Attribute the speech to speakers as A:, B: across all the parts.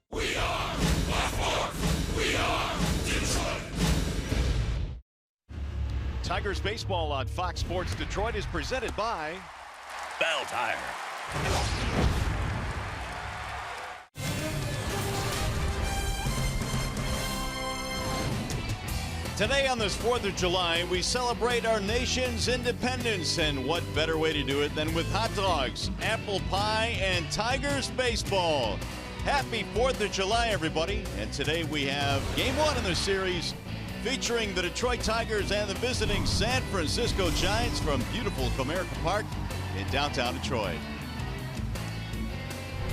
A: We are Baltimore. We are Detroit.
B: Tigers baseball on Fox Sports Detroit is presented by
C: Bell Tire.
B: Today on this 4th of July, we celebrate our nation's independence, and what better way to do it than with hot dogs, apple pie, and Tigers baseball. Happy 4th of July, everybody. And today we have Game 1 in the series featuring the Detroit Tigers and the visiting San Francisco Giants from beautiful Comerica Park in downtown Detroit.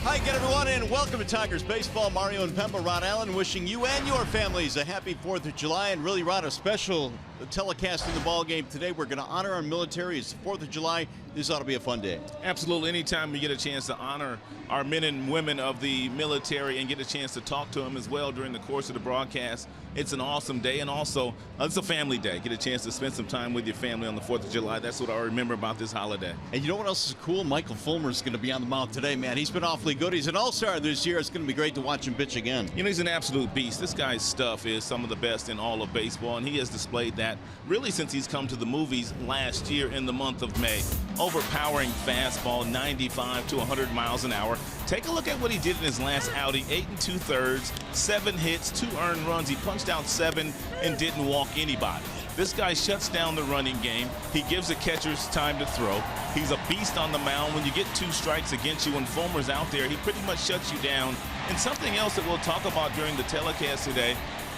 B: Hi again, everyone, and welcome to Tigers Baseball. Mario and Pemba, Ron Allen, wishing you and your families a happy 4th of July. And really, Ron, a special telecast in the ball game today. We're going to honor our military. It's the 4th of July. This ought to be a fun day.
D: Absolutely. Anytime we get a chance to honor our men and women of the military and get a chance to talk to them as well during the course of the broadcast, it's an awesome day. And also, it's a family day. Get a chance to spend some time with your family on the 4th of July. That's what I remember about this holiday.
B: And you know what else is cool? Michael Fulmer is going to be on the mound today, man. He's been awfully good. He's an all-star this year. It's going to be great to watch him pitch again.
D: You know, he's an absolute beast. This guy's stuff is some of the best in all of baseball, and he has displayed that really since he's come to the movies last year in the month of May. Overpowering fastball, 95 to 100 miles an hour. Take a look at what he did in his last outing. 8 2/3, 7 hits, 2 earned runs. He punched out 7 and didn't walk anybody. This guy shuts down the running game. He gives the catchers time to throw. He's a beast on the mound. When you get 2 strikes against you, when Fulmer's out there, he pretty much shuts you down. And something else that we'll talk about during the telecast today,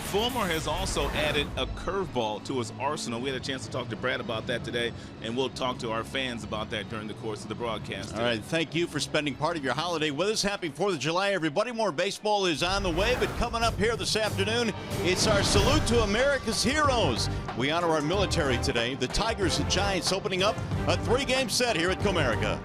D: Fulmer has also added a curveball to his arsenal. We had a chance to talk to Brad about that today, and we'll talk to our fans about that during the course of the broadcast today.
B: All right, thank you for spending part of your holiday with us. Happy 4th of July, everybody. More baseball is on the way, but coming up here this afternoon, it's our salute to America's heroes. We honor our military today. The Tigers and Giants opening up a 3-game set here at Comerica.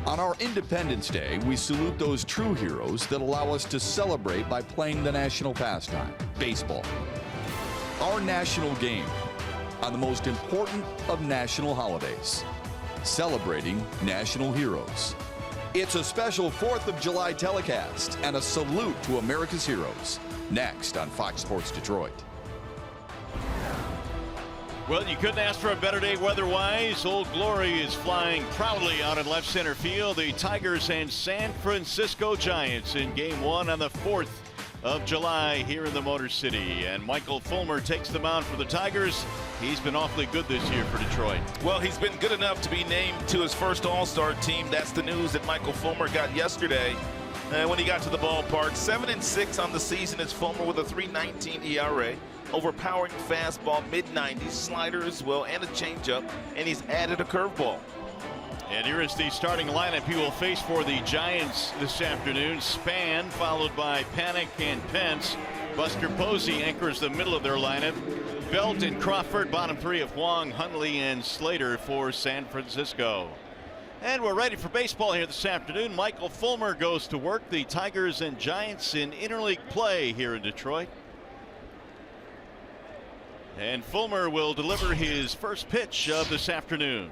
C: On our Independence Day, we salute those true heroes that allow us to celebrate by playing the national pastime, baseball. Our national game on the most important of national holidays, celebrating national heroes. It's a special 4th of July telecast and a salute to America's heroes. Next on Fox Sports Detroit.
B: Well, you couldn't ask for a better day weather-wise. Old Glory is flying proudly out in left center field. The Tigers and San Francisco Giants in Game 1 on the 4th of July here in the Motor City. And Michael Fulmer takes the mound for the Tigers. He's been awfully good this year for Detroit.
D: Well, he's been good enough to be named to his first All-Star team. That's the news that Michael Fulmer got yesterday when he got to the ballpark. 7-6 on the season is Fulmer with a 3.19 ERA. Overpowering fastball, mid-90s, slider as well, and a changeup, and he's added a curveball.
B: And here is the starting lineup he will face for the Giants this afternoon. Span, followed by Panic and Pence. Buster Posey anchors the middle of their lineup. Belt and Crawford, bottom three of Huang, Hundley, and Slater for San Francisco. And we're ready for baseball here this afternoon. Michael Fulmer goes to work. The Tigers and Giants in interleague play here in Detroit. And Fulmer will deliver his first pitch of this afternoon.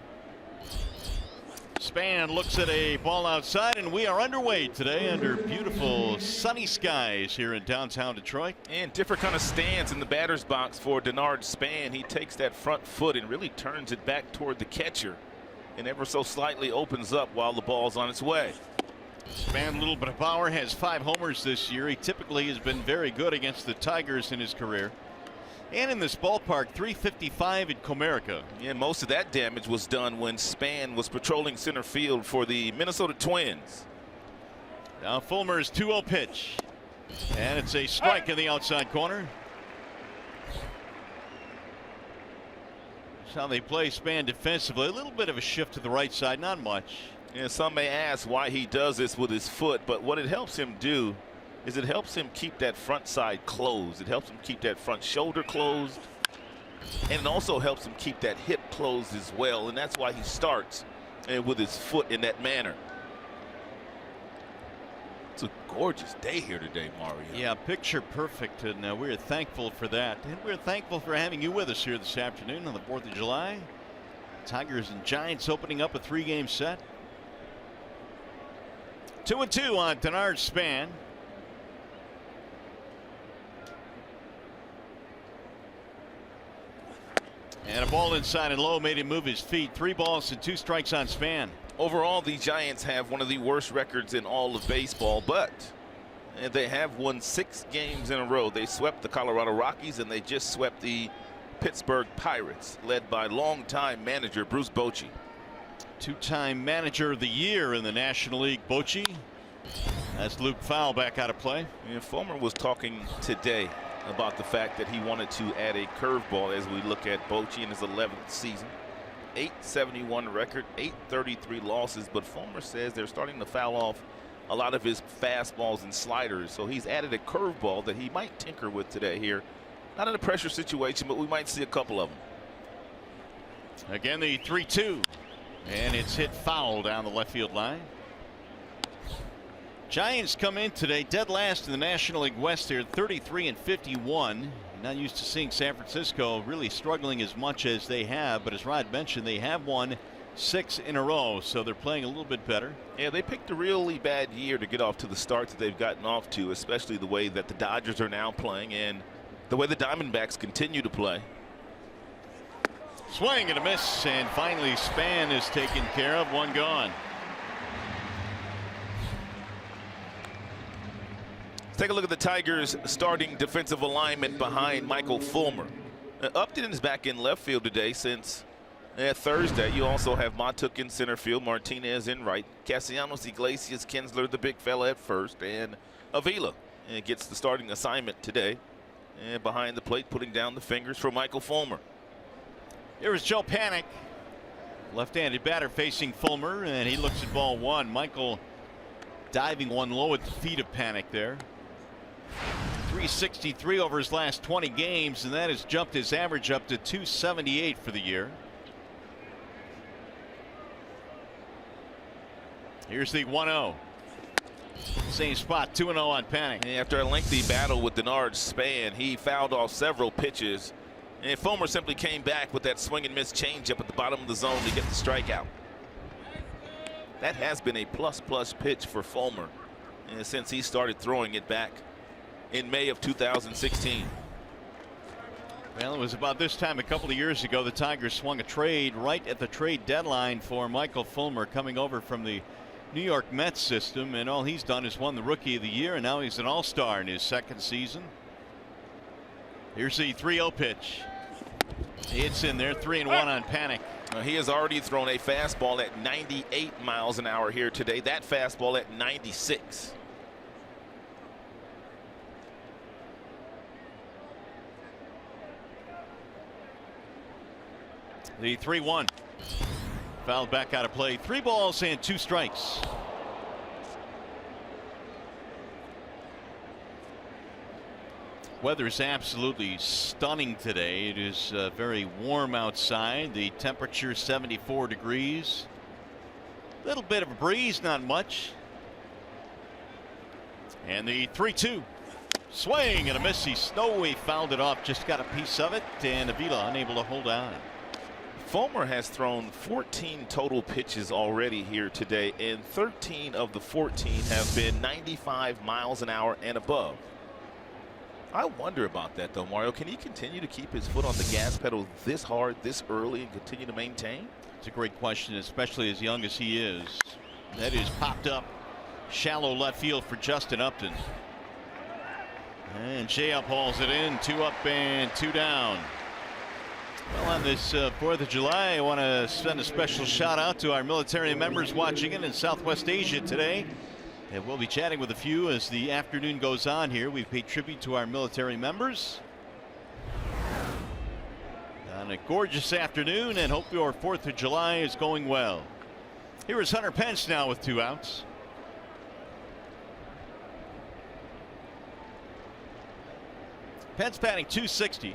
B: Span looks at a ball outside, and we are underway today under beautiful sunny skies here in downtown Detroit.
D: And different kind of stance in the batter's box for Denard Span. He takes that front foot and really turns it back toward the catcher and ever so slightly opens up while the ball's on its way.
B: Span, a little bit of power, has 5 homers this year. He typically has been very good against the Tigers in his career. And in this ballpark, 355 in Comerica.
D: Yeah, most of that damage was done when Span was patrolling center field for the Minnesota Twins.
B: Now Fulmer's 2-0 pitch. And it's a strike in the outside corner. That's how they play Span defensively. A little bit of a shift to the right side, not much.
D: And some may ask why he does this with his foot, but what it helps him do is it helps him keep that front side closed. It helps him keep that front shoulder closed. And it also helps him keep that hip closed as well. And that's why he starts with his foot in that manner. It's a gorgeous day here today, Mario.
B: Yeah, picture perfect. And we're thankful for that. And we're thankful for having you with us here this afternoon on the 4th of July. Tigers and Giants opening up a 3-game set. 2-2 on Denard Span. And a ball inside and low made him move his feet. 3 balls and 2 strikes on Span.
D: Overall, the Giants have one of the worst records in all of baseball, but they have won 6 games in a row. They swept the Colorado Rockies and they just swept the Pittsburgh Pirates, led by longtime manager Bruce Bochy.
B: 2-time manager of the year in the National League, Bochy. That's Luke Fowl back out of play.
D: And Fulmer was talking today about the fact that he wanted to add a curveball as we look at Bochy in his 11th season. 871 record, 833 losses, but Fulmer says they're starting to foul off a lot of his fastballs and sliders, so he's added a curveball that he might tinker with today here. Not in a pressure situation, but we might see a couple of them.
B: Again, the 3-2, and it's hit foul down the left field line. Giants come in today dead last in the National League West here, 33-51. Not used to seeing San Francisco really struggling as much as they have, but as Rod mentioned, they have won 6 in a row, so they're playing a little bit better.
D: Yeah, they picked a really bad year to get off to the start that they've gotten off to, especially the way that the Dodgers are now playing and the way the Diamondbacks continue to play.
B: Swing and a miss, and finally Span is taken care of. 1 gone.
D: Take a look at the Tigers' starting defensive alignment behind Michael Fulmer. Upton is back in left field today since Thursday. You also have Matuk in center field, Martinez in right, Castellanos, Iglesias, Kinsler, the big fella at first, and Avila gets the starting assignment today. And behind the plate, putting down the fingers for Michael Fulmer.
B: Here is Joe Panic, left-handed batter facing Fulmer, and he looks at ball 1. Michael diving one low at the feet of Panic there. 363 over his last 20 games, and that has jumped his average up to 278 for the year. Here's the 1-0. Same spot, 2-0 on Panic.
D: And after a lengthy battle with Denard Span, he fouled off several pitches. And Fulmer simply came back with that swing and miss changeup at the bottom of the zone to get the strikeout. That has been a plus-plus pitch for Fulmer since he started throwing it back in May of 2016.
B: Well, it was about this time a couple of years ago the Tigers swung a trade right at the trade deadline for Michael Fulmer, coming over from the New York Mets system, and all he's done is won the Rookie of the Year, and now he's an all-star in his second season. Here's the 3-0 pitch. It's in there, 3-1 on Panic.
D: He has already thrown a fastball at 98 miles an hour here today. That fastball at 96.
B: The 3-1. Fouled back out of play. 3 balls and 2 strikes. Weather is absolutely stunning today. It is very warm outside. The temperature 74 degrees. A little bit of a breeze, not much. And the 3-2. Swing and a miss. He fouled it off, just got a piece of it, and Avila unable to hold on.
D: Fulmer has thrown 14 total pitches already here today, and 13 of the 14 have been 95 miles an hour and above. I wonder about that, though, Mario. Can he continue to keep his foot on the gas pedal this hard, this early, and continue to maintain?
B: It's a great question, especially as young as he is. That is popped up shallow left field for Justin Upton. And Jay uphauls it in. 2 up and 2 down. Well, on this 4th of July, I want to send a special shout out to our military members watching it in Southwest Asia today. And we'll be chatting with a few as the afternoon goes on here. We've paid tribute to our military members on a gorgeous afternoon, and hope your 4th of July is going well. Here is Hunter Pence now with 2 outs. Pence batting .260.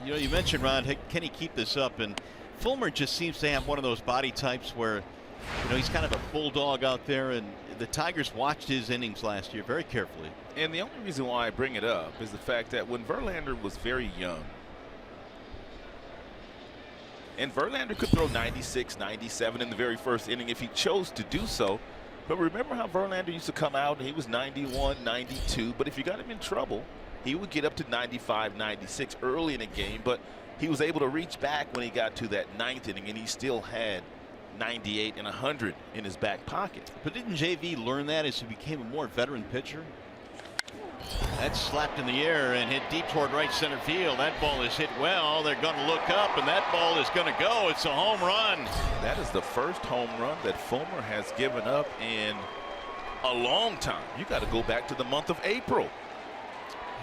B: You know, you mentioned, Ron, can he keep this up? And Fulmer just seems to have one of those body types where, you know, he's kind of a bulldog out there, and the Tigers watched his innings last year very carefully.
D: And the only reason why I bring it up is the fact that when Verlander was very young, and Verlander could throw 96, 97 in the very first inning if he chose to do so. But remember how Verlander used to come out and he was 91, 92, but if you got him in trouble, he would get up to 95, 96 early in a game, but he was able to reach back when he got to that 9th inning, and he still had 98 and 100 in his back pocket.
B: But didn't JV learn that as he became a more veteran pitcher? That's slapped in the air and hit deep toward right center field. That ball is hit well. They're going to look up, and that ball is going to go. It's a home run.
D: That is the first home run that Fulmer has given up in a long time. You got to go back to the month of April.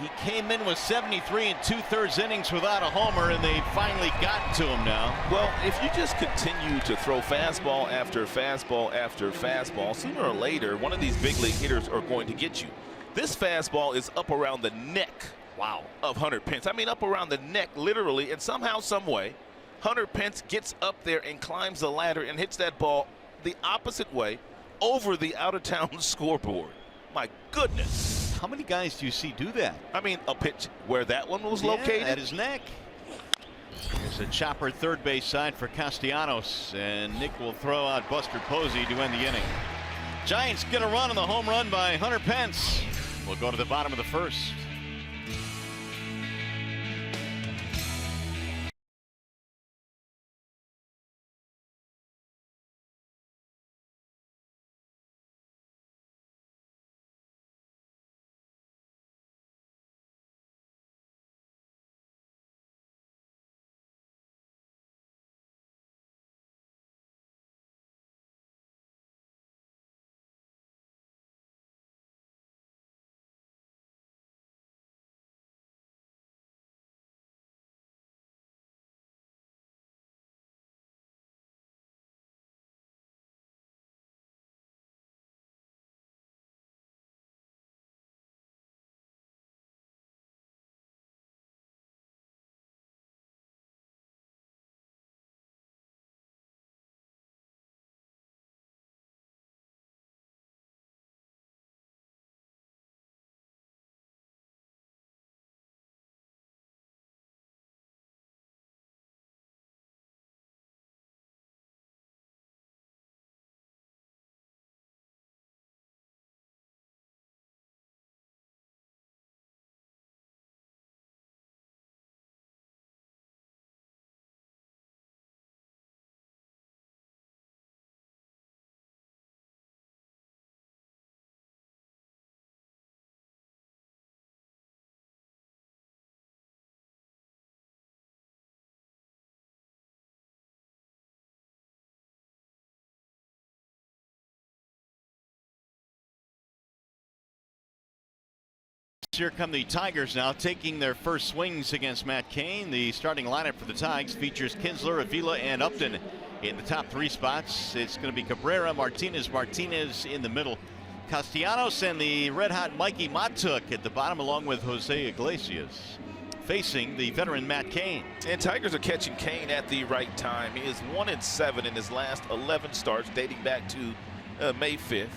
B: He came in with 73 2/3 innings without a homer, and they finally got to him now.
D: Well, if you just continue to throw fastball after fastball after fastball, sooner or later, one of these big league hitters are going to get you. This fastball is up around the neck, wow, of Hunter Pence. I mean, up around the neck, literally, and somehow, some way, Hunter Pence gets up there and climbs the ladder and hits that ball the opposite way over the out-of-town scoreboard. My goodness.
B: How many guys do you see do that?
D: I mean, a pitch where that one was located.
B: At his neck. There's a chopper third base side for Castellanos, and Nick will throw out Buster Posey to end the inning. Giants get a run on the home run by Hunter Pence. We'll go to the bottom of the 1st. here come the Tigers now, taking their first swings against Matt Cain. The starting lineup for the Tigers features Kinsler, Avila, and Upton in the top 3 spots. It's going to be Cabrera, Martinez in the middle, Castellanos, and the red-hot Mikey Matuk at the bottom, along with Jose Iglesias, facing the veteran Matt Cain.
D: And Tigers are catching Cain at the right time. He is 1-7 in his last 11 starts, dating back to May 5th.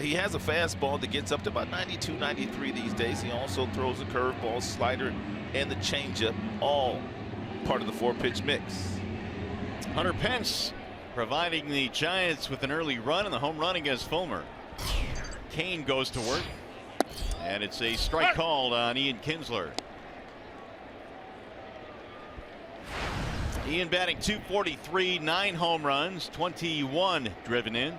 D: He has a fastball that gets up to about 92, 93 these days. He also throws a curveball, slider, and the changeup, all part of the 4-pitch mix.
B: Hunter Pence providing the Giants with an early run in the home run against Fulmer. Cain goes to work, and it's a strike called on Ian Kinsler. Ian batting .243, 9 home runs, 21 driven in.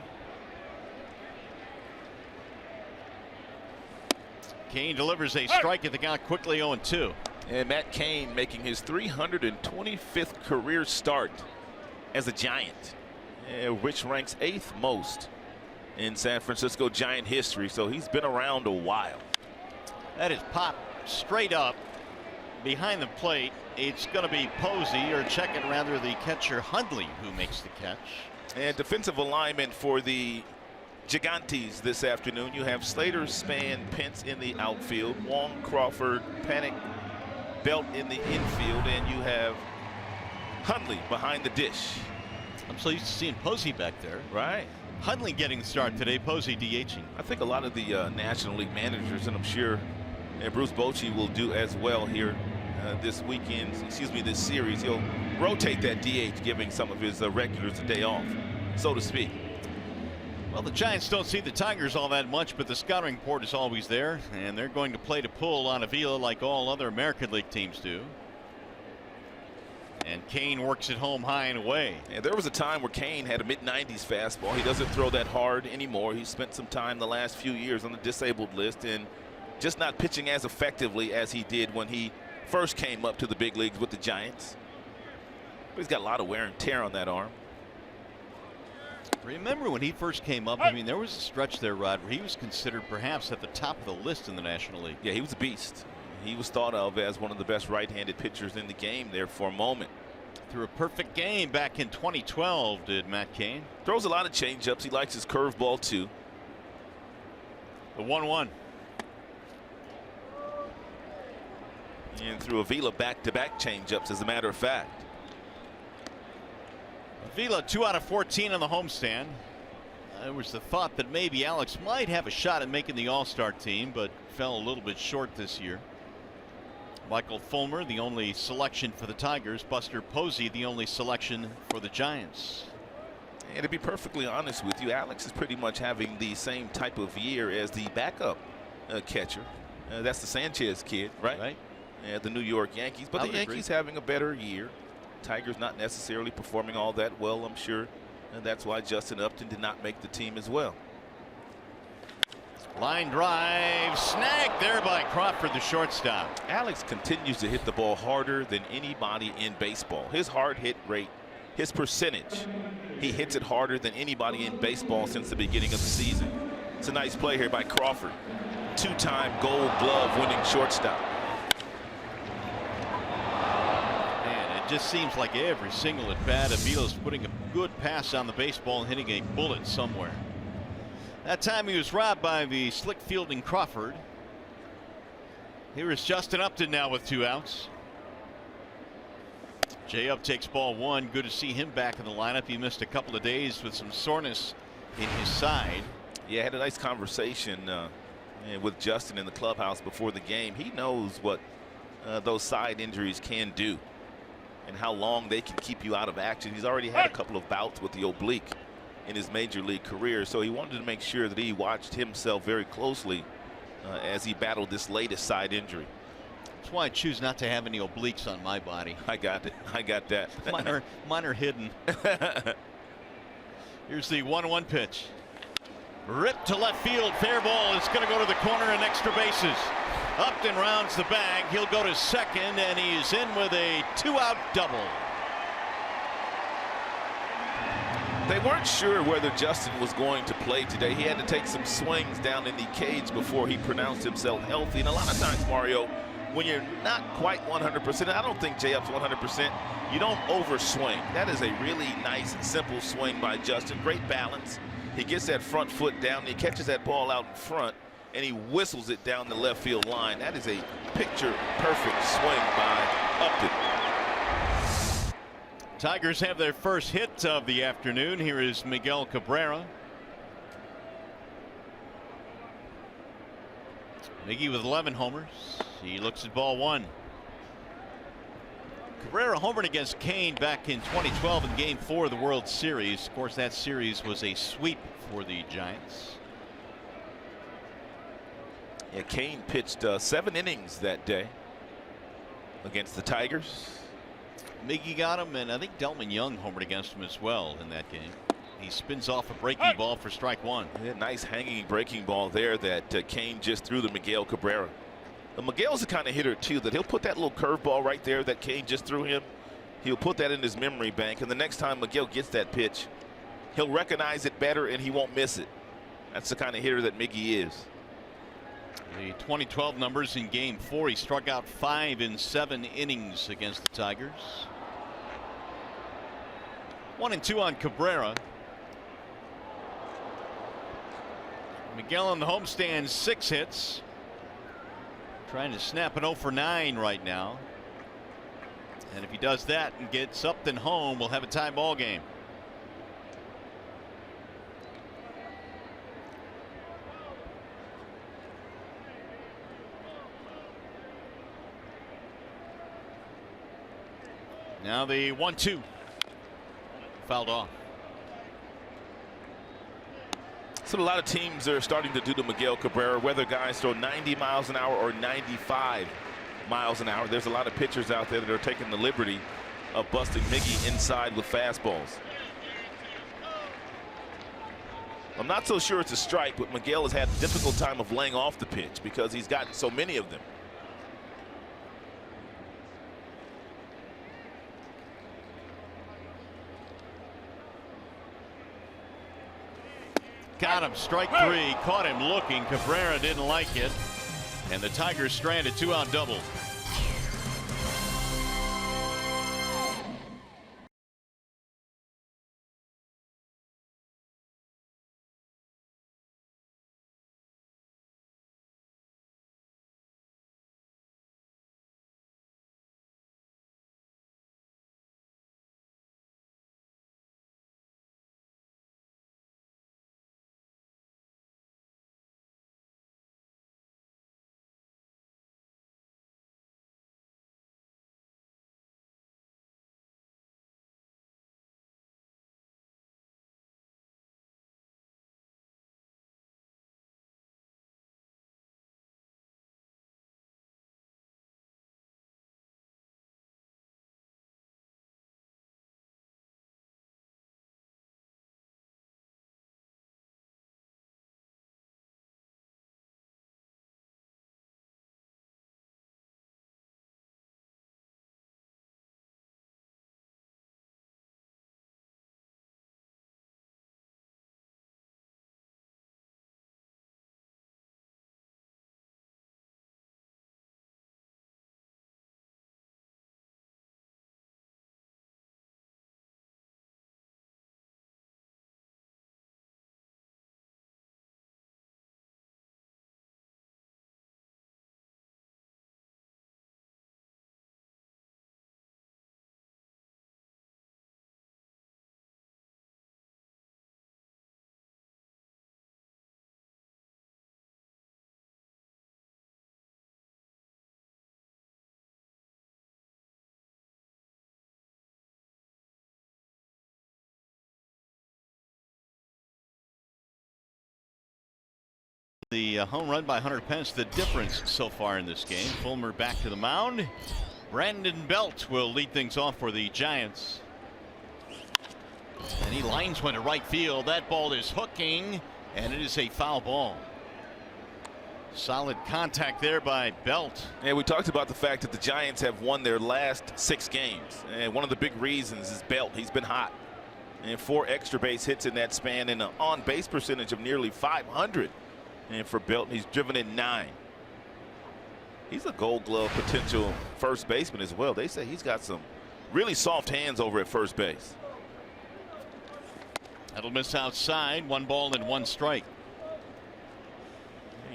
B: Cain delivers a strike at the count, quickly 0-2.
D: And Matt Cain making his 325th career start as a Giant, which ranks 8th most in San Francisco Giant history. So he's been around a while.
B: That is popped straight up behind the plate. It's going to be Posey, or checking rather, the catcher Hundley, who makes the catch.
D: And defensive alignment for the Gigantes this afternoon. You have Slater, Span, Pence in the outfield, Wong, Crawford, Panic, Belt in the infield, and you have Hundley behind the dish.
B: I'm so used to seeing Posey back there.
D: Right.
B: Hundley getting the start today, Posey DHing.
D: I think a lot of the National League managers, and I'm sure Bruce Bochy will do as well here this weekend, this series. He'll rotate that DH, giving some of his regulars a day off, so to speak.
B: Well, the Giants don't see the Tigers all that much, but the scouting report is always there, and they're going to play to pull on Avila like all other American League teams do. And Cain works it home high and away.
D: Yeah, there was a time where Cain had a mid-90s fastball. He doesn't throw that hard anymore. He spent some time the last few years on the disabled list and just not pitching as effectively as he did when he first came up to the big leagues with the Giants. But he's got a lot of wear and tear on that arm.
B: Remember when he first came up, I mean, there was a stretch there, Rod, where he was considered perhaps at the top of the list in the National League.
D: Yeah, he was a beast. He was thought of as one of the best right-handed pitchers in the game there for a moment.
B: Threw a perfect game back in 2012, did Matt Cain.
D: Throws a lot of changeups. He likes his curveball too.
B: The 1-1.
D: And threw Avila back-to-back changeups, as a matter of fact.
B: Avila 2 out of 14 on the homestand. There was the thought that maybe Alex might have a shot at making the All-Star team, but fell a little bit short this year. Michael Fulmer, the only selection for the Tigers. Buster Posey, the only selection for the Giants.
D: And to be perfectly honest with you, Alex is pretty much having the same type of year as the backup catcher. That's the Sanchez kid, right?
B: Right.
D: The New York Yankees. But the Yankees having a better year. Tigers not necessarily performing all that well, I'm sure. And that's why Justin Upton did not make the team as well.
B: Line drive, snagged there by Crawford, the shortstop.
D: Alex continues to hit the ball harder than anybody in baseball. His hard hit rate, his percentage, he hits it harder than anybody in baseball since the beginning of the season. It's a nice play here by Crawford. 2-time Gold Glove winning shortstop.
B: Man, it just seems like every single at bat, Avila's putting a good pass on the baseball and hitting a bullet somewhere. That time he was robbed by the slick fielding Crawford. Here is Justin Upton now with 2 outs. Jay Up takes ball 1. Good to see him back in the lineup. He missed a couple of days with some soreness in his side.
D: Yeah, had a nice conversation with Justin in the clubhouse before the game. He knows what those side injuries can do and how long they can keep you out of action. He's already had a couple of bouts with the oblique in his major league career, so he wanted to make sure that he watched himself very closely as he battled this latest side injury.
B: That's why I choose not to have any obliques on my body.
D: I got it. I got that.
B: Mine are hidden. Here's the 1-1 pitch. Ripped to left field, fair ball. It's going to go to the corner and extra bases. Upton rounds the bag. He'll go to second, and he's in with a 2-out double.
D: They weren't sure whether Justin was going to play today. He had to take some swings down in the cage before he pronounced himself healthy. And a lot of times, Mario, when you're not quite 100%, I don't think J-Up's 100%, you don't overswing. That is a really nice, simple swing by Justin. Great balance. He gets that front foot down, and he catches that ball out in front, and he whistles it down the left field line. That is a picture-perfect swing by Upton.
B: Tigers have their first hit of the afternoon. Here is Miguel Cabrera. Miggy with 11 homers. He looks at ball one. Cabrera homered against Kane back in 2012 in Game 4 of the World Series. Of course, that series was a sweep for the Giants.
D: Yeah, Kane pitched 7 innings that day against the Tigers.
B: Miggy got him, and I think Delman Young homered against him as well in that game. He spins off a breaking ball for strike one.
D: Yeah, nice hanging breaking ball there that Kane just threw to Miguel Cabrera. And Miguel's the kind of hitter, too, that he'll put that little curveball right there that Kane just threw him. He'll put that in his memory bank, and the next time Miguel gets that pitch, he'll recognize it better and he won't miss it. That's the kind of hitter that Miggy is.
B: The 2012 numbers in Game 4, he struck out 5 in 7 innings against the Tigers. 1-2 on Cabrera. Miguel on the homestand, 6 hits. Trying to snap an 0 for 9 right now. And if he does that and gets Upton home, we'll have a tie ball game. Now the 1-2. Fouled off.
D: So a lot of teams are starting to do to Miguel Cabrera, whether guys throw 90 miles an hour or 95 miles an hour. There's a lot of pitchers out there that are taking the liberty of busting Miggy inside with fastballs. I'm not so sure it's a strike, but Miguel has had a difficult time of laying off the pitch because he's gotten so many of them.
B: Got him, strike 3, caught him looking. Cabrera didn't like it, and the Tigers stranded 2-out double. The home run by Hunter Pence, the difference so far in this game. Fulmer back to the mound. Brandon Belt will lead things off for the Giants. And he lines one to right field. That ball is hooking, and it is a foul ball. Solid contact there by Belt.
D: And we talked about the fact that the Giants have won their last 6 games. And one of the big reasons is Belt. He's been hot. and 4 extra base hits in that span, and an on-base percentage of nearly .500. And for Belton, he's driven in 9. He's a Gold Glove potential first baseman as well. They say he's got some really soft hands over at first base.
B: That'll miss outside. 1 ball and 1 strike.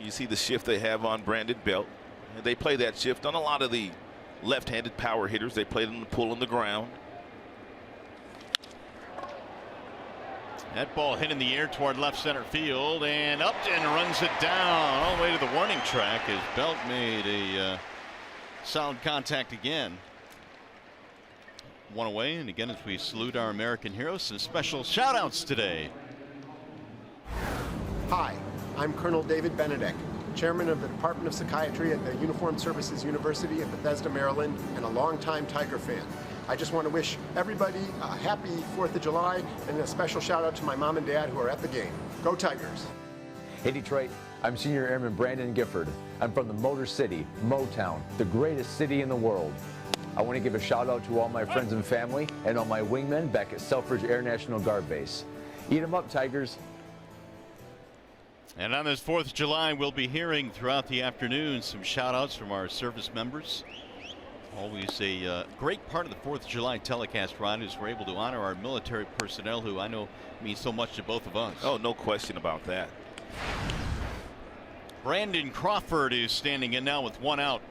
D: You see the shift they have on Brandon Belt. And they play that shift on a lot of the left-handed power hitters. They play them to pull on the ground.
B: That ball hit in the air toward left center field, and Upton runs it down all the way to the warning track as Belt made a solid contact again. 1 away, and again as we salute our American heroes, some special shout outs today.
E: Hi, I'm Colonel David Benedict, Chairman of the Department of Psychiatry at the Uniformed Services University in Bethesda, Maryland, and a longtime Tiger fan. I just want to wish everybody a happy 4th of July, and a special shout out to my mom and dad who are at the game. Go Tigers.
F: Hey Detroit, I'm Senior Airman Brandon Gifford. I'm from the Motor City, Motown, the greatest city in the world. I want to give a shout out to all my friends and family and all my wingmen back at Selfridge Air National Guard Base. Eat 'em up, Tigers.
B: And on this 4th of July, we'll be hearing throughout the afternoon some shout outs from our service members. Always a great part of the 4th of July telecast, Ron, is we're able to honor our military personnel who I know mean so much to both of us.
D: Oh, no question about that.
B: Brandon Crawford is standing in now with 1 out.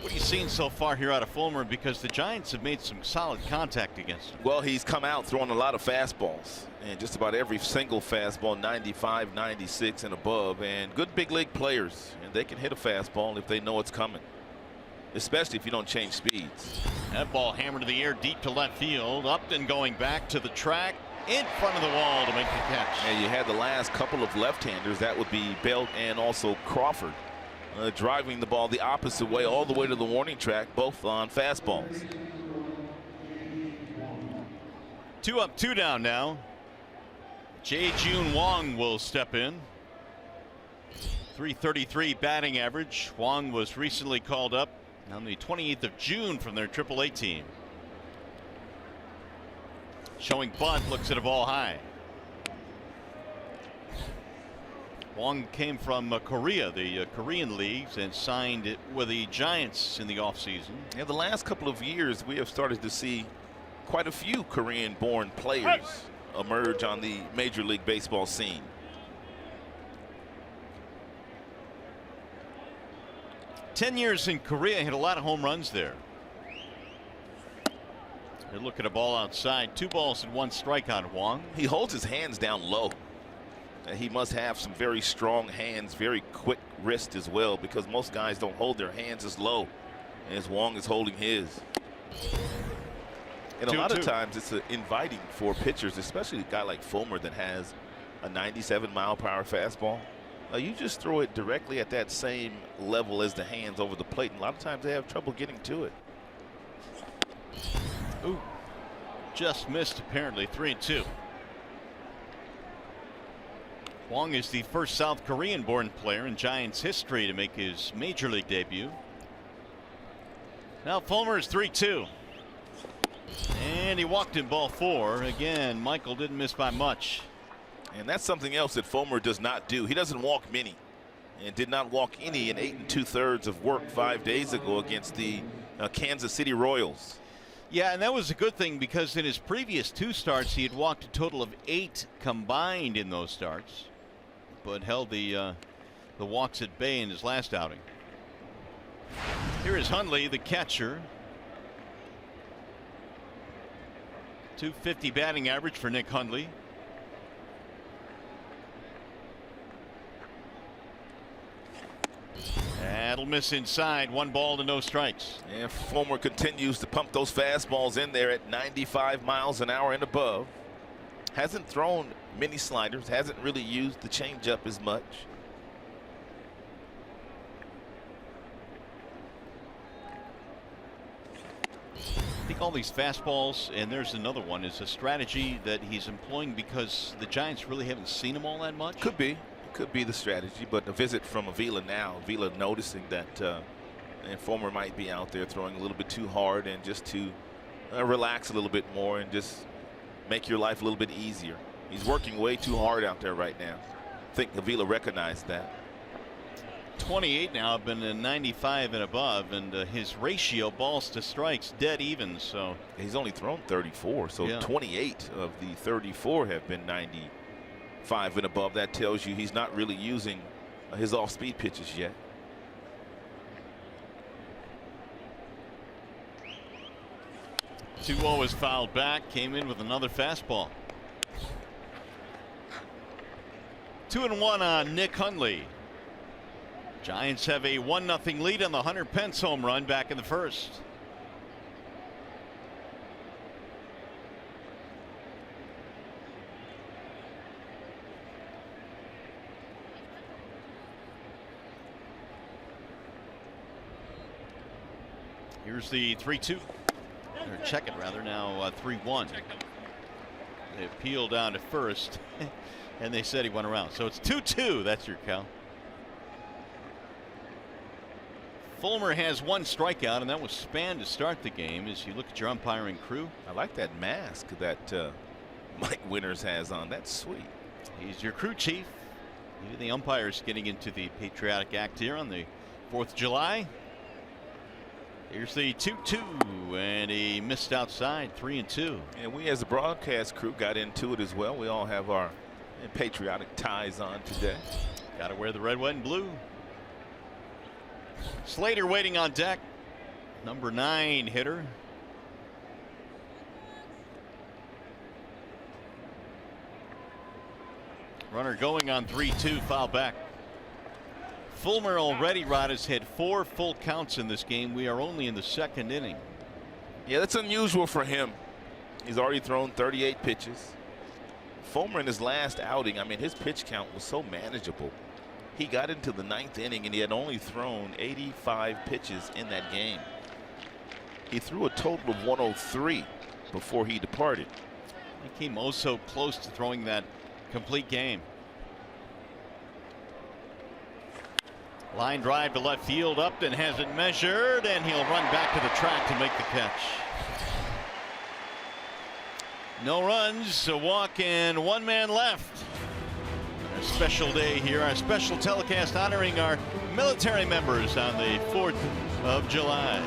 B: What are you seeing so far here out of Fulmer? Because the Giants have made some solid contact against him.
D: Well, he's come out throwing a lot of fastballs, and just about every single fastball 95, 96 and above, and good big league players, and they can hit a fastball if they know it's coming, especially if you don't change speeds.
B: That ball hammered to the air deep to left field. Upton going back to the track in front of the wall to make the catch.
D: And you had the last couple of left-handers. That would be Belt and also Crawford. Driving the ball the opposite way all the way to the warning track, both on fastballs.
B: 2 up, 2 down now. Jae-Jun Wong will step in. .333 batting average. Wong was recently called up on the 28th of June from their AAA team. Showing bunt, looks at a ball high. Wong came from Korea, the Korean leagues, and signed with the Giants in the offseason.
D: Yeah, the last couple of years we have started to see quite a few Korean-born players emerge on the Major League Baseball scene.
B: Ten years in Korea, hit a lot of home runs there. They look at a ball outside. 2 balls and 1 strike on Wong.
D: He holds his hands down low. He must have some very strong hands, very quick wrist as well, because most guys don't hold their hands as low as Wong is holding his. And a lot of times it's inviting for pitchers, especially a guy like Fulmer that has a 97-mile-per-hour fastball. You just throw it directly at that same level as the hands over the plate, and a lot of times they have trouble getting to it.
B: Ooh, just missed apparently. 3-2. Wong is the first South Korean-born player in Giants history to make his major league debut. Now Fulmer is 3-2. And he walked in ball 4. Again, Michael didn't miss by much.
D: And that's something else that Fulmer does not do. He doesn't walk many, and did not walk any in 8 2/3 of work 5 days ago against the Kansas City Royals.
B: Yeah, and that was a good thing because in his previous 2 starts he had walked a total of 8 combined in those starts, but held the walks at bay in his last outing. Here is Hundley, the catcher. .250 batting average for Nick Hundley. That'll miss inside. 1 ball to no strikes.
D: And Fulmer continues to pump those fastballs in there at 95 miles an hour and above. Hasn't thrown many sliders, hasn't really used the changeup as much.
B: I think all these fastballs, and there's another one, is a strategy that he's employing because the Giants really haven't seen him all that much.
D: Could be the strategy, but a visit from Avila now. Avila noticing that And Fulmer might be out there throwing a little bit too hard, and just to relax a little bit more and just make your life a little bit easier. He's working way too hard out there right now. I think Avila recognized that.
B: 28 now, been in 95 and above, and his ratio balls to strikes dead even. So
D: he's only thrown 34, so yeah. 28 of the 34 have been 95 and above. That tells you he's not really using his off-speed pitches yet.
B: Two-0 was fouled back, came in with another fastball. 2-1 on Nick Hundley. Giants have a 1-0 lead on the Hunter Pence home run back in the first. Here's the 3-2. Or check it rather, now 3-1. They appealed down to first and they said he went around, so it's 2-2. That's your count. Fulmer has one strikeout, and that was Span to start the game. As you look at your umpiring crew,
D: I like that mask that Mike Winters has on. That's sweet.
B: He's your crew chief. Even the umpires getting into the patriotic act here on the 4th of July. Here's the 2-2, and he missed outside. 3-2.
D: And we as a broadcast crew got into it as well. We all have our patriotic ties on today.
B: Got to wear the red, white, and blue. Slater waiting on deck. Number 9 hitter. Runner going on 3-2, foul back. Fulmer already, Rod, has hit 4 full counts in this game. We are only in the 2nd inning.
D: Yeah, that's unusual for him. He's already thrown 38 pitches. Fulmer in his last outing, I mean, his pitch count was so manageable. He got into the 9th inning and he had only thrown 85 pitches in that game. He threw a total of 103 before he departed.
B: He came oh so close to throwing that complete game. Line drive to left field. Upton has it measured, and he'll run back to the track to make the catch. No runs, a walk, and 1 man left. A special day here, our special telecast honoring our military members on the 4th of July.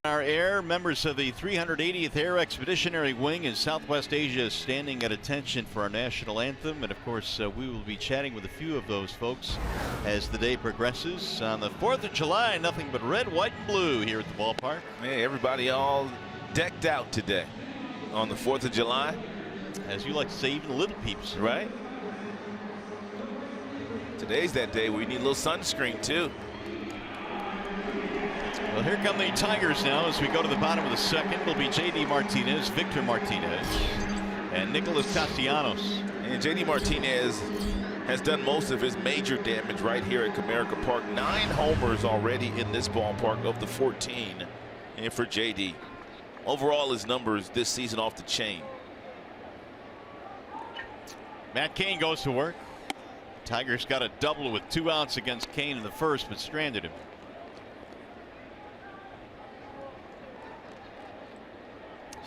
B: On our air, members of the 380th Air Expeditionary Wing in Southwest Asia standing at attention for our national anthem. And of course, we will be chatting with a few of those folks as the day progresses. On the 4th of July, nothing but red, white, and blue here at the ballpark.
D: Hey, everybody all decked out today on the 4th of July.
B: As you like to say, even little peeps.
D: Right? Today's that day where you need a little sunscreen, too.
B: Well, here come the Tigers now as we go to the bottom of the second. It'll be J.D. Martinez, Victor Martinez, and Nicholas Castellanos.
D: And J.D. Martinez has done most of his major damage right here at Comerica Park. 9 homers already in this ballpark of the 14. And for J.D., overall his numbers this season off the chain.
B: Matt Cain goes to work. Tigers got a double with 2 outs against Cain in the first, but stranded him.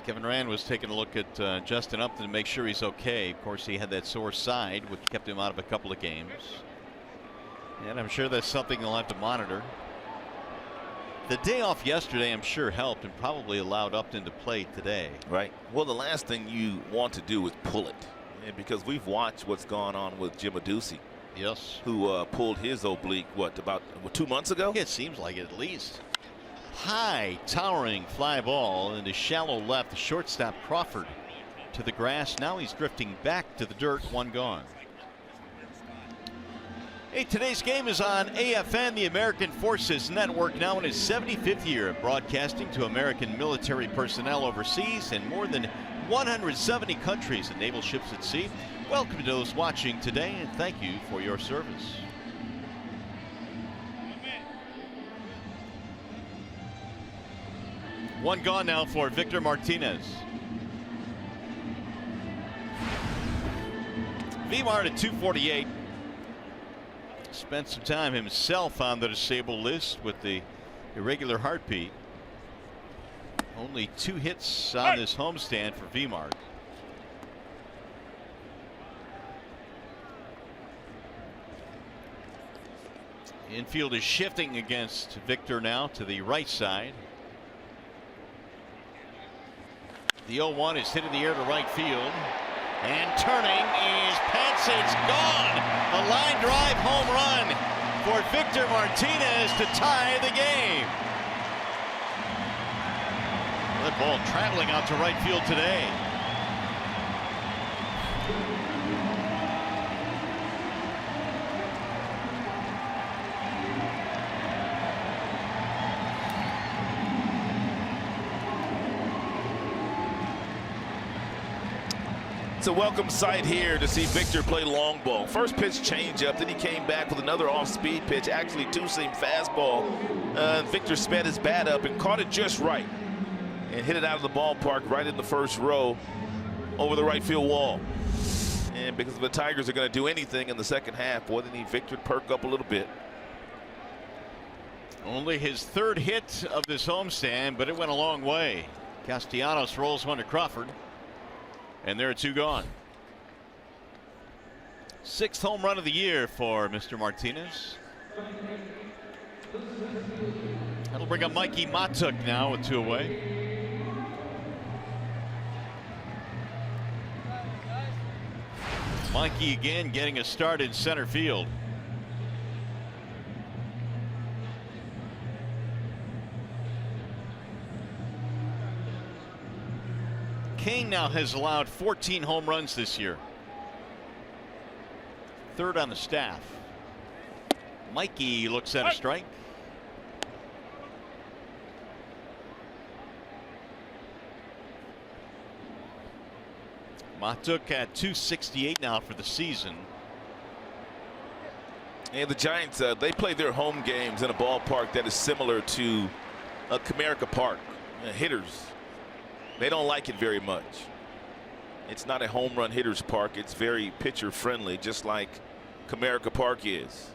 B: Kevin Rand was taking a look at Justin Upton to make sure he's okay. Of course, he had that sore side, which kept him out of a couple of games. And I'm sure that's something they'll have to monitor. The day off yesterday, I'm sure, helped and probably allowed Upton to play today.
D: Right. Well, the last thing you want to do is pull it. Because we've watched what's gone on with Jim Adduci.
B: Yes.
D: Who pulled his oblique, what, about 2 months ago?
B: It seems like it, at least. High, towering fly ball into shallow left. The shortstop Crawford to the grass. Now he's drifting back to the dirt. 1 gone. Hey, today's game is on AFN, the American Forces Network, now in its 75th year of broadcasting to American military personnel overseas in more than 170 countries and naval ships at sea. Welcome to those watching today, and thank you for your service. One gone now for Victor Martinez. Vimart at 248. Spent some time himself on the disabled list with the irregular heartbeat. Only 2 hits on this homestand for Vimart. Infield is shifting against Victor now to the right side. The 0-1 is hit in the air to right field. And turning is Patsy. It's gone. A line drive home run for Victor Martinez to tie the game. That ball traveling out to right field today.
D: It's a welcome sight here to see Victor play long ball. First pitch changeup, then he came back with another off-speed pitch, actually 2-seam fastball. Victor sped his bat up and caught it just right and hit it out of the ballpark right in the first row over the right field wall. And because the Tigers are going to do anything in the second half, boy, they need Victor to perk up a little bit.
B: Only his 3rd hit of this homestand, but it went a long way. Castellanos rolls one to Crawford. And there are 2 gone. 6th home run of the year for Mr. Martinez. That'll bring up Mikey Matuk now with 2 away. Mikey again getting a start in center field. Cain now has allowed 14 home runs this year. 3rd on the staff. Mikey looks at a strike. Matuk at 268 now for the season.
D: And the Giants, they play their home games in a ballpark that is similar to Comerica Park. Hitters, they don't like it very much. It's not a home run hitter's park. It's very pitcher friendly, just like Comerica Park is.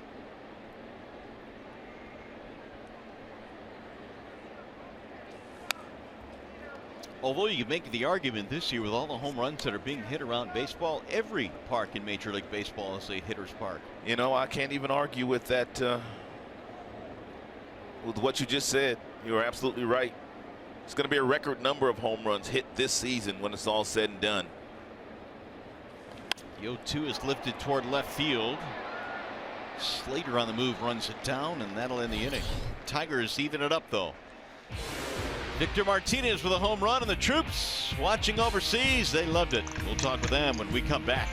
B: Although you can make the argument this year with all the home runs that are being hit around baseball, every park in Major League Baseball is a hitter's park.
D: You know, I can't even argue with that, with what you just said. You're absolutely right. It's going to be a record number of home runs hit this season when it's all said and done.
B: The 0-2 is lifted toward left field. Slater on the move runs it down, and that'll end the inning. Tigers even it up though. Victor Martinez with a home run, and the troops watching overseas, they loved it. We'll talk with them when we come back.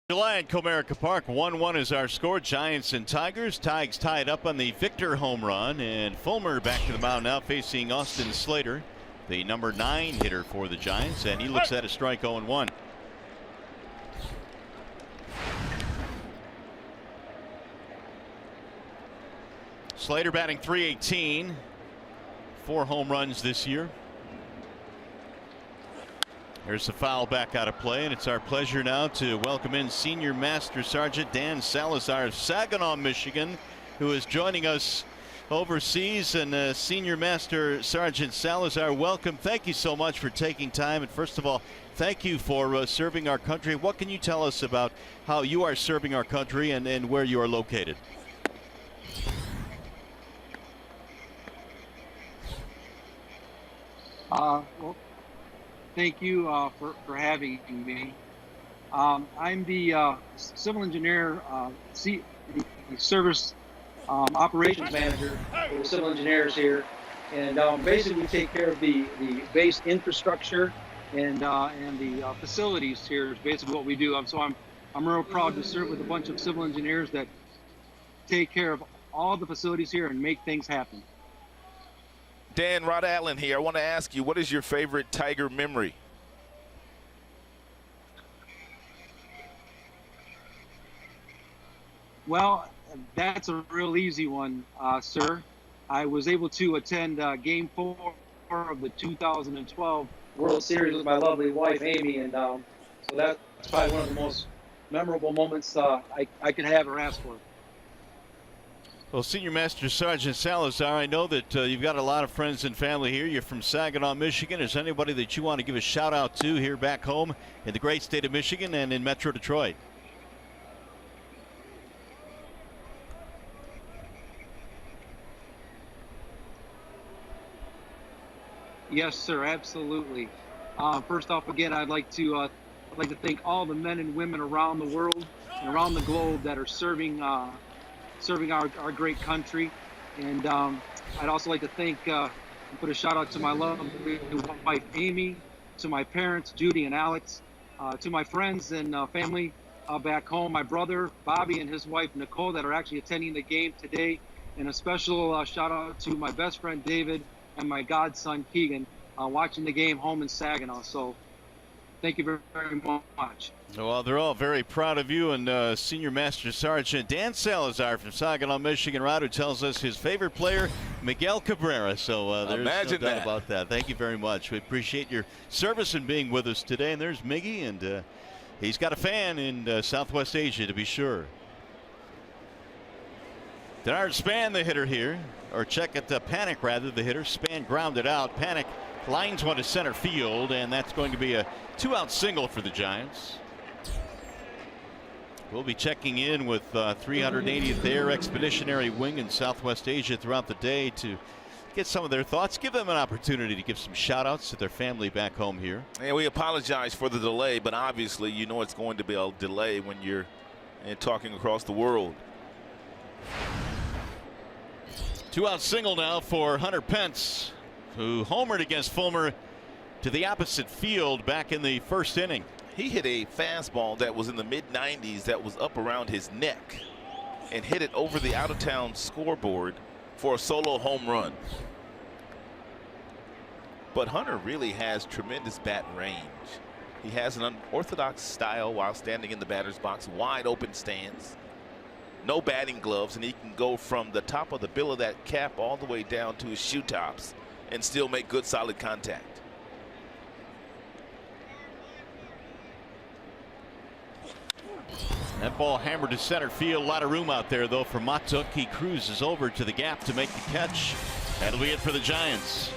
B: July at Comerica Park, 1-1 is our score. Giants and Tigers. Tigers tied up on the Victor home run, and Fulmer back to the mound now facing Austin Slater, the number 9 hitter for the Giants, and he looks at a strike 0-1. Slater batting .318, 4 home runs this year. There's the foul back out of play, and it's our pleasure now to welcome in Senior Master Sergeant Dan Salazar of Saginaw, Michigan, who is joining us overseas. And Senior Master Sergeant Salazar, welcome. Thank you so much for taking time. And first of all, thank you for serving our country. What can you tell us about how you are serving our country and where you are located?
G: Well, thank you for having me. I'm the civil engineer, the service operations manager for the civil engineers here, and basically we take care of the base infrastructure and the facilities here is basically what we do. So I'm real proud to serve with a bunch of civil engineers that take care of all the facilities here and make things happen.
D: Dan, Rod Allen here. I want to ask you, what is your favorite Tiger memory?
G: Well, that's a real easy one, sir. I was able to attend Game 4 of the 2012 World Series with my lovely wife, Amy, and so that's probably one of the most memorable moments I could have or ask for.
B: Well, Senior Master Sergeant Salazar, I know that you've got a lot of friends and family here. You're from Saginaw, Michigan. Is there anybody that you want to give a shout out to here back home in the great state of Michigan and in Metro Detroit?
G: Yes, sir, absolutely. First off, again, I'd like to thank all the men and women around the world and around the globe that are serving our great country. And I'd also like to thank and put a shout out to my lovely wife Amy, to my parents Judy and Alex, to my friends and family back home, my brother Bobby and his wife Nicole that are actually attending the game today, and a special shout out to my best friend David and my godson Keegan watching the game home in Saginaw. So thank you very, very much.
B: Well, they're all very proud of you, and Senior Master Sergeant Dan Salazar from Saginaw, Michigan, Rod, who tells us his favorite player, Miguel Cabrera. So there's no doubt about that. Thank you very much. We appreciate your service and being with us today. And there's Miggy, and He's got a fan in Southwest Asia, to be sure. Denard Span, the hitter here, or check it, Panic rather, the hitter. Span grounded out. Panic lines one to center field, and that's going to be a 2-out single for the Giants. We'll be checking in with 380th Air Expeditionary Wing in Southwest Asia throughout the day to get some of their thoughts, give them an opportunity to give some shout outs to their family back home here.
D: And we apologize for the delay, but obviously you know it's going to be a delay when you're talking across the world.
B: 2-out single now for Hunter Pence, who homered against Fulmer to the opposite field back in the first inning.
D: He hit a fastball that was in the mid-90s that was up around his neck and hit it over the out-of-town scoreboard for a solo home run. But Hunter really has tremendous bat range. He has an unorthodox style while standing in the batter's box, wide open stance, no batting gloves, and he can go from the top of the bill of that cap all the way down to his shoe tops and still make good solid contact.
B: That ball hammered to center field. A lot of room out there, though, for Matuk. He cruises over to the gap to make the catch. That'll be it for the Giants.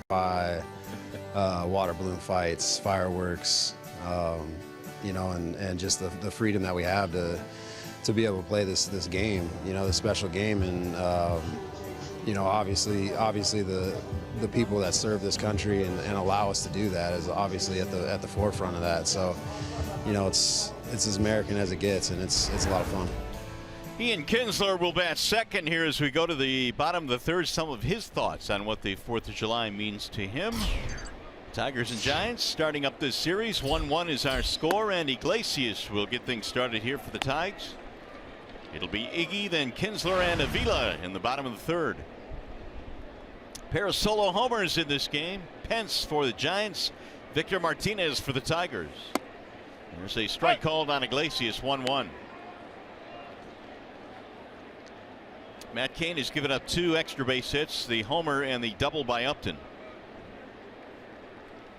H: Water balloon fights, fireworks, you know, and just the freedom that we have to be able to play this game, you know, this special game, and you know, obviously the people that serve this country and allow us to do that is obviously at the forefront of that. So, you know, it's as American as it gets, and it's a lot of fun.
B: Ian Kinsler will bat second here as we go to the bottom of the third. Some of his thoughts on what the 4th of July means to him. Tigers and Giants starting up this series. 1-1 is our score, and Iglesias will get things started here for the Tigers. It'll be Iggy, then Kinsler and Avila in the bottom of the third. Pair of solo homers in this game. Pence for the Giants, Victor Martinez for the Tigers. There's a strike called on Iglesias. 1-1. Matt Cain has given up 2 extra base hits, the homer and the double by Upton.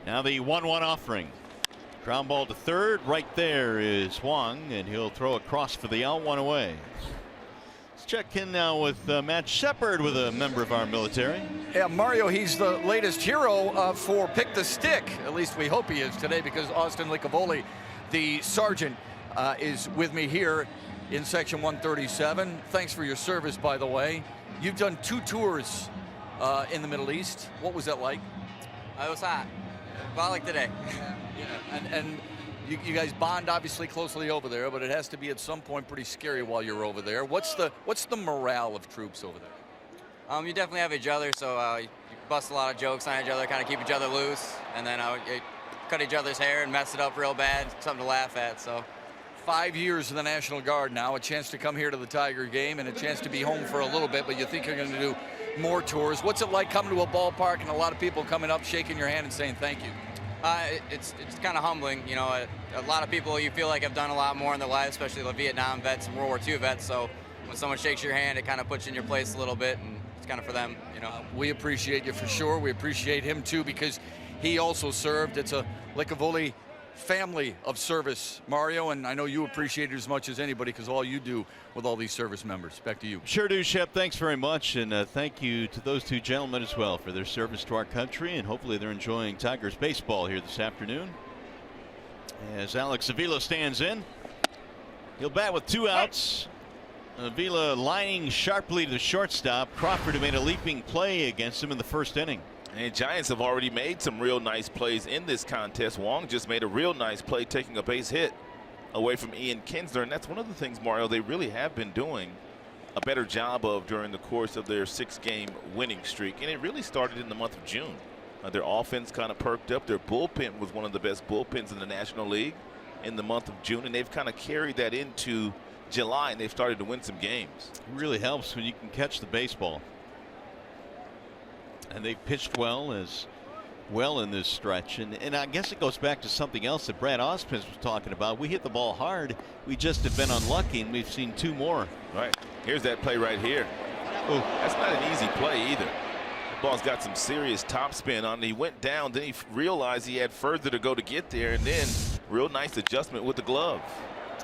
B: Now the 1-1 offering. Ground ball to third. Right there is Wong, and he'll throw across for the out, 1 away. Let's check in now with Matt Shepard, with a member of our military.
I: Yeah, Mario, he's the latest hero for Pick the Stick. At least we hope he is today, because Austin Licavoli, the sergeant, is with me here in section 137. Thanks for your service, by the way. You've done 2 tours in the Middle East. What was that like?
J: It was hot. About like today.
I: Yeah. And you guys bond obviously closely over there, but it has to be at some point pretty scary while you're over there. What's the morale of troops over there?
J: You definitely have each other, so you bust a lot of jokes on each other, kind of keep each other loose, and then you cut each other's hair and mess it up real bad, something to laugh at. So
I: 5 years in the National Guard now, a chance to come here to the Tiger game and a chance to be home for a little bit, but you think you're going to do more tours. What's it like coming to a ballpark and a lot of people coming up, shaking your hand and saying thank you?
J: It's kind of humbling. You know, a lot of people you feel like have done a lot more in their lives, especially the Vietnam vets and World War II vets. So when someone shakes your hand, it kind of puts you in your place a little bit, and it's kind of for them, you know.
I: We appreciate you for sure. We appreciate him too, because he also served. It's a Licavoli family of service, Mario, and I know you appreciate it as much as anybody because all you do with all these service members. Back to you.
B: Sure do, Shep. Thanks very much, and thank you to those two gentlemen as well for their service to our country, and hopefully they're enjoying Tigers baseball here this afternoon. As Alex Avila stands in, he'll bat with 2 outs. Avila lining sharply to the shortstop. Crawford, who made a leaping play against him in the first inning.
D: And Giants have already made some real nice plays in this contest. Wong just made a real nice play taking a base hit away from Ian Kinsler, and that's one of the things, Mario, they really have been doing a better job of during the course of their 6-game winning streak, and it really started in the month of June. Their offense kind of perked up. Their bullpen was one of the best bullpens in the National League in the month of June, and they've kind of carried that into July, and they've started to win some games.
B: It really helps when you can catch the baseball. And they've pitched well in this stretch, and I guess it goes back to something else that Brad Ospins was talking about. We hit the ball hard, we just have been unlucky, and we've seen 2 more.
D: Right, here's that play right here. Oh, that's not an easy play either. The ball's got some serious topspin on it. He went down, then he realized he had further to go to get there, and then real nice adjustment with the glove.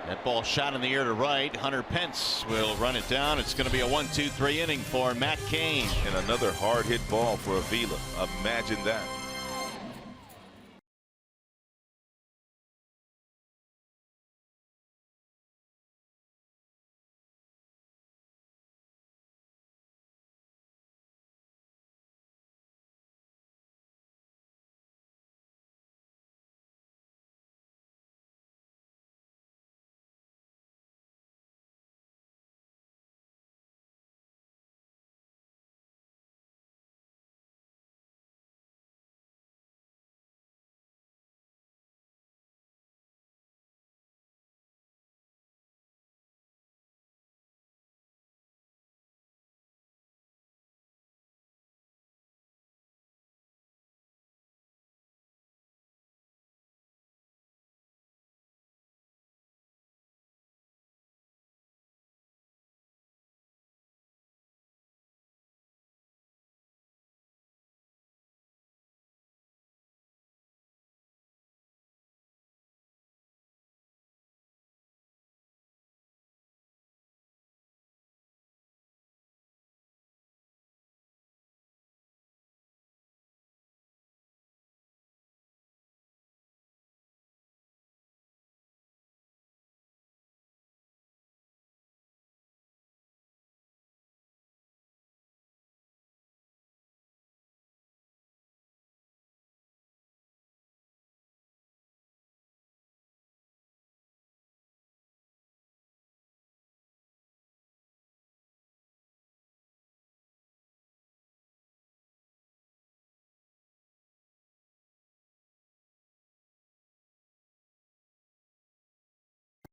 B: That ball shot in the air to right. Hunter Pence will run it down. It's going to be a 1-2-3 inning for Matt Cain.
D: And another hard hit ball for Avila. Imagine that.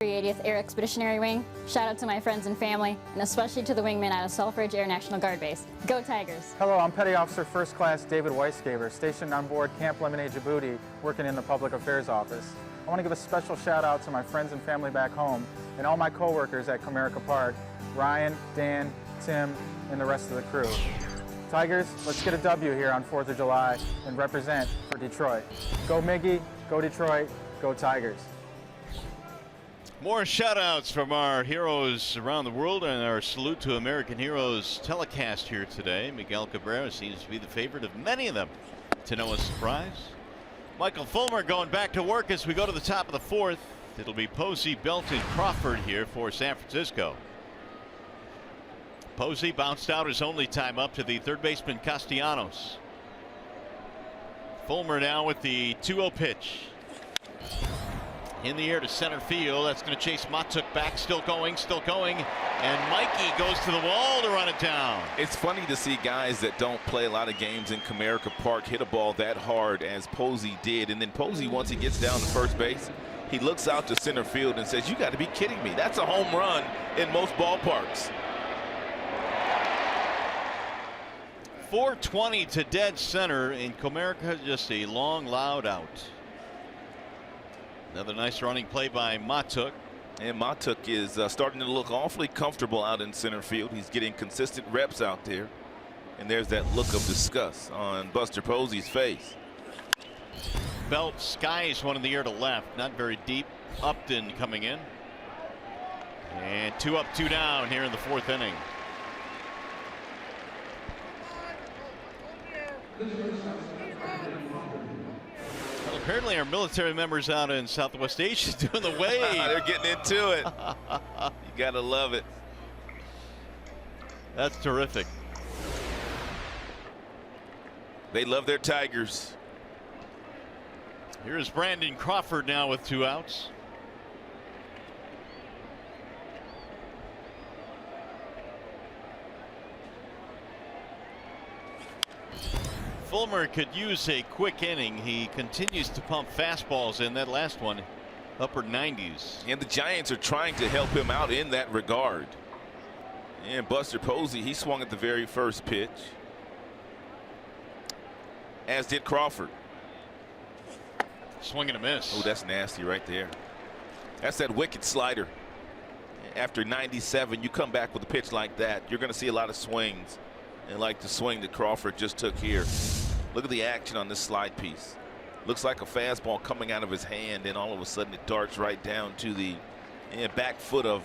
K: The 80th Air Expeditionary Wing. Shout out to my friends and family, and especially to the wingmen out of Selfridge Air National Guard Base. Go Tigers!
L: Hello, I'm Petty Officer First Class David Weisgaber, stationed on board Camp Lemonade Djibouti, working in the Public Affairs Office. I want to give a special shout out to my friends and family back home, and all my co-workers at Comerica Park, Ryan, Dan, Tim, and the rest of the crew. Tigers, let's get a W here on 4th of July and represent for Detroit. Go Miggy, go Detroit, go Tigers.
B: More shout-outs from our heroes around the world, and our Salute to American Heroes telecast here today. Miguel Cabrera seems to be the favorite of many of them, to no surprise. Michael Fulmer going back to work as we go to the top of the 4th. It'll be Posey, Belton, Crawford here for San Francisco. Posey bounced out his only time up to the third baseman Castellanos. Fulmer now with the 2-0 pitch. In the air to center field. That's going to chase Matuk back. Still going. And Mikey goes to the wall to run it down.
D: It's funny to see guys that don't play a lot of games in Comerica Park hit a ball that hard as Posey did. And then Posey, once he gets down to first base, he looks out to center field and says, "You got to be kidding me. That's a home run in most ballparks."
B: 420 to dead center in Comerica. Just a long, loud out. Another nice running play by Matuk.
D: And Matuk is starting to look awfully comfortable out in center field. He's getting consistent reps out there. And there's that look of disgust on Buster Posey's face.
B: Belt skies one in the air to left. Not very deep. Upton coming in. And 2 up, 2 down here in the 4th inning. Well, apparently our military members out in Southwest Asia doing the wave.
D: They're getting into it. You gotta love it.
B: That's terrific.
D: They love their Tigers.
B: Here's Brandon Crawford now with 2 outs. Fulmer could use a quick inning. He continues to pump fastballs in. That last one, upper 90s.
D: And the Giants are trying to help him out in that regard. And Buster Posey, he swung at the very first pitch, as did Crawford.
B: Swing and a miss.
D: Oh, that's nasty right there. That's that wicked slider. After 97, you come back with a pitch like that, you're going to see a lot of swings. And like the swing that Crawford just took here. Look at the action on this slide piece. Looks like a fastball coming out of his hand, and all of a sudden it darts right down to the back foot of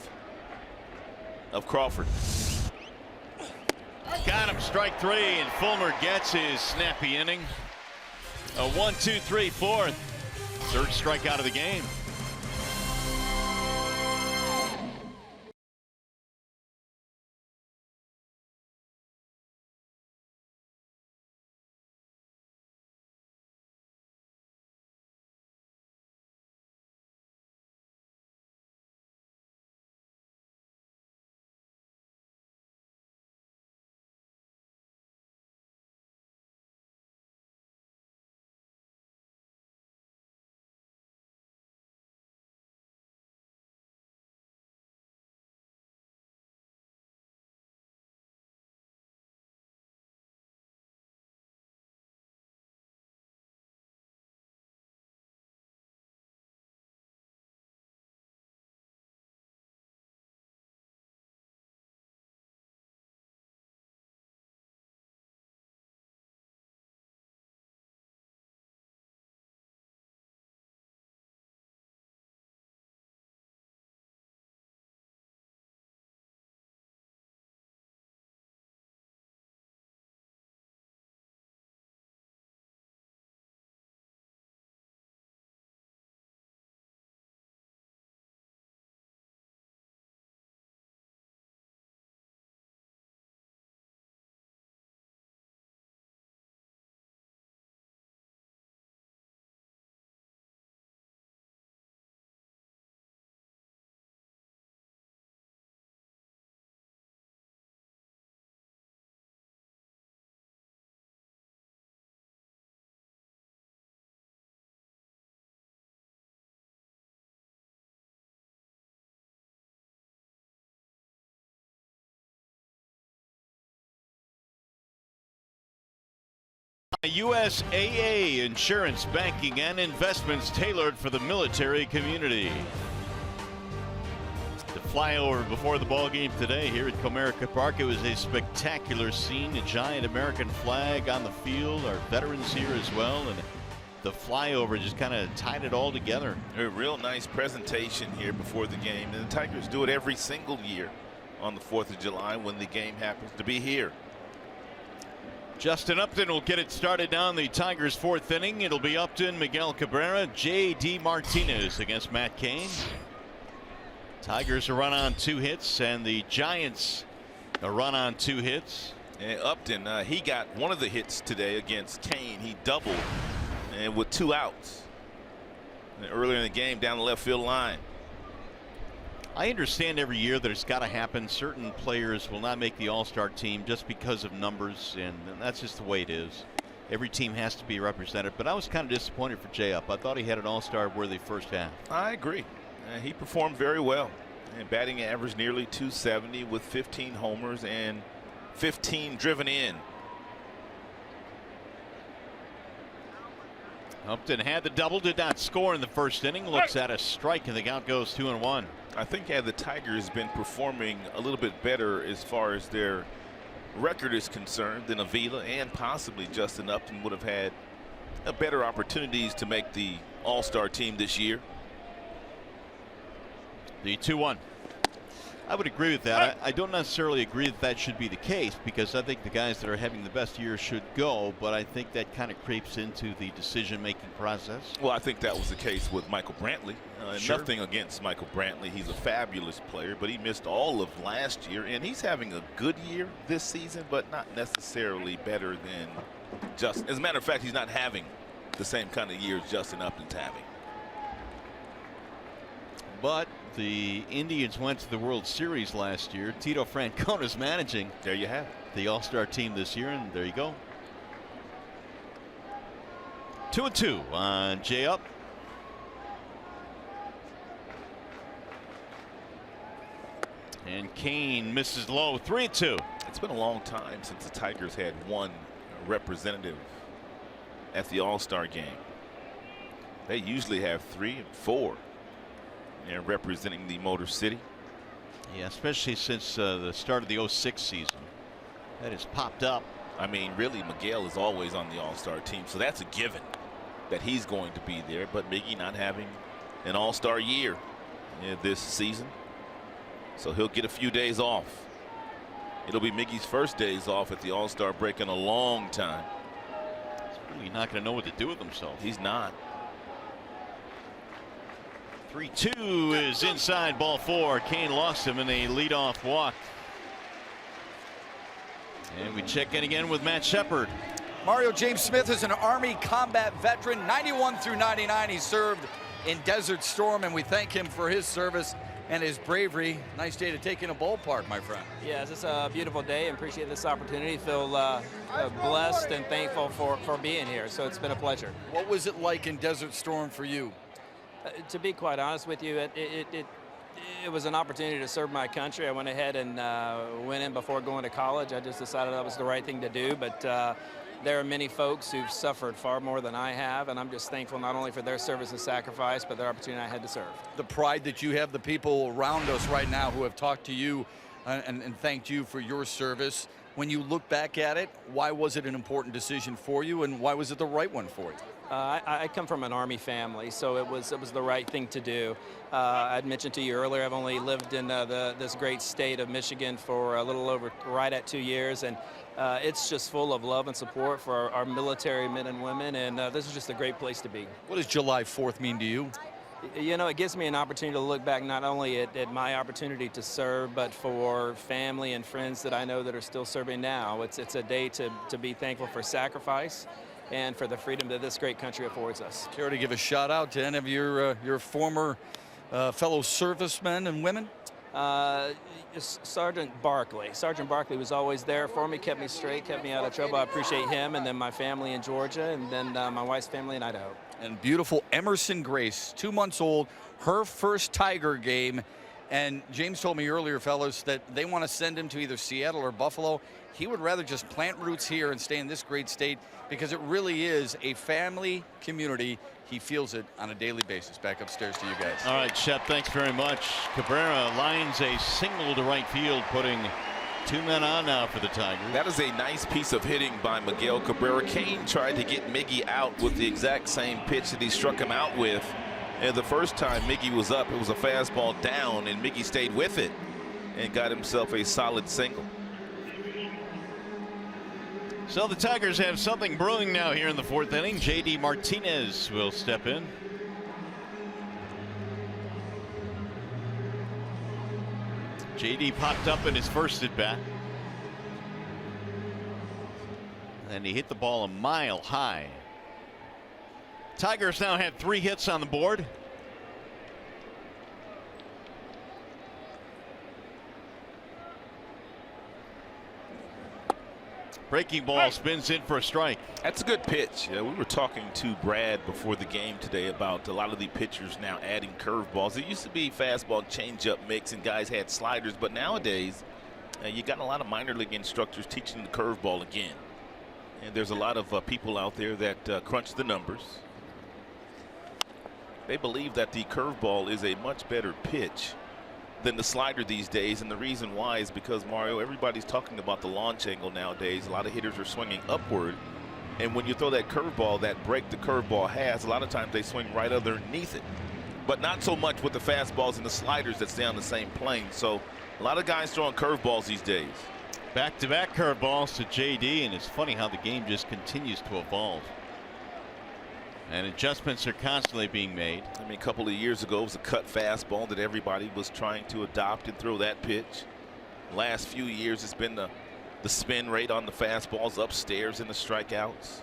D: Crawford.
B: Got him, strike 3, and Fulmer gets his snappy inning. A 1-2-3 4th. 3rd strikeout of the game. USAA insurance, banking, and investments tailored for the military community. The flyover before the ball game today here at Comerica Park. It was a spectacular scene. A giant American flag on the field. Our veterans here as well, and the flyover just kind of tied it all together.
D: A real nice presentation here before the game, and the Tigers do it every single year on the 4th of July when the game happens to be here.
B: Justin Upton will get it started now in the Tigers' 4th inning. It'll be Upton, Miguel Cabrera, J.D. Martinez against Matt Cain. Tigers a run on 2 hits, and the Giants a run on 2 hits.
D: And Upton, he got one of the hits today against Cain. He doubled, and with 2 outs. earlier in the game down the left field line.
B: I understand every year that it's got to happen. Certain players will not make the All-Star team just because of numbers, and that's just the way it is. Every team has to be represented, but I was kind of disappointed for J-Up. I thought he had an All-Star worthy first half.
D: I agree. He performed very well. And batting average nearly 270 with 15 homers and 15 driven in.
B: Upton had the double, did not score in the first inning. Looks at a strike, and the count goes 2-1.
D: I think had the Tigers been performing a little bit better as far as their record is concerned, then Avila and possibly Justin Upton would have had better opportunities to make the All-Star team this year.
B: The 2-1. I would agree with that. I don't necessarily agree that that should be the case, because I think the guys that are having the best year should go, but I think that kind of creeps into the decision-making process.
D: Well, I think that was the case with Michael Brantley.
B: Sure.
D: Nothing against Michael Brantley. He's a fabulous player, but he missed all of last year, and he's having a good year this season, but not necessarily better than Justin. As a matter of fact, he's not having the same kind of years Justin Upton's having.
B: But the Indians went to the World Series last year. Tito Francona's managing.
D: There you have
B: the All-Star team this year, and there you go. 2-2 on J-Up. And Kane misses low. 3-2.
D: It's been a long time since the Tigers had one representative at the All-Star game. They usually have 3 and 4. They're representing the Motor City.
B: Yeah, especially since the start of the 06 season. That has popped up.
D: I mean, really, Miguel is always on the All-Star team, so that's a given that he's going to be there. But Miggy not having an All-Star year this season, so he'll get a few days off. It'll be Miggy's first days off at the All-Star break in a long time.
B: He's really not going to know what to do with himself.
D: He's not.
B: 3-2 is inside, ball 4. Kane lost him in a leadoff walk. And we check in again with Matt Shepard.
I: Mario James Smith is an Army combat veteran. 91 through 99 he served in Desert Storm, and we thank him for his service and his bravery. Nice day to take in a ballpark, my friend.
M: Yes, it's a beautiful day. Appreciate this opportunity. Feel blessed and thankful for being here. So it's been a pleasure.
I: What was it like in Desert Storm for you?
M: To be quite honest with you, it was an opportunity to serve my country. I went ahead and went in before going to college. I just decided that was the right thing to do. But there are many folks who've suffered far more than I have, and I'm just thankful not only for their service and sacrifice, but the opportunity I had to serve.
I: The pride that you have, the people around us right now who have talked to you and thanked you for your service. When you look back at it, why was it an important decision for you, and why was it the right one for you?
M: I come from an Army family, so it was the right thing to do. I'd mentioned to you earlier, I've only lived in this great state of Michigan for a little over right at 2 years, and it's just full of love and support for our military men and women, and this is just a great place to be.
I: What does July 4th mean to you?
M: You know, it gives me an opportunity to look back not only at my opportunity to serve, but for family and friends that I know that are still serving now. It's a day to be thankful for sacrifice and for the freedom that this great country affords us.
I: Care to give a shout out to any of your former fellow servicemen and women?
M: Sergeant Barkley. Sergeant Barkley was always there for me, kept me straight, kept me out of trouble. I appreciate him, and then my family in Georgia, and then my wife's family in Idaho.
I: And beautiful Emerson Grace, 2 months old, her first Tiger game. And James told me earlier, fellas, that they want to send him to either Seattle or Buffalo. He would rather just plant roots here and stay in this great state, because it really is a family community. He feels it on a daily basis. Back upstairs to you guys.
B: All right, Shep, thanks very much. Cabrera lines a single to right field, putting 2 men on now for the Tigers.
D: That is a nice piece of hitting by Miguel Cabrera. Kane tried to get Miggy out with the exact same pitch that he struck him out with. And the first time Miggy was up, it was a fastball down, and Miggy stayed with it and got himself a solid single.
B: So the Tigers have something brewing now here in the 4th inning. J.D. Martinez will step in. J.D. popped up in his first at bat, and he hit the ball a mile high. Tigers now had 3 hits on the board. Breaking ball spins in for a strike.
D: That's a good pitch. We were talking to Brad before the game today about a lot of the pitchers now adding curveballs. It used to be fastball changeup mix and guys had sliders, but nowadays you got a lot of minor league instructors teaching the curveball again. And there's a lot of people out there that crunch the numbers. They believe that the curveball is a much better pitch than the slider these days, and the reason why is because, Mario, everybody's talking about the launch angle nowadays. A lot of hitters are swinging upward, and when you throw that curveball, that break the curveball has, a lot of times they swing right underneath it, but not so much with the fastballs and the sliders that stay on the same plane. So a lot of guys throwing curveballs these days.
B: Back-to-back curveballs to JD, and it's funny how the game just continues to evolve. And adjustments are constantly being made.
D: I mean, a couple of years ago, it was a cut fastball that everybody was trying to adopt and throw that pitch. Last few years, it's been the spin rate on the fastballs upstairs in the strikeouts.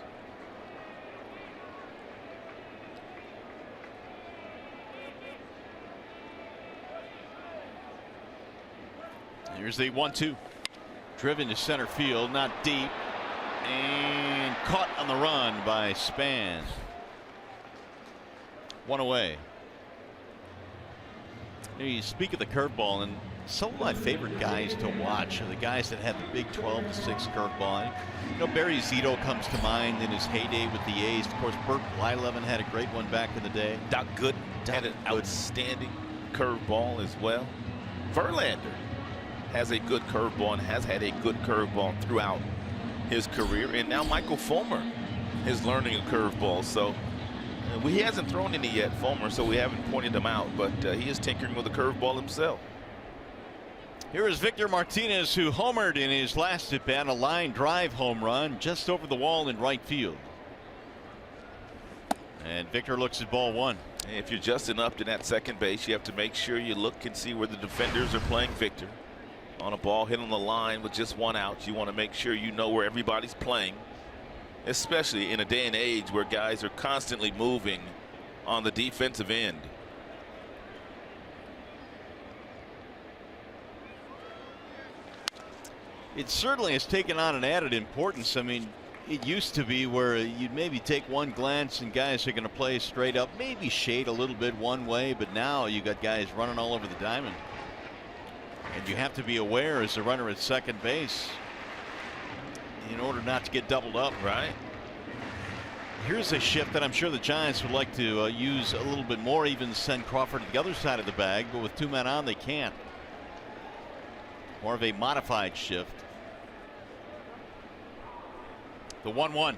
B: Here's the 1-2. Driven to center field, not deep. And caught on the run by Span. 1 away. You speak of the curveball, and some of my favorite guys to watch are the guys that have the big 12-6 curveball. You know, Barry Zito comes to mind in his heyday with the A's. Of course, Burt Blyleven had a great one back in the day.
D: Doc Gooden had an outstanding curveball as well. Verlander has a good curveball and has had a good curveball throughout his career. And now Michael Fulmer is learning a curveball. So he hasn't thrown any yet, Fulmer, so we haven't pointed him out, but he is tinkering with a curveball himself.
B: Here is Victor Martinez, who homered in his last at bat, a line drive home run just over the wall in right field. And Victor looks at ball 1.
D: And if you're Justin Upton at second base, you have to make sure you look and see where the defenders are playing Victor. On a ball hit on the line with just 1 out, you want to make sure you know where everybody's playing, especially in a day and age where guys are constantly moving on the defensive end.
B: It certainly has taken on an added importance. I mean, it used to be where you'd maybe take one glance and guys are going to play straight up, maybe shade a little bit one way, but now you got guys running all over the diamond. And you have to be aware as a runner at second base in order not to get doubled up.
D: Right.
B: Here's a shift that I'm sure the Giants would like to use a little bit more, even send Crawford to the other side of the bag, but with 2 men on, they can't. More of a modified shift. The 1-1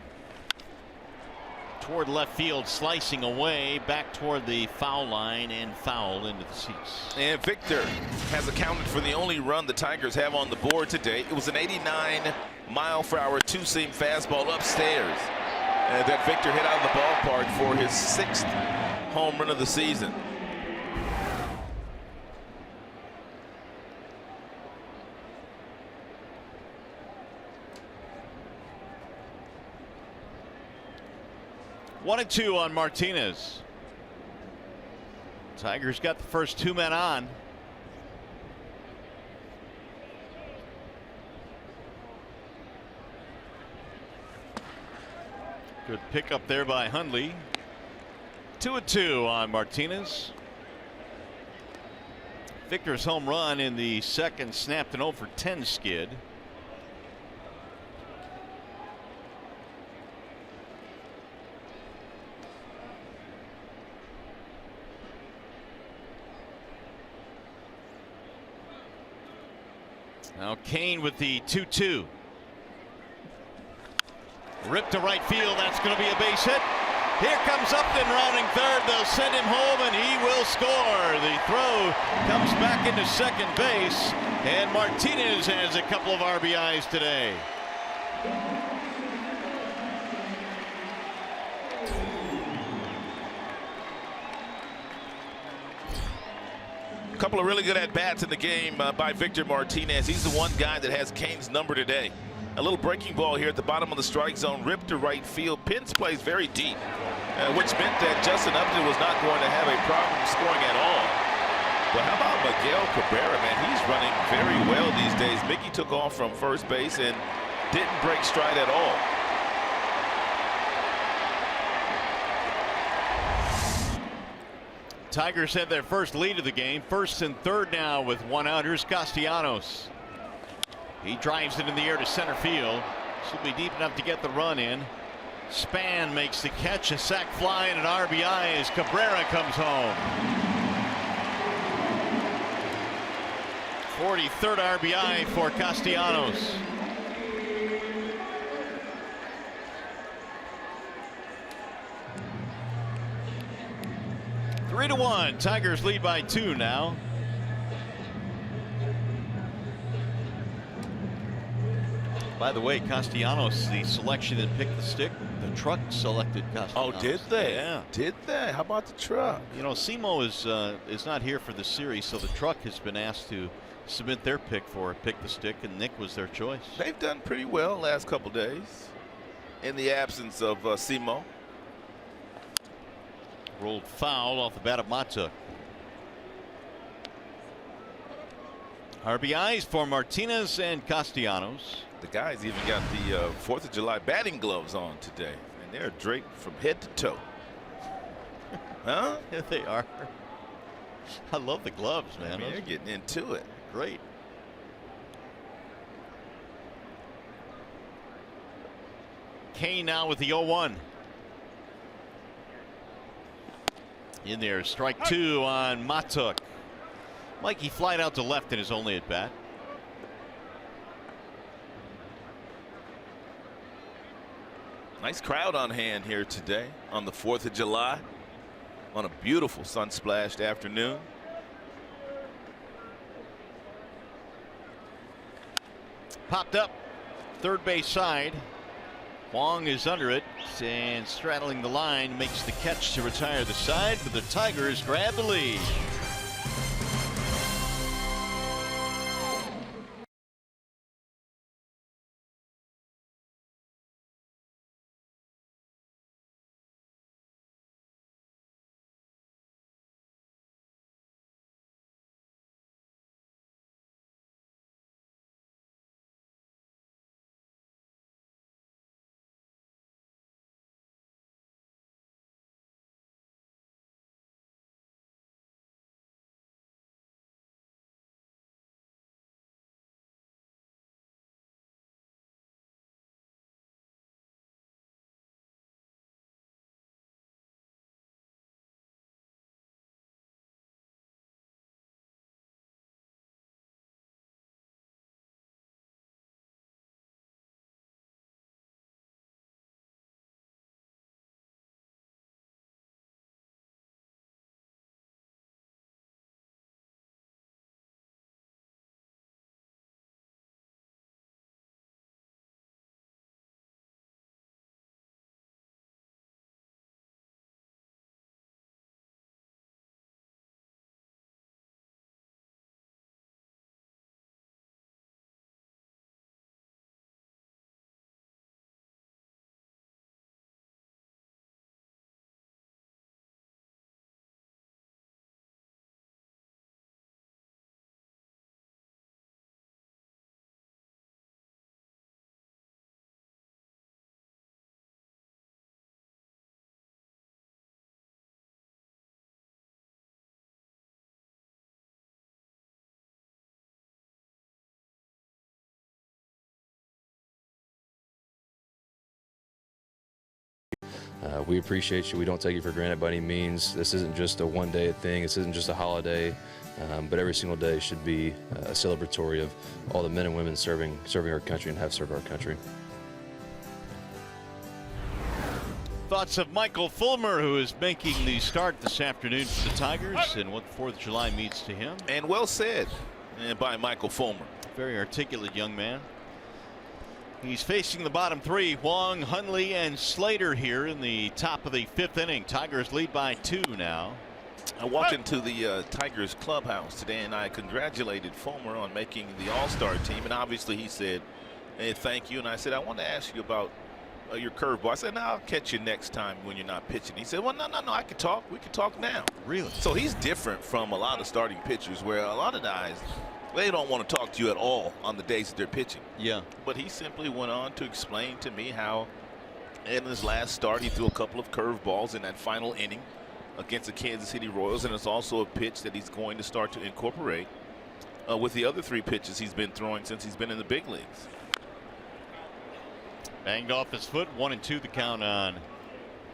B: toward left field, slicing away back toward the foul line and foul into the seats.
D: And Victor has accounted for the only run the Tigers have on the board today. It was an 89-mile-per-hour two-seam fastball upstairs that Victor hit out of the ballpark for his 6th home run of the season.
B: One and 2 on Martinez. Tigers got the first 2 men on. Good pickup there by Hundley. 2-2 on Martinez. Victor's home run in the second snapped an 0-for-10 skid. Now Kane with the 2-2. Ripped to right field. That's going to be a base hit. Here comes Upton rounding third. They'll send him home and he will score. The throw comes back into second base, and Martinez has a couple of RBIs today.
D: A couple of really good at-bats in the game by Victor Martinez. He's the one guy that has Kane's number today. A little breaking ball here at the bottom of the strike zone, ripped to right field. Pence plays very deep. which meant that Justin Upton was not going to have a problem scoring at all. But how about Miguel Cabrera, man? He's running very well these days. Mickey took off from first base and didn't break stride at all.
B: Tigers have their first lead of the game. First and third now with one out. Here's Castellanos. He drives it in the air to center field. This will be deep enough to get the run in. Span makes the catch, a sac fly, and an RBI as Cabrera comes home. 43rd RBI for Castellanos. Three to one. Tigers lead by 2 now. By the way, Castellanos, the selection that picked the stick, the truck selected Castellanos.
D: Oh, did they?
B: Yeah.
D: Did they? How about the truck?
B: You know, Simo is not here for the series, so the truck has been asked to submit their pick for pick the stick, and Nick was their choice.
D: They've done pretty well last couple days in the absence of Simo.
B: Rolled foul off the bat of Matuk. RBIs for Martinez and Castellanos.
D: The guys even got the 4th of July batting gloves on today, and they're draped from head to toe. Huh?
B: Yeah, they are. I love the gloves, man.
D: I mean, they're getting into it.
B: Great. Kane now with the 0-1. In there, strike 2 on Matuk. Mikey flied out to left in his only at bat.
D: Nice crowd on hand here today on the 4th of July on a beautiful sun-splashed afternoon.
B: Popped up third base side. Wong is under it and straddling the line, makes the catch to retire the side, but the Tigers grab the lead.
N: We appreciate you. We don't take you for granted by any means. This isn't just a one-day thing. This isn't just a holiday, but every single day should be a celebratory of all the men and women serving our country and have served our country.
B: Thoughts of Michael Fulmer, who is making the start this afternoon for the Tigers, and what the 4th of July means to him.
D: And well said by Michael Fulmer.
B: Very articulate young man. He's facing the bottom 3, Wong, Hundley, and Slater here in the top of the 5th inning. Tigers lead by 2 now.
D: I walked into the Tigers clubhouse today, and I congratulated Fulmer on making the All-Star team. And obviously he said, hey, thank you. And I said, I want to ask you about your curveball. I said, no, I'll catch you next time when you're not pitching. He said, well, no, I can talk. We can talk now.
B: Really?
D: So he's different from a lot of starting pitchers where a lot of guys, they don't want to talk to you at all on the days that they're pitching.
B: Yeah.
D: But he simply went on to explain to me how in his last start he threw a couple of curveballs in that final inning against the Kansas City Royals, and it's also a pitch that he's going to start to incorporate with the other 3 pitches he's been throwing since he's been in the big leagues.
B: Banged off his foot, 1-2 the count on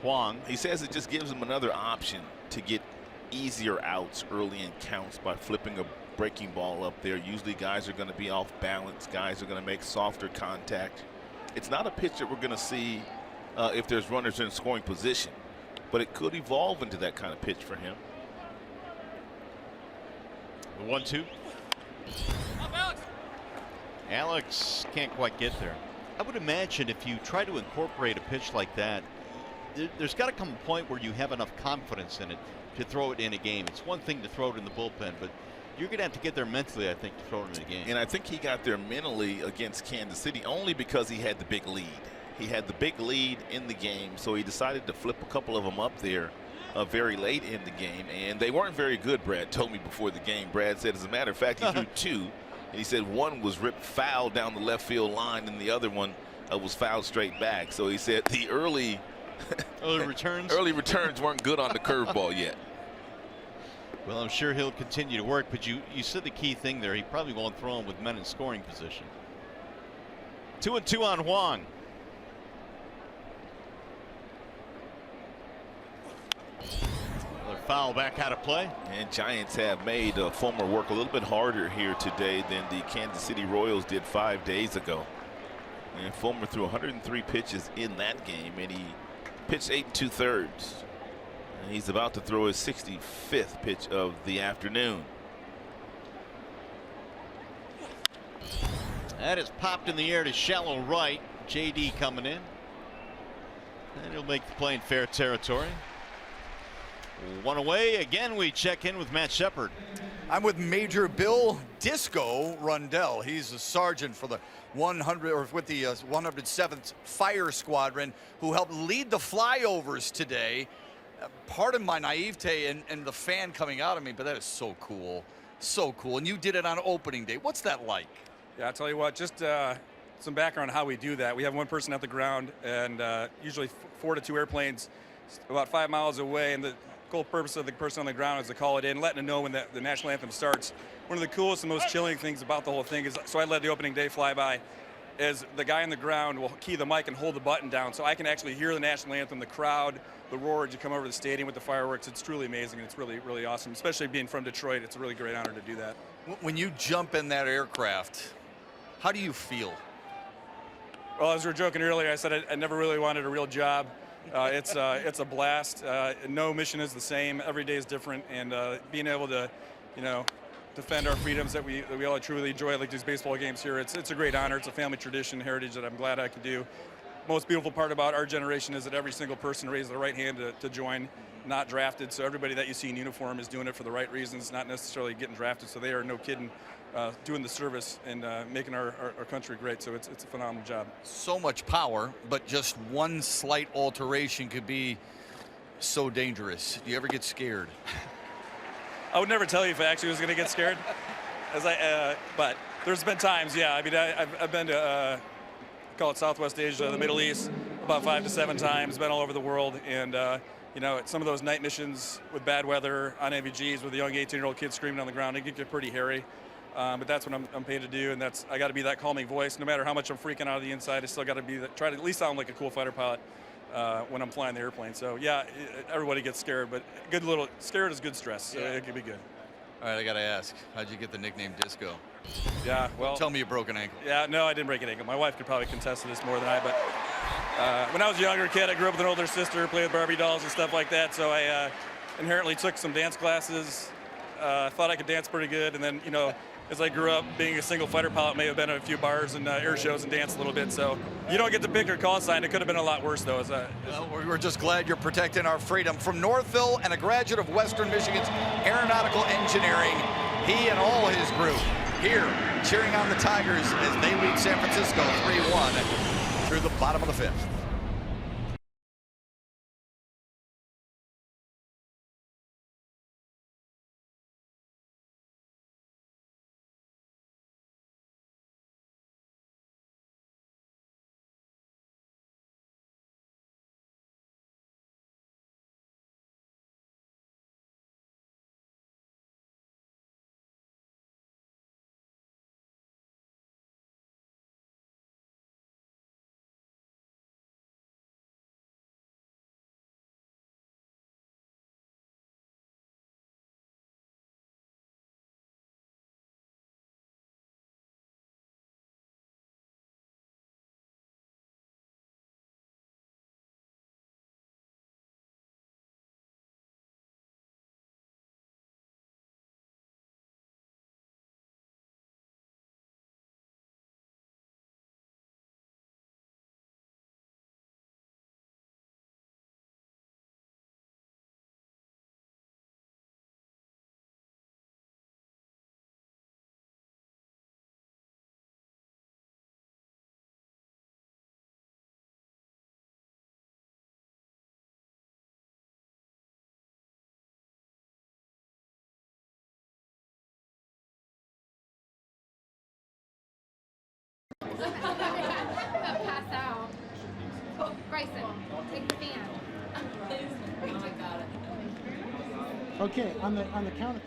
B: Huang.
D: He says it just gives him another option to get easier outs early in counts by flipping a breaking ball up there. Usually guys are going to be off balance. Guys are going to make softer contact. It's not a pitch that we're going to see if there's runners in scoring position, but it could evolve into that kind of pitch for him.
B: The 1-2. Alex can't quite get there. I would imagine if you try to incorporate a pitch like that, there's got to come a point where you have enough confidence in it to throw it in a game. It's one thing to throw it in the bullpen, but you're going to have to get there mentally, I think, to throw it in a game.
D: And I think he got there mentally against Kansas City only because he had the big lead. He had the big lead in the game, so he decided to flip a couple of them up there very late in the game, and they weren't very good, Brad told me before the game. Brad said, as a matter of fact, he threw 2. And he said one was ripped foul down the left field line, and the other one was fouled straight back. So he said the early returns weren't good on the curveball yet.
B: Well, I'm sure he'll continue to work, but you said the key thing there. He probably won't throw him with men in scoring position. 2-2 on Huang. Foul back out of play.
D: And Giants have made Fulmer work a little bit harder here today than the Kansas City Royals did 5 days ago. And Fulmer threw 103 pitches in that game, and he pitched 8 2/3. And he's about to throw his 65th pitch of the afternoon.
B: That is popped in the air to shallow right. JD coming in. And he'll make the play in fair territory. One away. Again, we check in with Matt Shepard.
I: I'm with Major Bill Disco Rundell. He's a sergeant for the 107th Fire Squadron, who helped lead the flyovers today. Pardon my naivete and the fan coming out of me, but that is so cool. So cool. And you did it on opening day. What's that like?
O: Yeah, I'll tell you what, just some background on how we do that. We have one person at the ground, and usually 4 to 2 airplanes about 5 miles away, and the whole purpose of the person on the ground is to call it in, letting them know when the national anthem starts. One of the coolest and most chilling things about the whole thing is, so I led the opening day flyby, is the guy on the ground will key the mic and hold the button down, so I can actually hear the national anthem, the crowd, the roar as you come over the stadium with the fireworks. It's truly amazing, and it's really, really awesome, especially being from Detroit. It's a really great honor to do that.
I: When you jump in that aircraft, how do you feel?
O: Well, as we were joking earlier, I said I never really wanted a real job. It's a blast. No mission is the same. Every day is different, and being able to, defend our freedoms that we all truly enjoy, like these baseball games here. It's a great honor. It's a family tradition, heritage that I'm glad I could do. Most beautiful part about our generation is that every single person raised their right hand to join, not drafted. So everybody that you see in uniform is doing it for the right reasons, not necessarily getting drafted. So they are, no kidding, doing the service and making our country great. So it's a phenomenal job.
I: So much power, but just one slight alteration could be so dangerous. Do you ever get scared?
O: I would never tell you if I actually was going to get scared, but there's been times, yeah. I mean, I've been to call it Southwest Asia, the Middle East, about 5 to 7 times. Been all over the world, and some of those night missions with bad weather on NVGs with a young 18-year-old kid screaming on the ground, it can get pretty hairy. But that's what I'm paid to do, and I got to be that calming voice. No matter how much I'm freaking out of the inside, I still got to try to at least sound like a cool fighter pilot when I'm flying the airplane. So yeah, everybody gets scared, but scared is good stress. So it could be good.
I: All right, I got to ask, how'd you get the nickname Disco?
O: Yeah, well.
I: Tell me you broke an ankle.
O: Yeah, no, I didn't break an ankle. My wife could probably contest to this more than I, but when I was a younger kid, I grew up with an older sister, played with Barbie dolls and stuff like that, so I inherently took some dance classes. Thought I could dance pretty good, and then, as I grew up, being a single fighter pilot, may have been at a few bars and air shows and danced a little bit. So you don't get to pick your call sign. It could have been a lot worse, though.
I: Well, we're just glad you're protecting our freedom. From Northville and a graduate of Western Michigan's Aeronautical Engineering, he and all his group here cheering on the Tigers as they lead San Francisco 3-1 through the bottom of the 5th.
P: Okay, on the count of...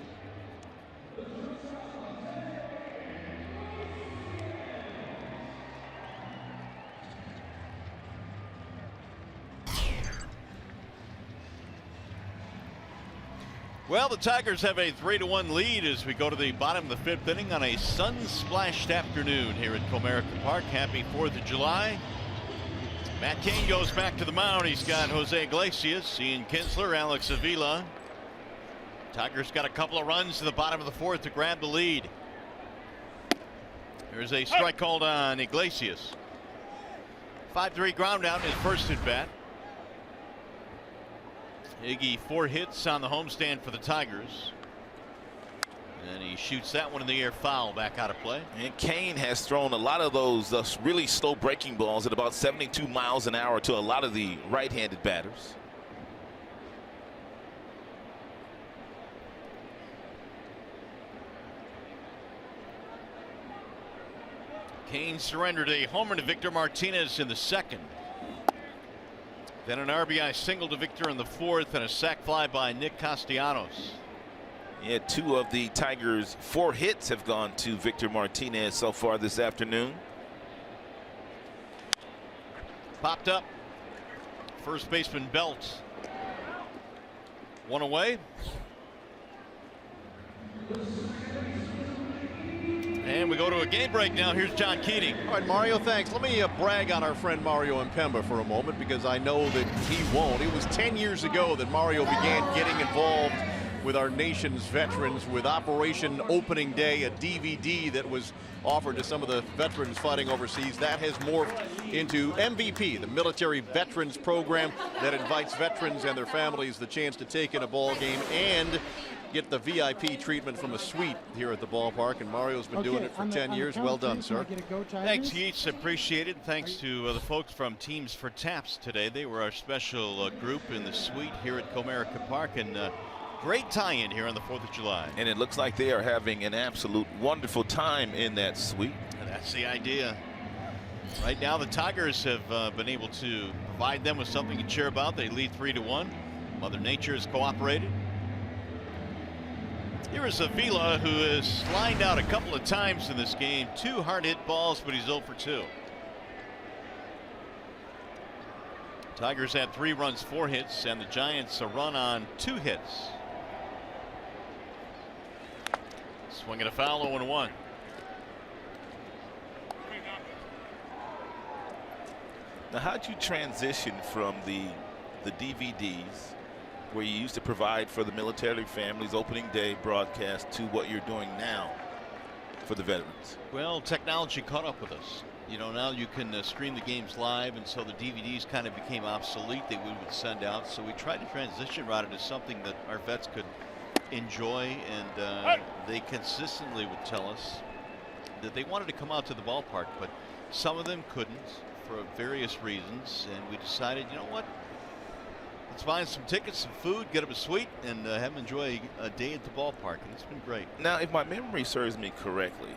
B: Well, the Tigers have a 3-1 lead as we go to the bottom of the 5th inning on a sun-splashed afternoon here at Comerica Park. Happy 4th of July. Matt Cain goes back to the mound. He's got Jose Iglesias, Ian Kinsler, Alex Avila. Tigers got a couple of runs to the bottom of the 4th to grab the lead. There's a strike called on Iglesias. 5-3 ground out in his first at bat. Iggy 4 hits on the homestand for the Tigers. And he shoots that one in the air foul, back out of play.
D: And Cain has thrown a lot of those really slow breaking balls at about 72 miles an hour to a lot of the right-handed batters.
B: Cain surrendered a homer to Victor Martinez in the 2nd. Then an RBI single to Victor in the 4th and a sac fly by Nick Castellanos.
D: Yeah, 2 of the Tigers' 4 hits have gone to Victor Martinez so far this afternoon.
B: Popped up. First baseman Belt. 1 away. And we go to a game break now. Here's John Keating.
Q: All right, Mario, thanks. Let me brag on our friend Mario Impemba for a moment, because I know that he won't. It was 10 years ago that Mario began getting involved with our nation's veterans with Operation Opening Day, a DVD that was offered to some of the veterans fighting overseas. That has morphed into MVP, the Military Veterans Program that invites veterans and their families the chance to take in a ball game and get the VIP treatment from a suite here at the ballpark. And Mario's been doing it for 10 years. Well done, sir.
B: Thanks, Yeats. Appreciated. Thanks to the folks from Teams for Taps today. They were our special group in the suite here at Comerica Park. And great tie-in here on the 4th of July.
D: And it looks like they are having an absolute wonderful time in that suite.
B: And that's the idea. Right now, the Tigers have been able to provide them with something to cheer about. They lead 3-1. Mother Nature has cooperated. Here is Avila, who has lined out a couple of times in this game. 2 hard hit balls, but he's 0 for 2. Tigers had 3 runs, 4 hits, and the Giants a run on 2 hits. Swinging a foul, 0-1.
D: Now, how'd you transition from the DVDs where you used to provide for the military families opening day broadcast to what you're doing now for the veterans?
B: Well, technology caught up with us. You know, now you can stream the games live, and so the DVDs kind of became obsolete that we would send out. So we tried to transition right into something that our vets could enjoy, and they consistently would tell us that they wanted to come out to the ballpark, but some of them couldn't for various reasons, and we decided, you know what, let's find some tickets, some food, get them a suite, and have them enjoy a day at the ballpark, and it's been great.
D: Now, if my memory serves me correctly,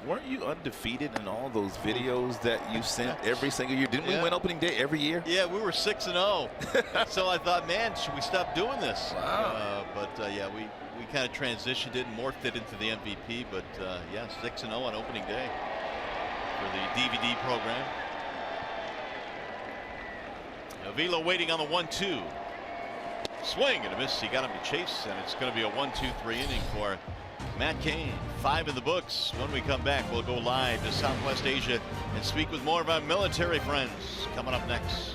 D: weren't you undefeated in all those videos that you sent every single year? Didn't we win opening day every year?
B: Yeah, we were 6-0. So I thought, man, should we stop doing this?
D: Wow.
B: Yeah, we kind of transitioned it and morphed it into the MVP. But yeah, 6-0 on opening day for the DVD program. Avila waiting on the 1-2. Swing and a miss. He got him to chase, and it's going to be a 1-2-3 inning for Matt Cain. 5 in the books. When we come back, we'll go live to Southwest Asia and speak with more of our military friends. Coming up next.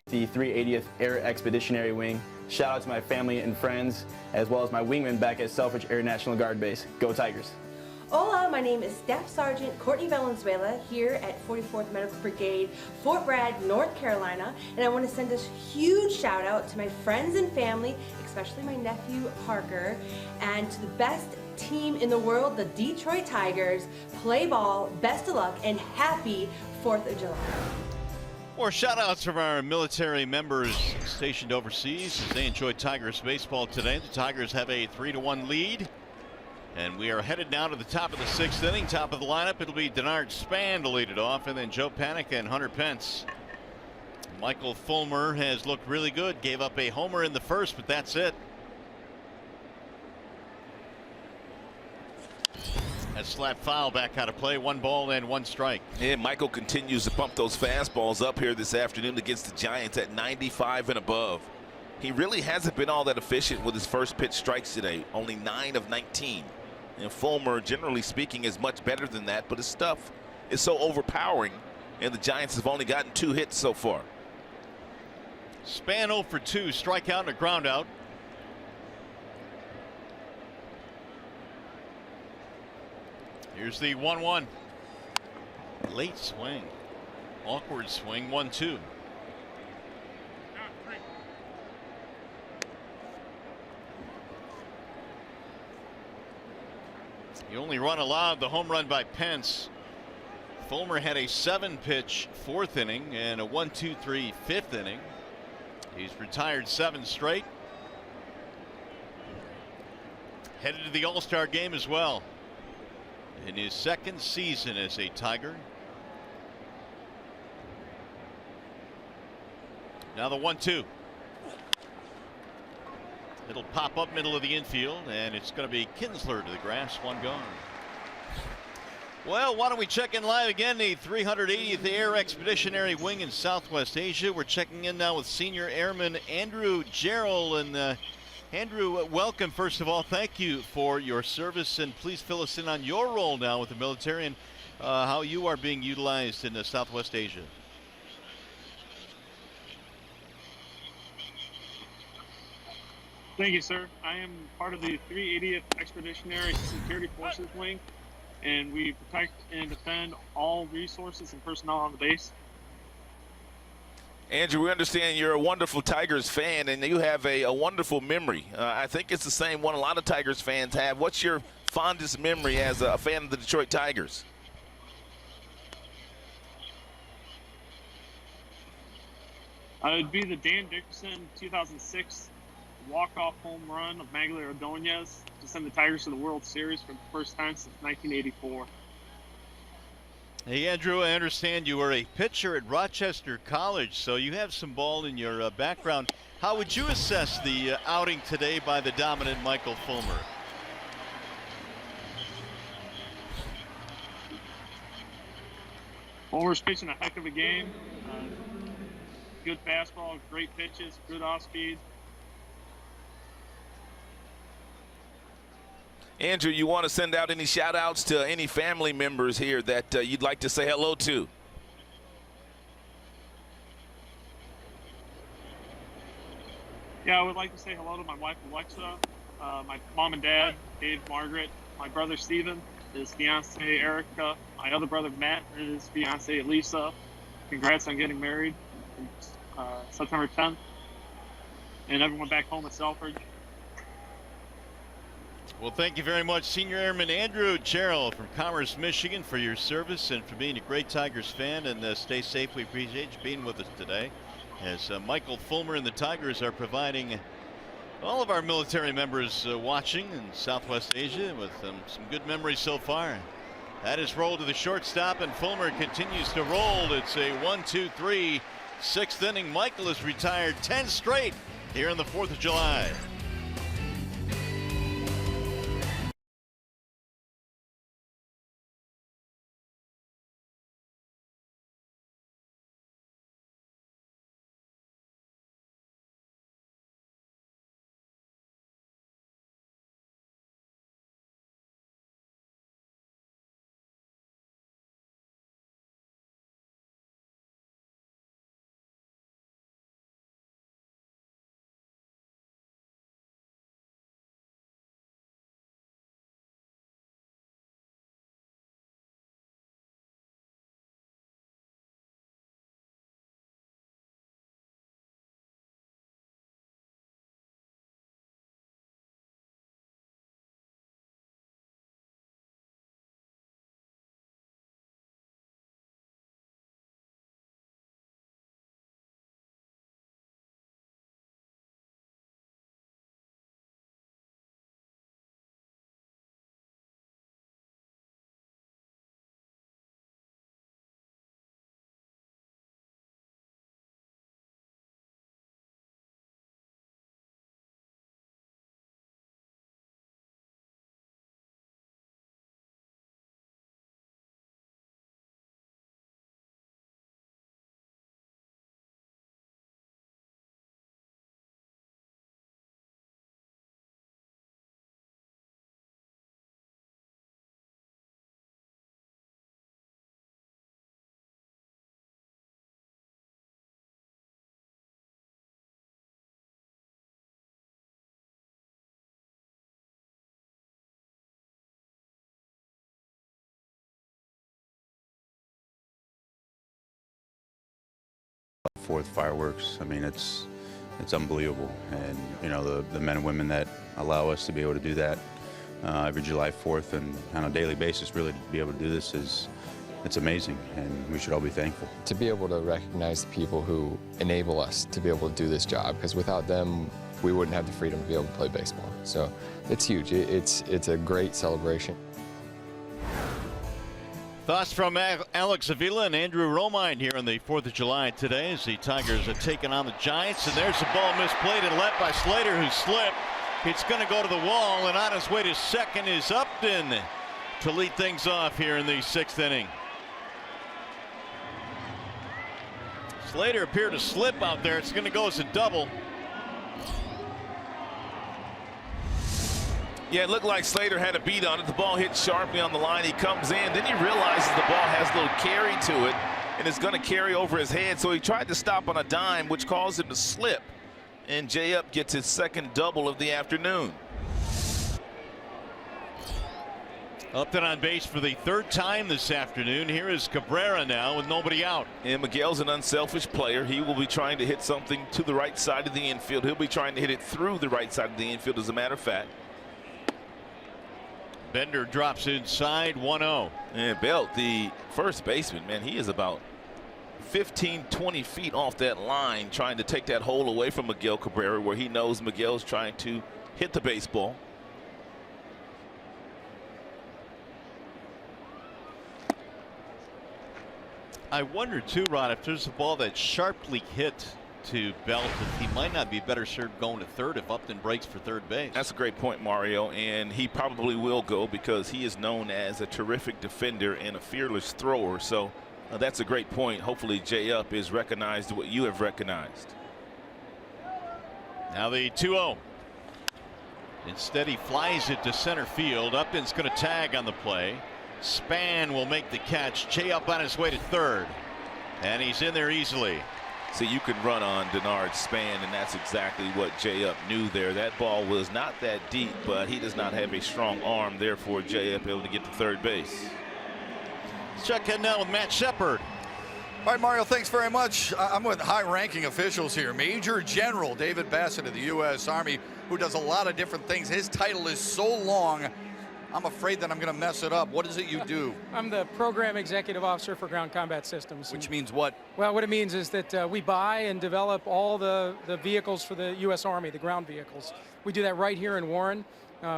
P: the 380th Air Expeditionary Wing. Shout out to my family and friends, as well as my wingman back at Selfridge Air National Guard Base. Go Tigers!
R: Hola, my name is Staff Sergeant Courtney Valenzuela here at 44th Medical Brigade, Fort Bragg, North Carolina, and I want to send a huge shout out to my friends and family, especially my nephew Parker, and to the best team in the world, the Detroit Tigers. Play ball, best of luck, and happy 4th of July.
B: More shout-outs from our military members stationed overseas as they enjoy Tigers baseball today. The Tigers have a 3-1 lead. And we are headed now to the top of the 6th inning. Top of the lineup, it'll be Denard Span to lead it off, and then Joe Panik and Hunter Pence. Michael Fulmer has looked really good. Gave up a homer in the first, but that's it. That's slap foul back out of play. 1 ball and 1 strike.
D: And Michael continues to pump those fastballs up here this afternoon against the Giants at 95 and above. He really hasn't been all that efficient with his first pitch strikes today. Only 9 of 19. And Fulmer, generally speaking, is much better than that, but his stuff is so overpowering, and the Giants have only gotten 2 hits so far.
B: Span 0 for 2, strikeout and a ground out. Here's the 1-1. Late swing. Awkward swing, 1-2. The only run allowed, the home run by Pence. Fulmer had a 7-pitch 4th inning and a 1-2-3 5th inning. He's retired 7 straight. Headed to the All-Star game as well in his 2nd season as a Tiger. Now the 1-2. It'll pop up middle of the infield, and it's going to be Kinsler to the grass. 1 gone. Well, why don't we check in live again, the 380th Air Expeditionary Wing in Southwest Asia. We're checking in now with Senior Airman Andrew Jarrell. And Andrew, welcome. First of all, thank you for your service, and please fill us in on your role now with the military and how you are being utilized in Southwest Asia.
S: Thank you, sir. I am part of the 380th Expeditionary Security Forces Wing, and we protect and defend all resources and personnel on the base.
D: Andrew, we understand you're a wonderful Tigers fan, and you have a wonderful memory. I think it's the same one a lot of Tigers fans have. What's your fondest memory as a fan of the Detroit Tigers?
S: It would be the Dan Dickerson 2006 walk-off home run of Magler Ordonez to send the Tigers to the World Series for the first time since 1984.
B: Hey, Andrew, I understand you were a pitcher at Rochester College, so you have some ball in your background. How would you assess the outing today by the dominant Michael Fulmer?
S: Fulmer's pitching a heck of a game. Good fastball, great pitches, good off-speed.
D: Andrew, you want to send out any shout-outs to any family members here that you'd like to say hello to?
S: Yeah, I would like to say hello to my wife, Alexa, my mom and dad, Dave, Margaret, my brother, Steven, his fiancée, Erica, my other brother, Matt, and his fiancée, Lisa. Congrats on getting married September 10th. And everyone back home at Selfridge.
B: Well, thank you very much, Senior Airman Andrew Jarrell from Commerce, Michigan, for your service and for being a great Tigers fan. And stay safe. We appreciate you being with us today, as Michael Fulmer and the Tigers are providing all of our military members watching in Southwest Asia with some good memories so far. That is rolled to the shortstop, and Fulmer continues to roll. It's a 1-2-3 6th inning. Michael is retired 10 straight here on the 4th of July.
T: 4th fireworks. I mean, it's unbelievable. And, you know, the men and women that allow us to be able to do that every July 4th and on a daily basis, really to be able to do this it's amazing, and we should all be thankful.
U: To be able to recognize the people who enable us to be able to do this job, because without them, we wouldn't have the freedom to be able to play baseball. So it's huge. It's a great celebration.
B: Thoughts from Alex Avila and Andrew Romine here on the 4th of July today as the Tigers are taking on the Giants. And there's the ball misplayed and left by Slater, who slipped. It's going to go to the wall, and on his way to second is Upton to lead things off here in the 6th inning. Slater appeared to slip out there. It's going to go as a double.
D: Yeah, it looked like Slater had a beat on it. The ball hit sharply on the line. He comes in. Then he realizes the ball has a little carry to it and it's going to carry over his head. So he tried to stop on a dime, which caused him to slip. And J-Up gets his 2nd double of the afternoon.
B: Upton on base for the 3rd time this afternoon. Here is Cabrera now with nobody out.
D: And Miguel's an unselfish player. He will be trying to hit something to the right side of the infield. He'll be trying to hit it through the right side of the infield, as a matter of fact.
B: Bender drops inside, 1-0.
D: And Belt, the first baseman, man, he is about 15-20 feet off that line trying to take that hole away from Miguel Cabrera, where he knows Miguel's trying to hit the baseball.
B: I wonder too, Rod, if there's a ball that's sharply hit to Belt, if he might not be better served going to 3rd if Upton breaks for 3rd base.
D: That's a great point, Mario, and he probably will go because he is known as a terrific defender and a fearless thrower. So that's a great point. Hopefully J-Up is recognized what you have recognized.
B: Now the 2-0. Instead, he flies it to center field. Upton's going to tag on the play. Span will make the catch. J-Up on his way to 3rd, and he's in there easily.
D: So you can run on Denard Span, and that's exactly what J-Up knew there. That ball was not that deep, but he does not have a strong arm. Therefore, J-Up able to get to 3rd base.
B: Let's check in now with Matt Shepard.
I: All right, Mario, thanks very much. I'm with high-ranking officials here. Major General David Bassett of the U.S. Army, who does a lot of different things. His title is so long, I'm afraid that I'm going to mess it up. What is it you do?
V: I'm the Program Executive Officer for Ground Combat Systems.
I: Which means what?
V: Well, what it means is that we buy and develop all the vehicles for the U.S. Army, the ground vehicles. We do that right here in Warren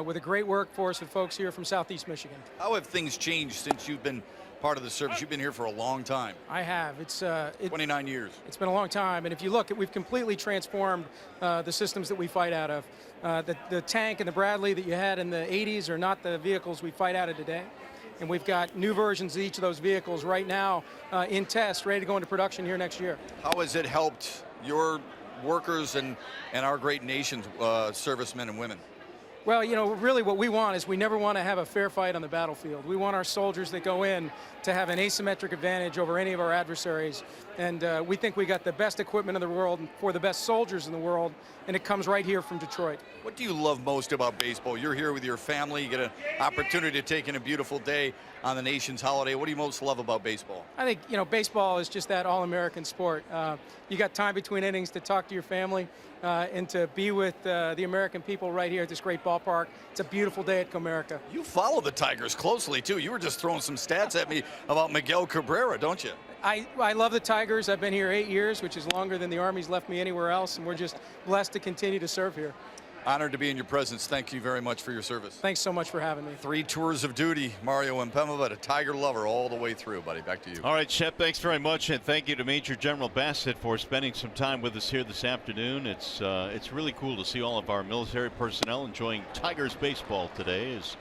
V: with a great workforce of folks here from Southeast Michigan.
I: How have things changed since you've been part of the service? You've been here for a long time.
V: I have. It's
I: 29 years.
V: It's been a long time, and if you look, we've completely transformed the systems that we fight out of. The tank and the Bradley that you had in the 80s are not the vehicles we fight out of today. And we've got new versions of each of those vehicles right now in test, ready to go into production here next year.
I: How has it helped your workers and our great nation's servicemen and women?
V: Well, you know, really what we want is we never want to have a fair fight on the battlefield. We want our soldiers that go in to have an asymmetric advantage over any of our adversaries. And we think we got the best equipment in the world for the best soldiers in the world, and it comes right here from Detroit.
I: What do you love most about baseball? You're here with your family. You get an opportunity to take in a beautiful day on the nation's holiday. What do you most love about baseball?
V: I think, you know, baseball is just that all-American sport. You got time between innings to talk to your family and to be with the American people right here at this great ballpark. It's a beautiful day at Comerica.
I: You follow the Tigers closely, too. You were just throwing some stats at me about Miguel Cabrera, don't you?
V: I love the Tigers. I've been here 8 years, which is longer than the Army's left me anywhere else, and we're just blessed to continue to serve here.
I: Honored to be in your presence. Thank you very much for your service.
V: Thanks so much for having me.
I: 3 tours of duty, Mario Impemba, but a Tiger lover all the way through, buddy. Back to you.
B: All right, Shep, thanks very much, and thank you to Major General Bassett for spending some time with us here this afternoon. It's really cool to see all of our military personnel enjoying Tigers baseball today as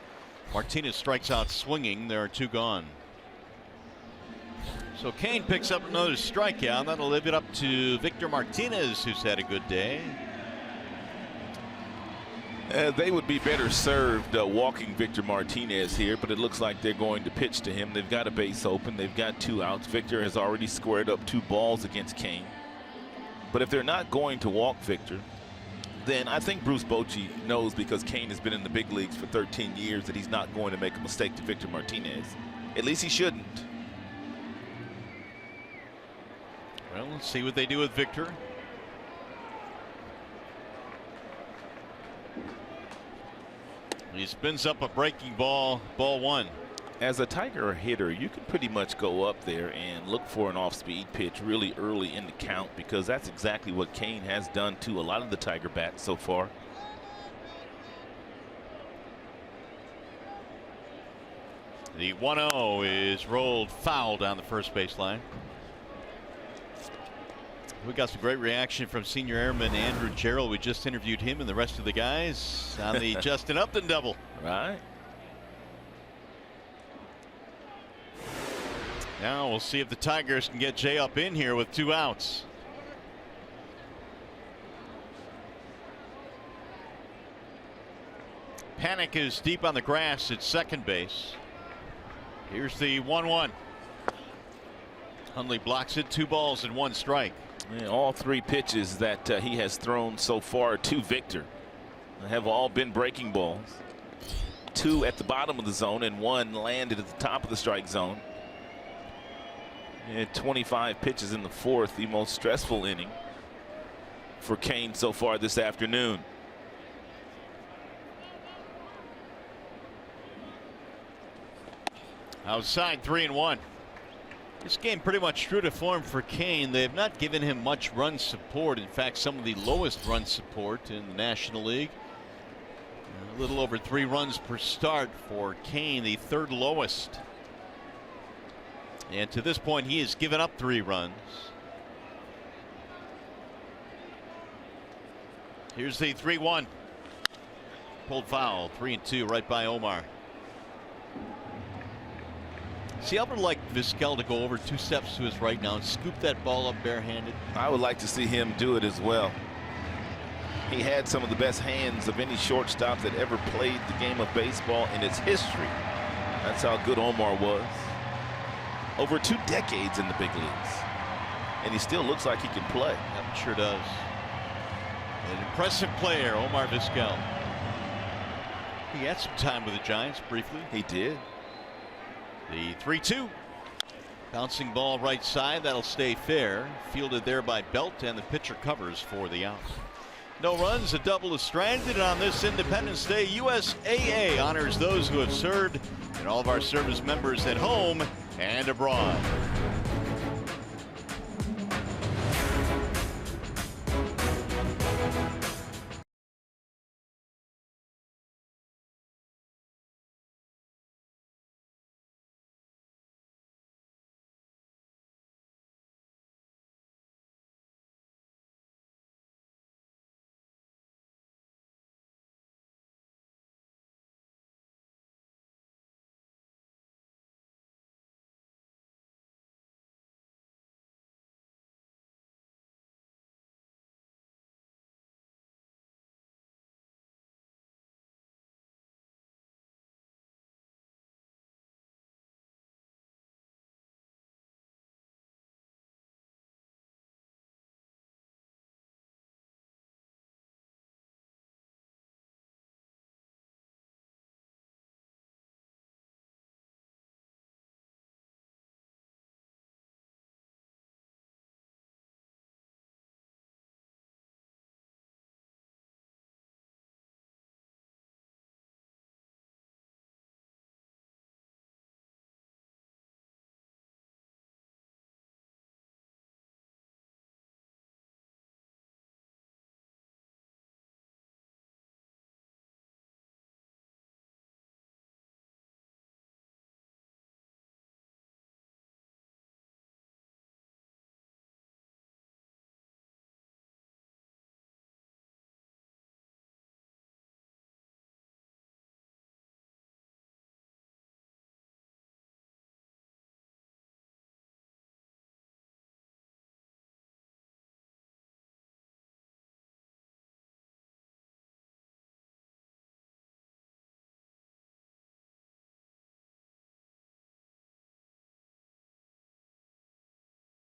B: Martinez strikes out swinging. There are 2 gone. So Kane picks up another strikeout. That'll live it up to Victor Martinez, who's had a good day.
D: They would be better served walking Victor Martinez here, but it looks like they're going to pitch to him. They've got a base open. They've got 2 outs. Victor has already squared up 2 balls against Kane. But if they're not going to walk Victor, then I think Bruce Bochy knows, because Kane has been in the big leagues for 13 years, that he's not going to make a mistake to Victor Martinez. At least he shouldn't.
B: Well, Well, let's see what they do with Victor. He spins up a breaking ball, ball one.
D: As a Tiger hitter, you can pretty much go up there and look for an off-speed pitch really early in the count, because that's exactly what Kane has done to a lot of the Tiger bats so far.
B: The 1-0 is rolled foul down the first baseline. We got some great reaction from senior airman Andrew Gerald. We just interviewed him and the rest of the guys on the Justin Upton double.
D: Right.
B: Now we'll see if the Tigers can get Jay up in here with 2 outs. Panic is deep on the grass at second base. Here's the 1-1. Hundley blocks it. 2 balls and 1 strike.
D: Yeah, all 3 pitches that he has thrown so far to Victor have all been breaking balls. 2 at the bottom of the zone and 1 landed at the top of the strike zone. And 25 pitches in the 4th, the most stressful inning for Kane so far this afternoon.
B: Outside, 3-1. This game pretty much true to form for Kane. They have not given him much run support. In fact, some of the lowest run support in the National League. A little over 3 runs per start for Kane, the 3rd lowest. And to this point, he has given up 3 runs. Here's the 3-1. Pulled foul, 3-2, right by Omar. See, I would like Vizquel to go over 2 steps to his right now and scoop that ball up barehanded.
D: I would like to see him do it as well. He had some of the best hands of any shortstop that ever played the game of baseball in its history. That's how good Omar was. Over 2 decades in the big leagues. And he still looks like he can play.
B: That sure does. An impressive player, Omar Vizquel. He had some time with the Giants briefly.
D: He did.
B: The 3-2. Bouncing ball right side. That'll stay fair. Fielded there by Belt, and the pitcher covers for the out. No runs. A double is stranded. And on this Independence Day, USAA honors those who have served and all of our service members at home and abroad.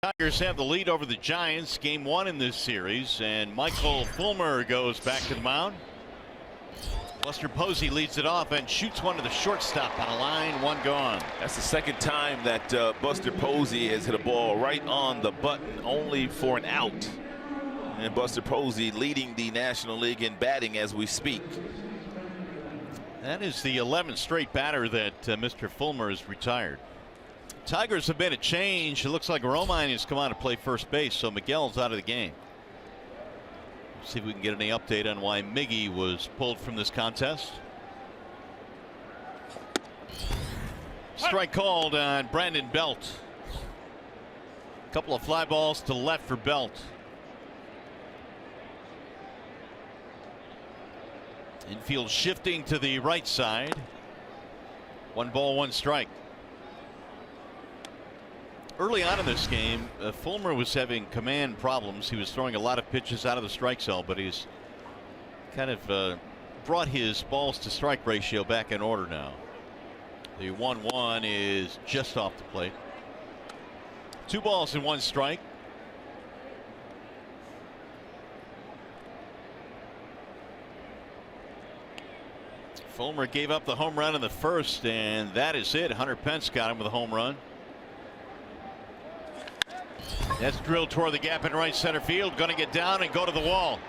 B: Tigers have the lead over the Giants, game 1 in this series, and Michael Fulmer goes back to the mound. Buster Posey leads it off and shoots one to the shortstop on a line, one gone.
D: That's the second time that Buster Posey has hit a ball right on the button, only for an out. And Buster Posey leading the National League in batting as we speak.
B: That is the 11th straight batter that Mr. Fulmer has retired. Tigers have made a change. It looks like Romine has come on to play first base, so Miguel's out of the game. See if we can get any update on why Miggy was pulled from this contest. Strike called on Brandon Belt. A couple of fly balls to left for Belt. Infield shifting to the right side. 1 ball, 1 strike. Early on in this game, Fulmer was having command problems. He was throwing a lot of pitches out of the strike zone, but he's kind of brought his balls to strike ratio back in order now. The 1-1 is just off the plate. 2 balls and 1 strike. Fulmer gave up the home run in the first, and that is it. Hunter Pence got him with a home run. That's drilled toward the gap in right center field. Going to get down and go to the wall.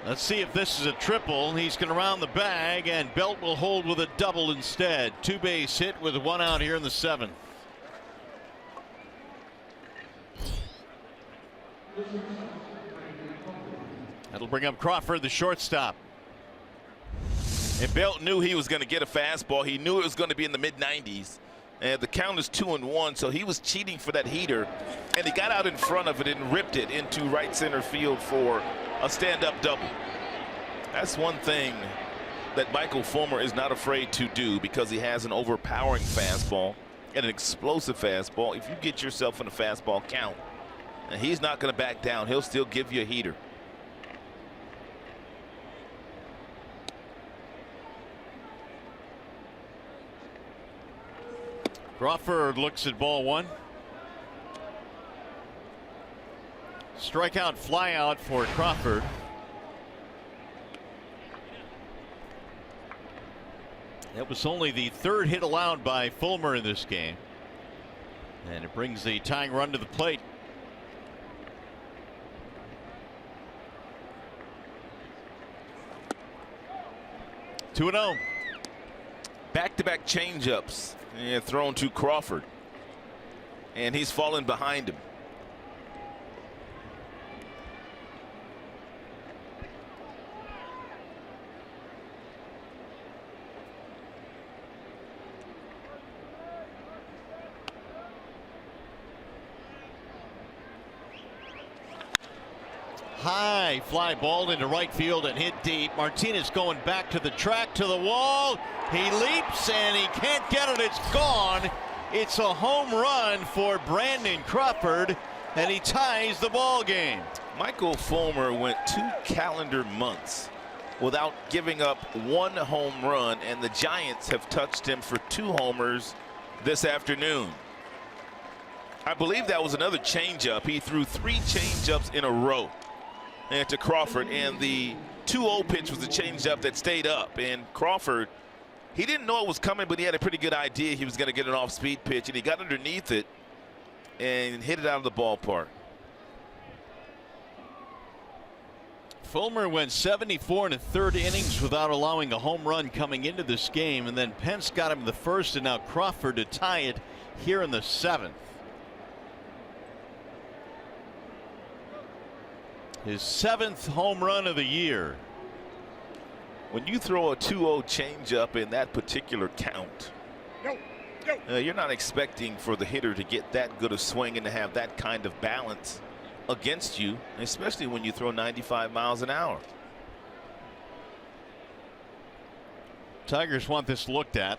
B: Let's see if this is a triple. He's going to round the bag, and Belt will hold with a double instead. 2-base hit with 1 out here in the 7th. That'll bring up Crawford, the shortstop.
D: And Belt knew he was going to get a fastball. He knew it was going to be in the mid-90s. And the count is 2-1, so he was cheating for that heater, and he got out in front of it and ripped it into right center field for a stand-up double. That's one thing that Michael Fulmer is not afraid to do, because he has an overpowering fastball and an explosive fastball. If you get yourself in a fastball count, and he's not going to back down, he'll still give you a heater.
B: Crawford looks at ball 1. Strikeout, fly out for Crawford. That was only the 3rd hit allowed by Fulmer in this game, and it brings the tying run to the plate. Two 2-0.
D: Back-to-back changeups. And thrown to Crawford, and he's fallen behind him.
B: High fly ball into right field and hit deep. Martinez going back to the track, to the wall. He leaps and he can't get it. It's gone. It's a home run for Brandon Crawford, and he ties the ball game.
D: Michael Fulmer went 2 calendar months without giving up 1 home run, and the Giants have touched him for 2 homers this afternoon. I believe that was another changeup. He threw 3 changeups in a row and to Crawford, and the 2-0 pitch was a changeup that stayed up. And Crawford, he didn't know it was coming, but he had a pretty good idea he was going to get an off-speed pitch, and he got underneath it and hit it out of the ballpark.
B: Fulmer went 74 in the 3rd innings without allowing a home run coming into this game, and then Pence got him in the 1st, and now Crawford to tie it here in the 7th. His 7th home run of the year.
D: When you throw a 2-0 changeup in that particular count, you're not expecting for the hitter to get that good a swing and to have that kind of balance against you, especially when you throw 95 miles an hour.
B: Tigers want this looked at.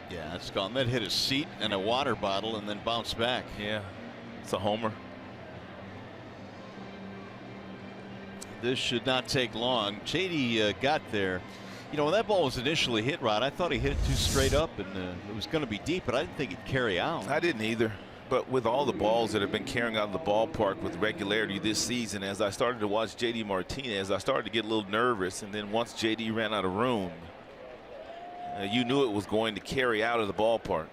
B: Yeah, it's gone. That hit a seat and a water bottle and then bounced back.
D: Yeah, it's a homer.
B: This should not take long. Chady got there. You know, when that ball was initially hit, Rod, I thought he hit it too straight up and it was going to be deep, but I didn't think it'd carry out.
D: I didn't either. But with all the balls that have been carrying out of the ballpark with regularity this season, as I started to watch J.D. Martinez, I started to get a little nervous. And then once J.D. ran out of room, you knew it was going to carry out of the ballpark.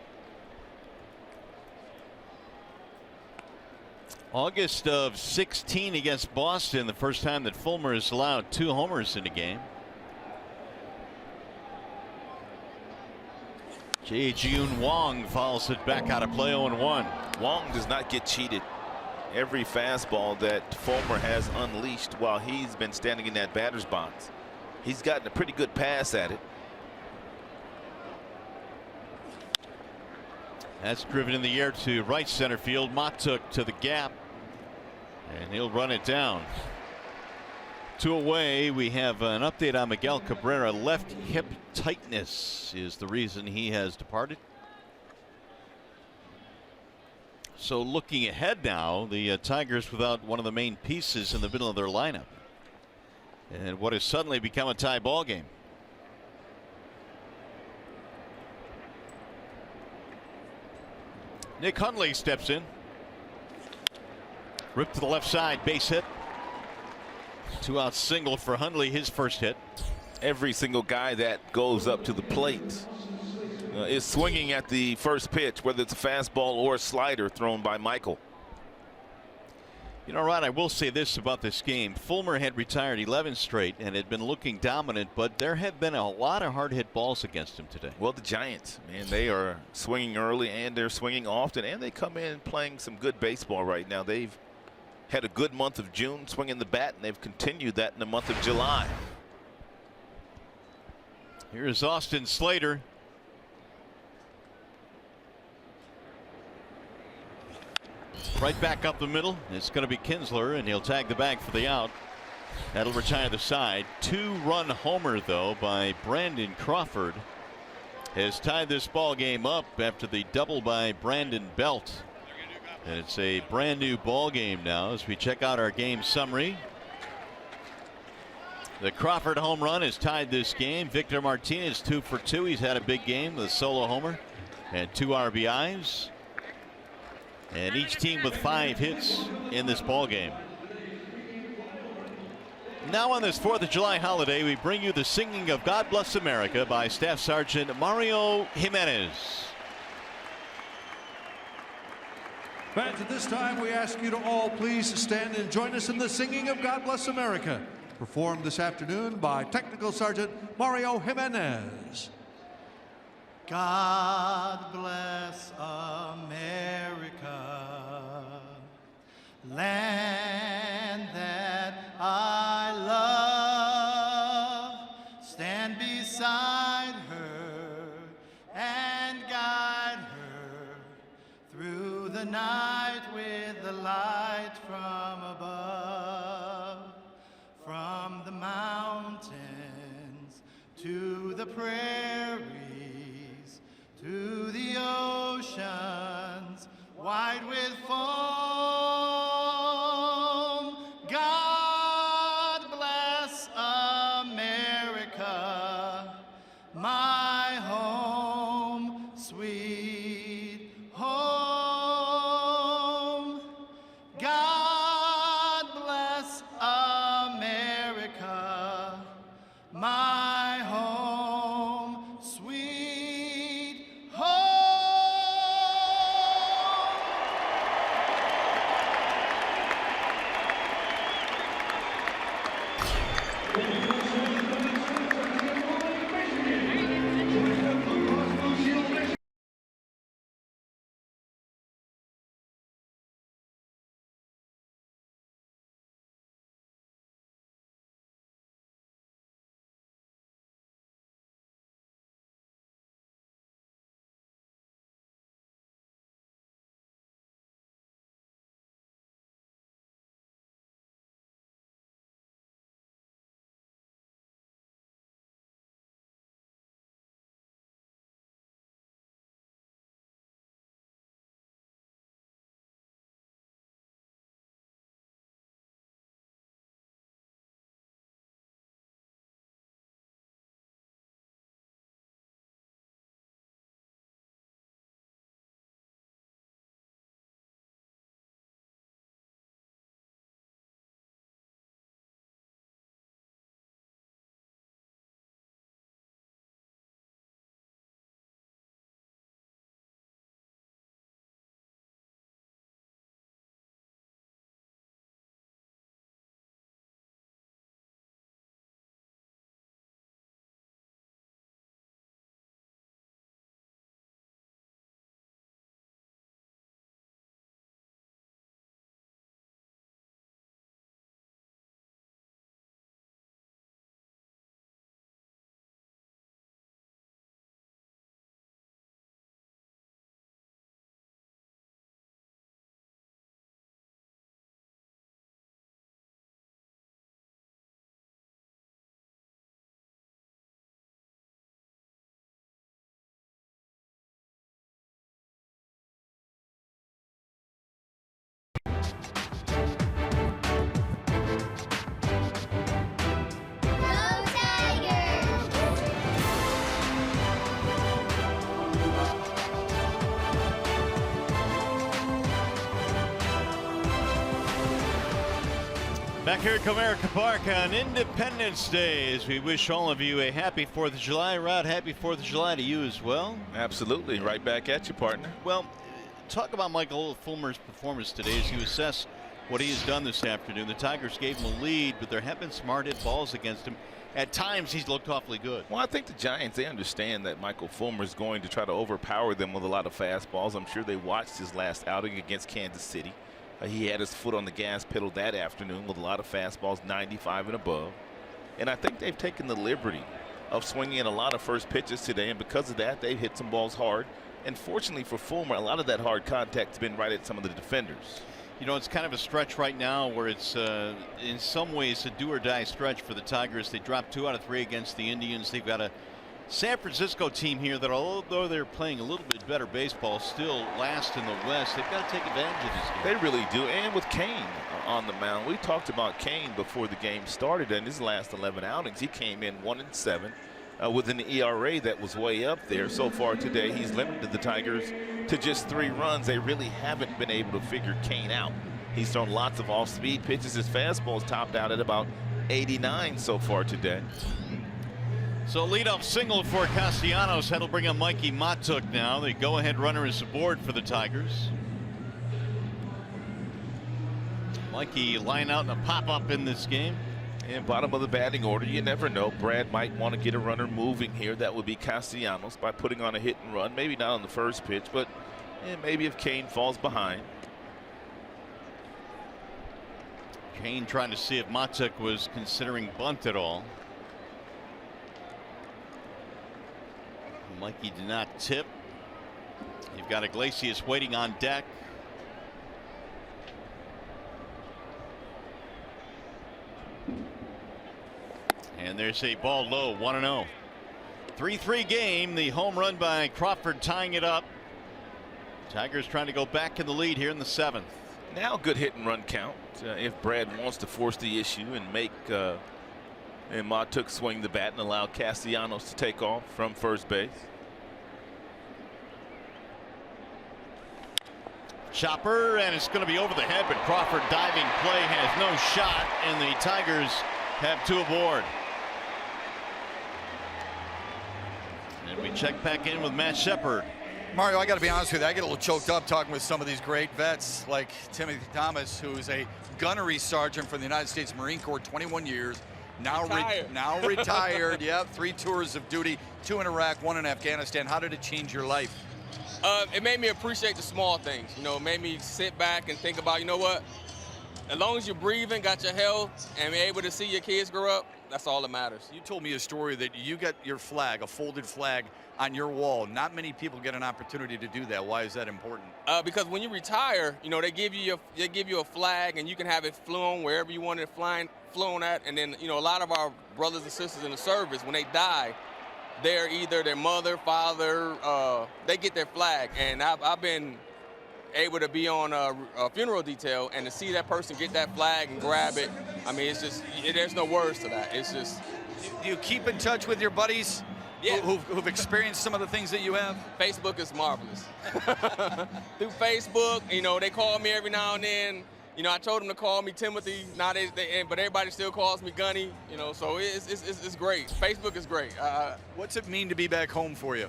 B: August of 16 against Boston, the first time that Fulmer has allowed 2 homers in a game. Jae-Jun Wong fouls it back out of play 0-1.
D: Wong does not get cheated. Every fastball that Fulmer has unleashed while he's been standing in that batter's box, he's gotten a pretty good pass at it.
B: That's driven in the air to right center field. Matuk to the gap, and he'll run it down. 2 away. We have an update on Miguel Cabrera. Left hip tightness is the reason he has departed. So looking ahead now, the Tigers without one of the main pieces in the middle of their lineup, and what has suddenly become a tie ball game. Nick Hundley steps in. Ripped to the left side, base hit. 2-out single for Hundley, his first hit.
D: Every single guy that goes up to the plate is swinging at the first pitch, whether it's a fastball or a slider thrown by Michael.
B: You know, Rod, I will say this about this game. Fulmer had retired 11 straight and had been looking dominant, but there have been a lot of hard hit balls against him today.
D: Well, the Giants, man, they are swinging early and they're swinging often, and they come in playing some good baseball right now. They've had a good month of June swinging the bat, and they've continued that in the month of July.
B: Here's Austin Slater. Right back up the middle. It's going to be Kinsler, and he'll tag the bag for the out. That'll retire the side. 2-run homer, though, by Brandon Crawford has tied this ball game up after the double by Brandon Belt. And it's a brand new ball game now as we check out our game summary. The Crawford home run has tied this game. Victor Martinez 2 for 2. He's had a big game with a solo homer and 2 RBIs. And each team with 5 hits in this ball game. Now on this 4th of July holiday, we bring you the singing of God Bless America by Staff Sergeant Mario Jimenez.
A: Fans, at this time we ask you to all please stand and join us in the singing of God Bless America, performed this afternoon by Technical Sergeant Mario Jimenez.
C: God bless America, land that I love. Stand beside her and guide her through the night with the light from above. From the mountains to the prairies, to the oceans wide with foam. God bless America, my home, sweet home. God bless America, my home, sweet home.
B: Back here at Comerica Park on Independence Day, as we wish all of you a happy 4th of July. Rod, happy 4th of July to you as well.
D: Absolutely. Right back at you, partner.
B: Well, talk about Michael Fulmer's performance today as you assess what he has done this afternoon. The Tigers gave him a lead, but there have been some hard hit balls against him. At times, he's looked awfully good.
D: Well, I think the Giants, they understand that Michael Fulmer is going to try to overpower them with a lot of fastballs. I'm sure they watched his last outing against Kansas City. He had his foot on the gas pedal that afternoon with a lot of fastballs, 95 and above. And I think they've taken the liberty of swinging in a lot of first pitches today, and because of that, they've hit some balls hard. And fortunately for Fulmer, a lot of that hard contact's been right at some of the defenders.
B: You know, it's kind of a stretch right now where it's in some ways a do-or-die stretch for the Tigers. They dropped 2 out of 3 against the Indians. They've got a San Francisco team here that, although they're playing a little bit better baseball, still last in the West. They've got to take advantage of this game.
D: They really do. And with Kane on the mound, we talked about Kane before the game started. In his last 11 outings, he came in 1-7 with an ERA that was way up there. So far today, he's limited the Tigers to just 3 runs. They really haven't been able to figure Kane out. He's thrown lots of off-speed pitches. His fastball is topped out at about 89 so far today.
B: So leadoff single for Castellanos. That'll bring up Mikey Matuk now. The go-ahead runner is aboard for the Tigers. Mikey line out and a pop-up in this game.
D: And bottom of the batting order, you never know. Brad might want to get a runner moving here. That would be Castellanos by putting on a hit and run. Maybe not on the first pitch, but maybe if Kane falls behind.
B: Kane trying to see if Matuk was considering bunt at all. Mikey did not tip. You've got Iglesias waiting on deck. And there's a ball low, 1-0. 3-3 game. The home run by Crawford tying it up. Tigers trying to go back in the lead here in the 7th.
D: Now good hit and run count. If Brad wants to force the issue and make and Matuk swing the bat and allow Castellanos to take off from first base.
B: Chopper, and it's going to be over the head, but Crawford diving play has no shot, and the Tigers have 2 aboard. And we check back in with Matt Shepard.
I: Mario, I got to be honest with you. I get a little choked up talking with some of these great vets like Timothy Thomas, who is a gunnery sergeant for the United States Marine Corps, 21 years. Now retired. Yep, 3 tours of duty, 2 in Iraq, 1 in Afghanistan. How did it change your life?
E: It made me appreciate the small things. You know, it made me sit back and think about, you know what? As long as you're breathing, got your health, and able to see your kids grow up, that's all that matters.
I: You told me a story that you got your flag, a folded flag, on your wall. Not many people get an opportunity to do that. Why is that important?
E: Because when you retire, you know, they give you a flag, and you can have it flown wherever you want it flown at. And then, you know, a lot of our brothers and sisters in the service, when they die, they're either their mother, father, they get their flag. And I've been able to be on a funeral detail, and to see that person get that flag and grab it, I mean, it's just, there's no words to that. It's just.
I: Do you keep in touch with your buddies?
E: Yeah.
I: Who've experienced some of the things that you have?
E: Facebook is marvelous. Through Facebook, you know, they call me every now and then. You know, I told them to call me Timothy, but everybody still calls me Gunny. You know, so it's great. Facebook is great.
I: What's it mean to be back home for you?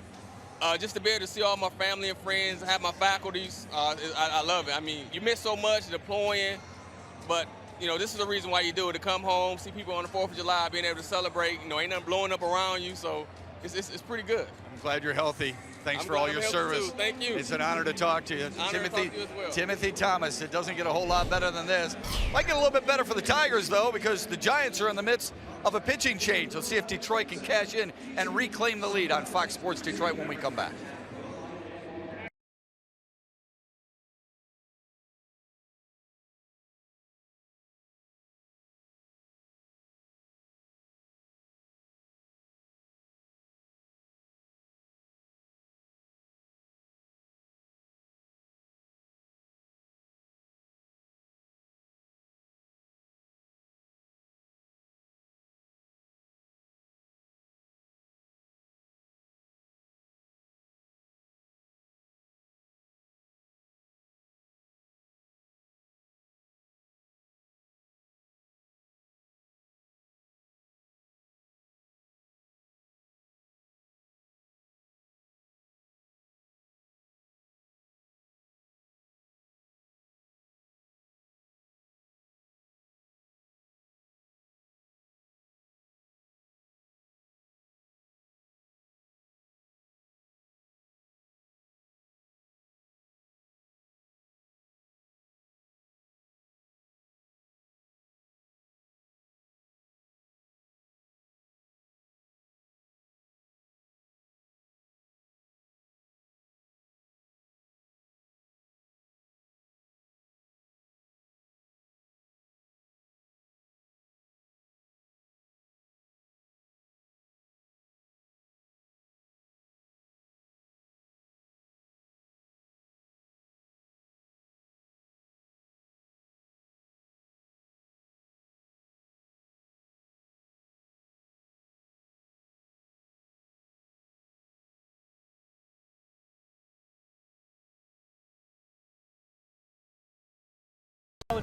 E: Just to be able to see all my family and friends, have my faculties. I love it. I mean, you miss so much deploying, but you know, this is the reason why you do it, to come home, see people on the 4th of July, being able to celebrate. You know, ain't nothing blowing up around you, so it's pretty good.
I: I'm glad you're healthy. Thanks for all your service.
E: Thank you.
I: It's an honor to talk to you. Timothy Thomas. It doesn't get a whole lot better than this. Might get a little bit better for the Tigers, though, because the Giants are in the midst of a pitching change. Let's see if Detroit can cash in and reclaim the lead on Fox Sports Detroit when we come back.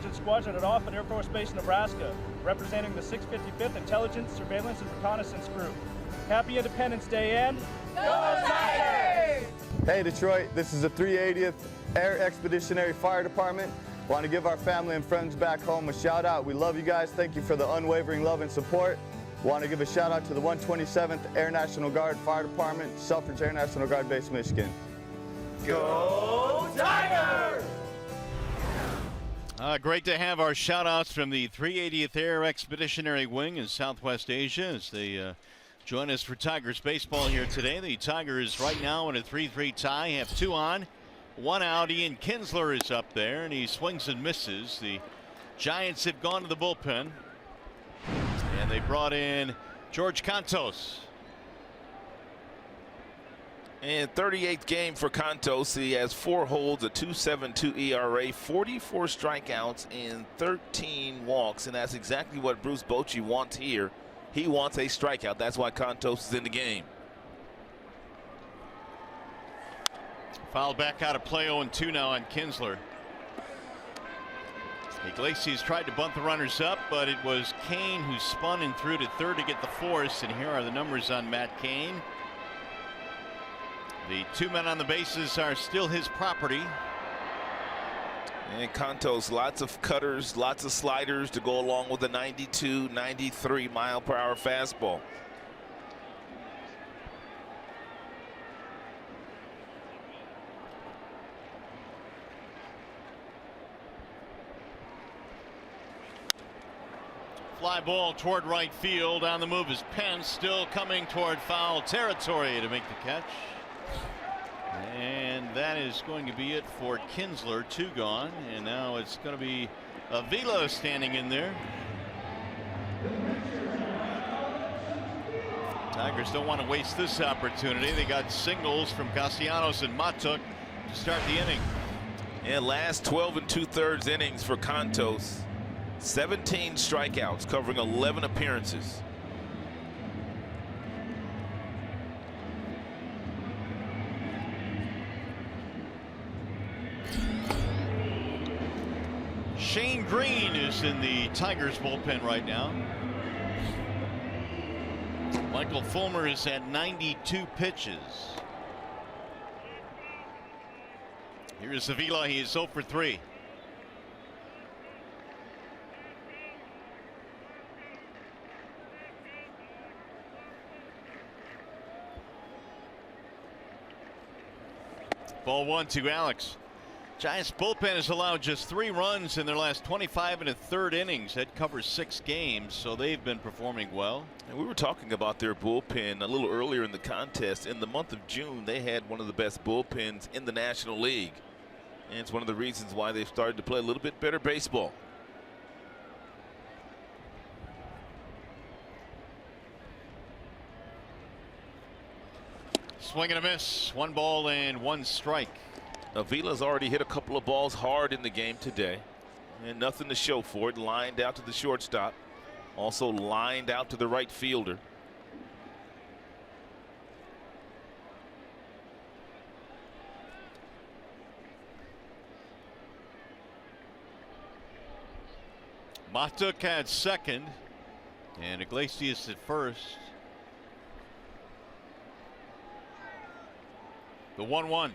F: Intelligence Squadron at Offutt Air Force Base, Nebraska, representing the 655th Intelligence, Surveillance, and Reconnaissance Group. Happy Independence Day and Go Tigers!
G: Hey Detroit, this is the 380th Air Expeditionary Fire Department. Want to give our family and friends back home a shout out. We love you guys. Thank you for the unwavering love and support. Want to give a shout out to the 127th Air National Guard Fire Department, Selfridge Air National Guard Base, Michigan.
C: Go Tigers!
Q: Great to have our shout-outs from the 380th Air Expeditionary Wing in Southwest Asia as they join us for Tigers baseball here today. The Tigers right now in a 3-3 tie have 2 on, 1 out. Ian Kinsler is up there, and he swings and misses. The Giants have gone to the bullpen, and they brought in George Cantos.
D: And 38th game for Cantos. He has 4 holds, a 2.72 ERA, 44 strikeouts, and 13 walks. And that's exactly what Bruce Bochy wants here. He wants a strikeout. That's why Cantos is in the game.
Q: Fouled back out of play. 0-2 now on Kinsler. Iglesias tried to bunt the runners up, but it was Kane who spun and threw to third to get the force. And here are the numbers on Matt Kane. The 2 men on the bases are still his property.
D: And Cantos, lots of cutters, lots of sliders to go along with the 92, 93 mile per hour fastball.
Q: Fly ball toward right field. On the move is Pence, still coming toward foul territory to make the catch. And that is going to be it for Kinsler. 2 gone, and now it's going to be Avila standing in there. Tigers don't want to waste this opportunity. They got singles from Castellanos and Matuk to start the inning.
D: And last 12 2/3 innings for Cantos. 17 strikeouts, covering 11 appearances.
Q: Shane Green is in the Tigers bullpen right now. Michael Fulmer has had 92 pitches. Here is Avila. He is 0 for 3. Ball 1 to Alex. Giants bullpen has allowed just 3 runs in their last 25 1/3 innings. That covers 6 games, so they've been performing well.
D: And we were talking about their bullpen a little earlier in the contest. In the month of June, they had one of the best bullpens in the National League. And it's one of the reasons why they've started to play a little bit better baseball.
Q: Swing and a miss. 1 ball and 1 strike.
D: Avila's already hit a couple of balls hard in the game today, and nothing to show for it. Lined out to the shortstop, also lined out to the right fielder.
Q: Matuk had second, and Iglesias at first. The 1-1.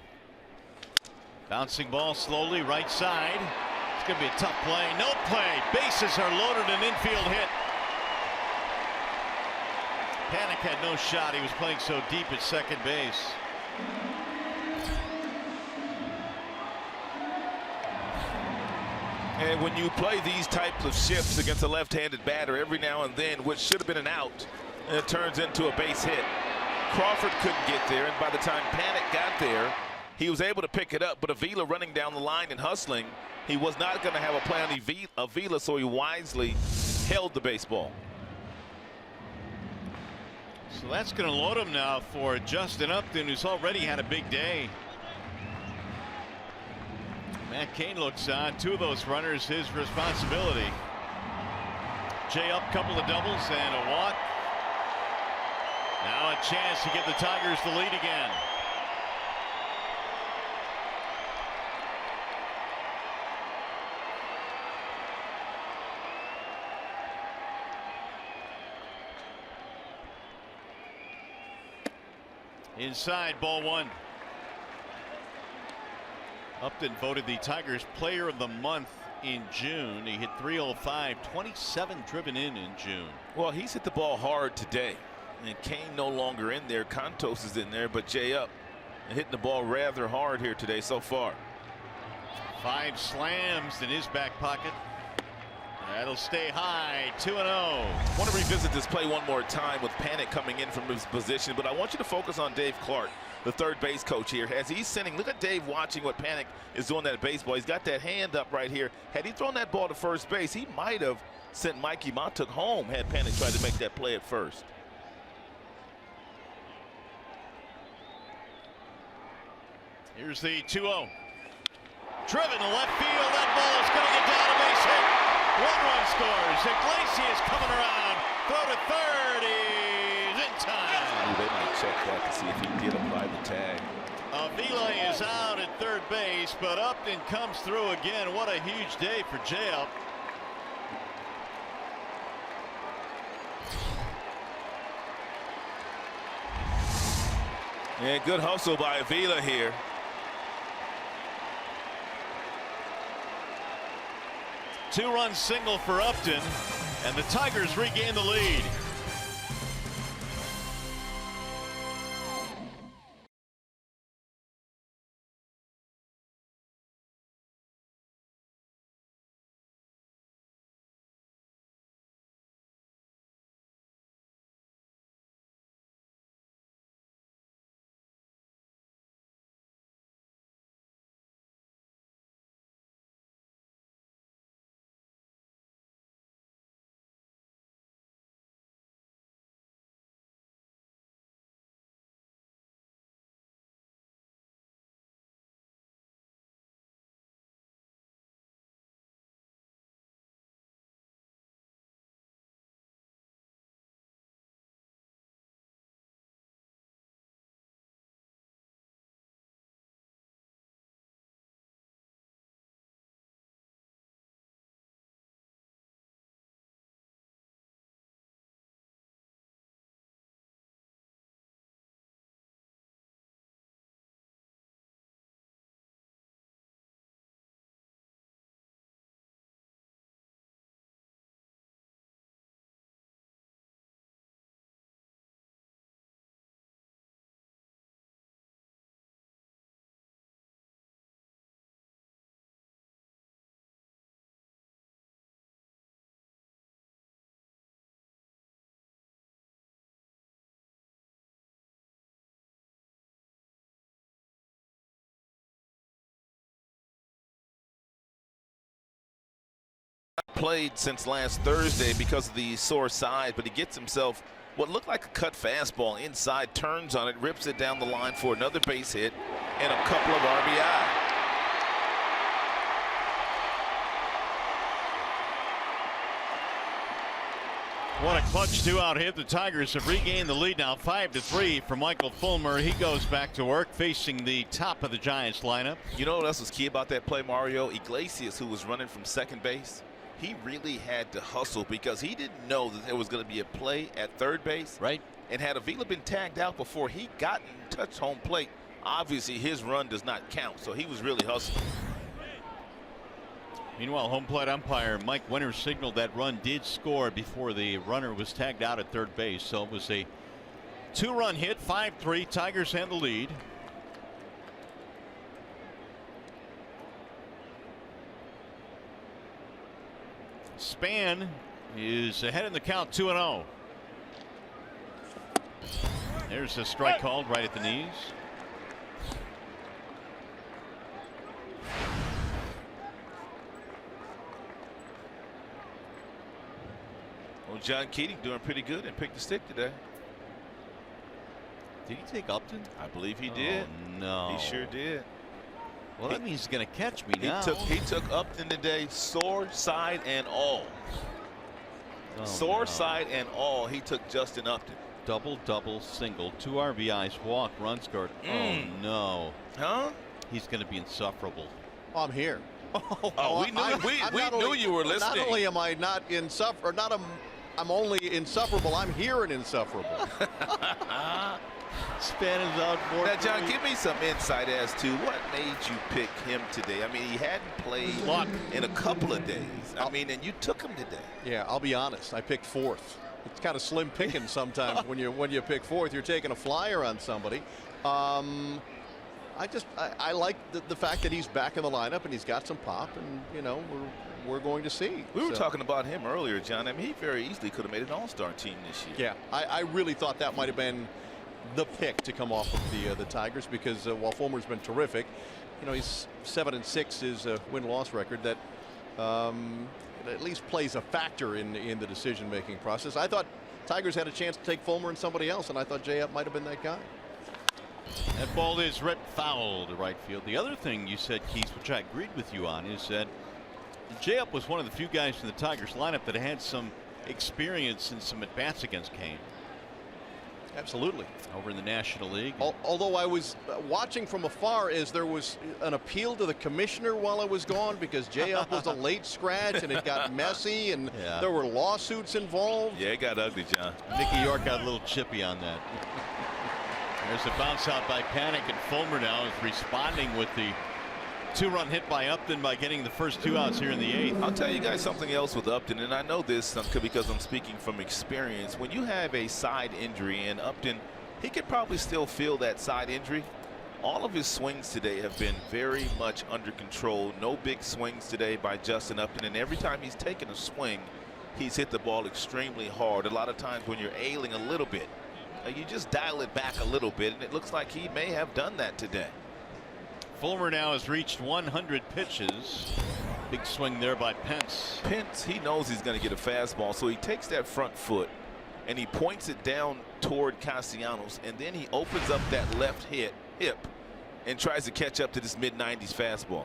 Q: Bouncing ball slowly right side. It's going to be a tough play. No play. Bases are loaded. An infield hit. Panic had no shot. He was playing so deep at second base.
D: And when you play these types of shifts against a left-handed batter every now and then, which should have been an out, and it turns into a base hit. Crawford couldn't get there, and by the time Panic got there, he was able to pick it up. But Avila running down the line and hustling, he was not going to have a play on Avila, so he wisely held the baseball.
Q: So that's going to load him now for Justin Upton, who's already had a big day. Matt Cain looks on. 2 of those runners his responsibility. Jay up, couple of doubles and a walk. Now a chance to give the Tigers the lead again. Inside, ball one. Upton voted the Tigers Player of the Month in June. He hit .305, 27 driven in June.
D: Well, he's hit the ball hard today. And Kane no longer in there. Contos is in there, but Jay up and hitting the ball rather hard here today so far.
Q: 5 slams in his back pocket. That'll stay high. 2-0.
D: I want to revisit this play one more time with Panic coming in from his position, but I want you to focus on Dave Clark, the third base coach here. As he's sending, look at Dave watching what Panic is doing at baseball. He's got that hand up right here. Had he thrown that ball to first base, he might have sent Mikey Montauk home had Panic tried to make that play at first.
Q: Here's the 2-0. Driven to left field. That ball is going to get down a base hit. 1 run scores. Iglesias coming around. Throw to third. He's in time.
D: They might check that to see if he did apply the tag.
Q: Avila is out at third base, but Upton comes through again. What a huge day for J.L.
D: Yeah, good hustle by Avila here.
Q: Two-run single for Upton, and the Tigers regain the lead.
D: Played since last Thursday because of the sore side, but he gets himself what looked like a cut fastball inside, turns on it, rips it down the line for another base hit and a couple of RBI.
Q: What a clutch two-out hit. The Tigers have regained the lead now 5-3 for Michael Fulmer. He goes back to work facing the top of the Giants lineup.
D: You know what else was key about that play, Mario? Iglesias, who was running from second base, he really had to hustle because he didn't know that there was going to be a play at third base.
Q: Right.
D: And had Avila been tagged out before he got in touch home plate, obviously his run does not count. So he was really hustling.
Q: Meanwhile, home plate umpire Mike Winter signaled that run did score before the runner was tagged out at third base. So it was a 2-run hit, 5-3. Tigers had the lead. Span is ahead in the count, 2-0. There's a strike called right at the knees.
D: Well, John Keating doing pretty good and picked the stick today.
Q: Did he take Upton?
D: I believe he did.
Q: Oh, no.
D: He sure did.
Q: Well, that means he's going to catch me now.
D: He took Upton today, sore side and all. Sore side and all. He took Justin Upton.
Q: Double, double, single, 2 RBIs, walk, run scored. Oh no.
D: Huh?
Q: He's going to be insufferable.
H: Oh, I'm here.
D: We knew you were listening.
H: Not only am I not insufferable, I'm only insufferable. I'm here and insufferable.
Q: Span is out for.
D: Now, John, give me some insight as to what made you pick him today. I mean, he hadn't played in a couple of days. I mean, and you took him today.
Q: Yeah, I'll be honest. I picked fourth. It's kind of slim picking sometimes when you pick fourth. You're taking a flyer on somebody. I like the fact that he's back in the lineup and he's got some pop, and you know we're going to see.
D: We were talking about him earlier, John. I mean, he very easily could have made an all-star team this year.
Q: Yeah, I really thought that might have been the pick to come off of the Tigers, because while Fulmer's been terrific, you know, he's 7-6 his win-loss record. That at least plays a factor in the decision-making process. I thought Tigers had a chance to take Fulmer and somebody else, and I thought J.Up might have been that guy.
H: That ball is ripped foul to right field. The other thing you said, Keith, which I agreed with you on, is that J.Up was one of the few guys in the Tigers lineup that had some experience and some at-bats against Kane.
Q: Absolutely.
H: Over in the National League.
Q: Although I was watching from afar as there was an appeal to the commissioner while I was gone, because J.Up was a late scratch and it got messy and there were lawsuits involved.
D: Yeah, it got ugly, John.
H: Nicky York got a little chippy on that. There's a bounce out by Panic, and Fulmer now is responding with the two-run hit by Upton by getting the first two outs here in the eighth.
D: I'll tell you guys something else with Upton, and I know this because I'm speaking from experience. When you have a side injury, and Upton, he could probably still feel that side injury. All of his swings today have been very much under control. No big swings today by Justin Upton, and every time he's taken a swing, he's hit the ball extremely hard. A lot of times when you're ailing a little bit, you just dial it back a little bit, and it looks like he may have done that today.
H: Fulmer now has reached 100 pitches. Big swing there by Pence.
D: Pence, he knows he's going to get a fastball, so he takes that front foot and he points it down toward Castellanos, and then he opens up that left hip and tries to catch up to this mid-90s fastball.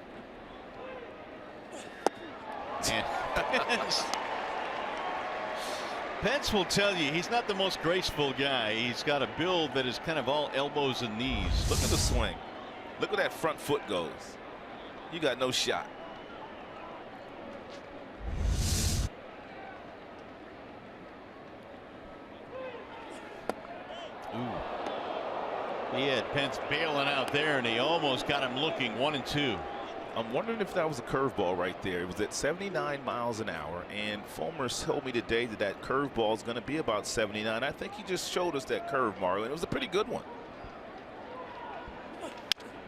H: Pence will tell you he's not the most graceful guy. He's got a build that is kind of all elbows and knees.
D: Look at the swing. Look where that front foot goes. You got no shot.
H: He had Pence bailing out there, and he almost got him looking 1-2.
D: I'm wondering if that was a curveball right there. It was at 79 miles an hour, and Fulmer told me today that curveball is going to be about 79. I think he just showed us that curve, Marlon. It was a pretty good one.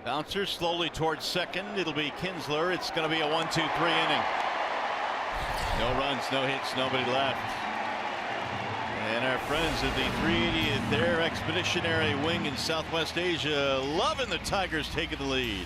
H: Bouncer slowly towards second. It'll be Kinsler. It's going to be a 1-2-3 inning. No runs, no hits, nobody left. And our friends at the 380th Air Expeditionary Wing in Southwest Asia loving the Tigers taking the lead.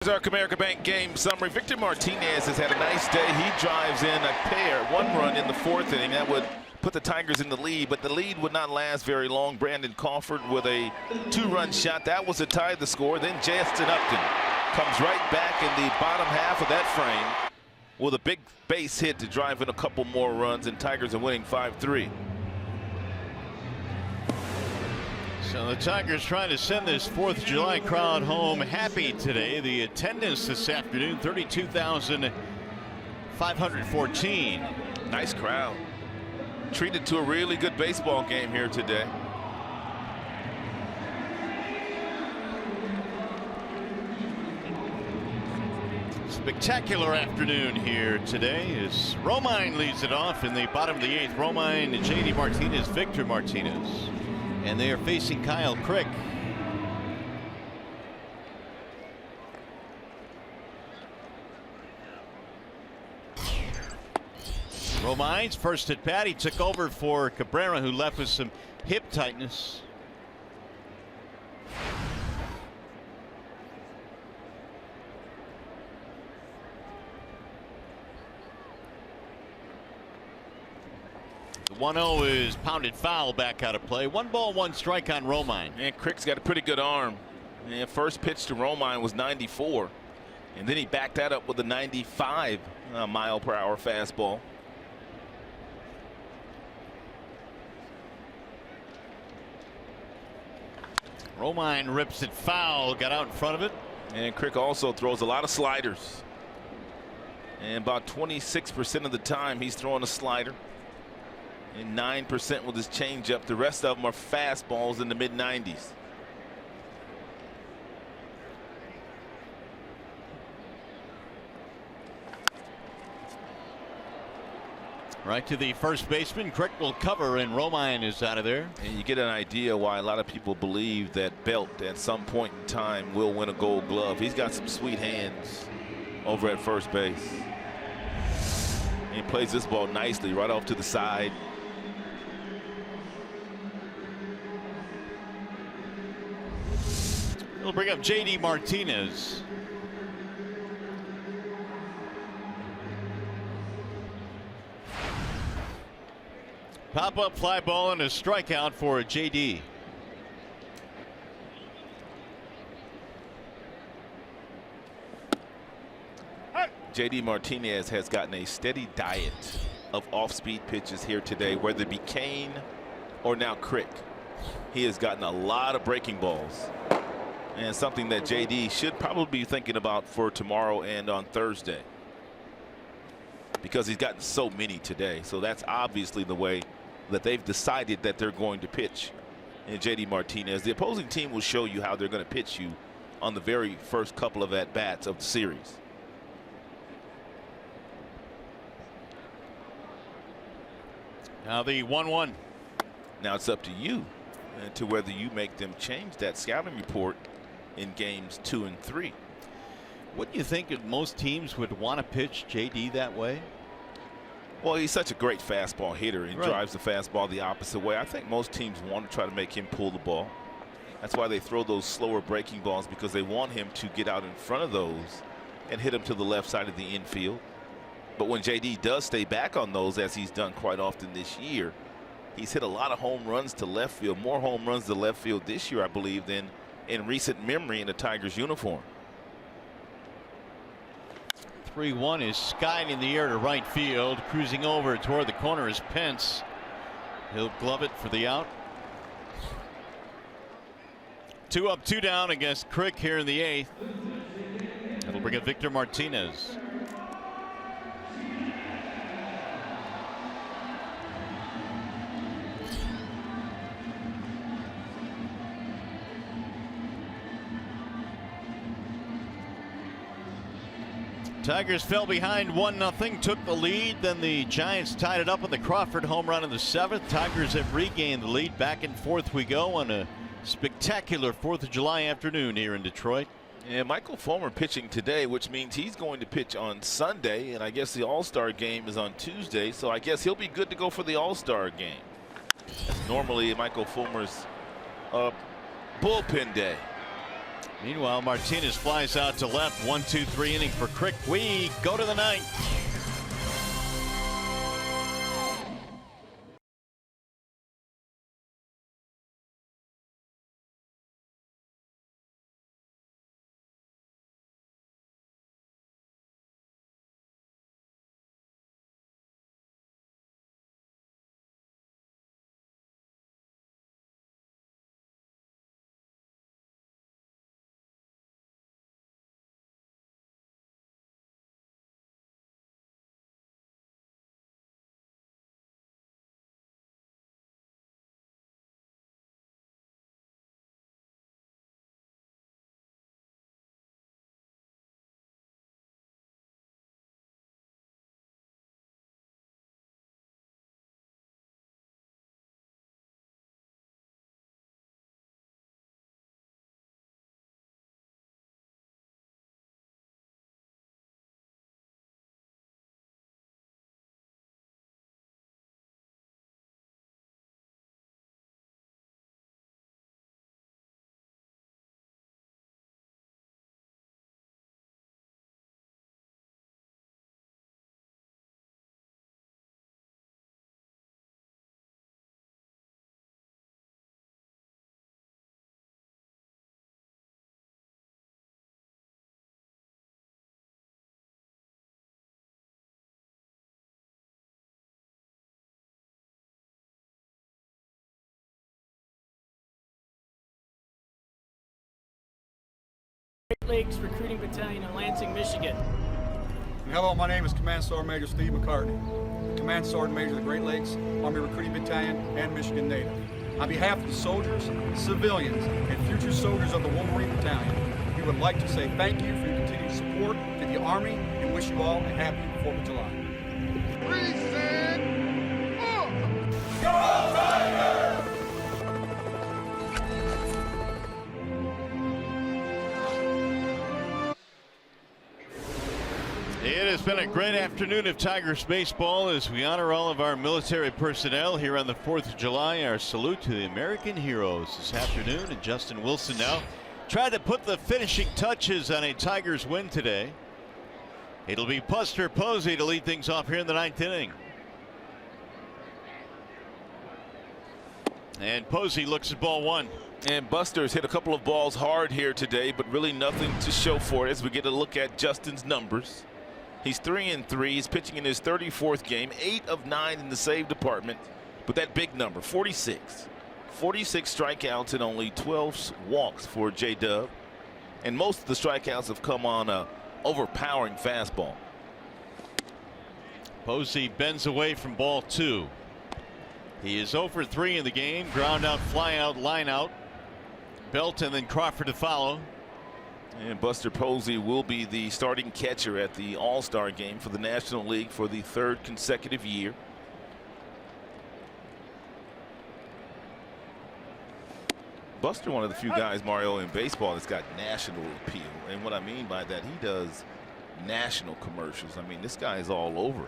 D: Our Comerica Bank game summary. Victor Martinez has had a nice day. He drives in one run in the 4th inning. That would put the Tigers in the lead, but the lead would not last very long. Brandon Crawford with a 2-run shot. That was to tie the score. Then Justin Upton comes right back in the bottom half of that frame with a big base hit to drive in a couple more runs, and Tigers are winning 5-3.
H: So the Tigers trying to send this 4th of July crowd home happy today. The attendance this afternoon, 32,514.
D: Nice crowd. Treated to a really good baseball game here today.
H: Spectacular afternoon here today as Romine leads it off in the bottom of the 8th. Romine, J.D. Martinez, Victor Martinez. And they are facing Kyle Crick. Romine's first at bat. He took over for Cabrera, who left with some hip tightness. The 1-0 is pounded foul back out of play. 1 ball, 1 strike on Romine.
D: And Crick's got a pretty good arm. And first pitch to Romine was 94. And then he backed that up with a 95 mile-per-hour fastball.
H: Romine rips it foul, got out in front of it.
D: And Crick also throws a lot of sliders. And about 26% of the time he's throwing a slider. And 9% with his changeup. The rest of them are fastballs in the mid-90s.
H: Right to the first baseman. Crick will cover, and Romine is out of there.
D: And you get an idea why a lot of people believe that Belt at some point in time will win a Gold Glove. He's got some sweet hands over at first base. He plays this ball nicely right off to the side.
H: He'll bring up J.D. Martinez. Pop-up fly ball and a strikeout for J.D.
D: J.D. Martinez has gotten a steady diet of off-speed pitches here today, whether it be Kane or now Crick. He has gotten a lot of breaking balls. And something that J.D. should probably be thinking about for tomorrow and on Thursday, because he's gotten so many today. So that's obviously the way that they've decided that they're going to pitch. And J.D. Martinez, the opposing team will show you how they're going to pitch you on the very first couple of at-bats of the series.
H: Now the 1-1.
D: Now it's up to you to whether you make them change that scouting report in games 2 and 3.
H: What do you think if most teams would want to pitch J.D. that way?
D: Well, he's such a great fastball hitter and
H: right.
D: drives the fastball the opposite way. I think most teams want to try to make him pull the ball. That's why they throw those slower breaking balls, because they want him to get out in front of those and hit him to the left side of the infield. But when J.D. does stay back on those, as he's done quite often this year, he's hit a lot of home runs to left field, more home runs to left field this year, I believe, than in recent memory in a Tigers uniform.
H: 3-1 is skied in the air to right field. Cruising over toward the corner is Pence. He'll glove it for the out. 2 up, 2 down against Crick here in the 8th. That'll bring up Victor Martinez. Tigers fell behind 1-0, took the lead, then the Giants tied it up with the Crawford home run in the 7th. Tigers have regained the lead. Back and forth we go on a spectacular 4th of July afternoon here in Detroit.
D: And Michael Fulmer pitching today, which means he's going to pitch on Sunday, and I guess the All-Star game is on Tuesday, so I guess he'll be good to go for the All-Star game. That's normally Michael Fulmer's bullpen day.
H: Meanwhile, Martinez flies out to left. 1-2-3 inning for Crick. We go to the ninth.
J: Great Lakes Recruiting Battalion in Lansing, Michigan.
K: Hello, my name is Command Sergeant Major Steve McCartney, Command Sergeant Major of the Great Lakes Army Recruiting Battalion and Michigan Native. On behalf of the soldiers, civilians, and future soldiers of the Wolverine Battalion, we would like to say thank you for your continued support to the Army and wish you all a happy 4th of July.
C: Go Tigers!
H: It has been a great afternoon of Tigers baseball as we honor all of our military personnel here on the 4th of July. Our salute to the American heroes this afternoon. And Justin Wilson now tried to put the finishing touches on a Tigers win today. It'll be Buster Posey to lead things off here in the 9th inning. And Posey looks at ball one.
D: And Buster's hit a couple of balls hard here today, but really nothing to show for it as we get a look at Justin's numbers. He's 3-3. He's pitching in his 34th game, 8 of 9 in the save department. But that big number, 46. 46 strikeouts and only 12 walks for J-Dub. And most of the strikeouts have come on a overpowering fastball.
H: Posey bends away from ball two. He is 0 for 3 in the game. Ground out, fly out, line out. Belt and then Crawford to follow.
D: And Buster Posey will be the starting catcher at the All-Star game for the National League for the 3rd consecutive year. Buster, one of the few guys, Mario, in baseball that's got national appeal. And what I mean by that, he does national commercials. I mean, this guy is all over.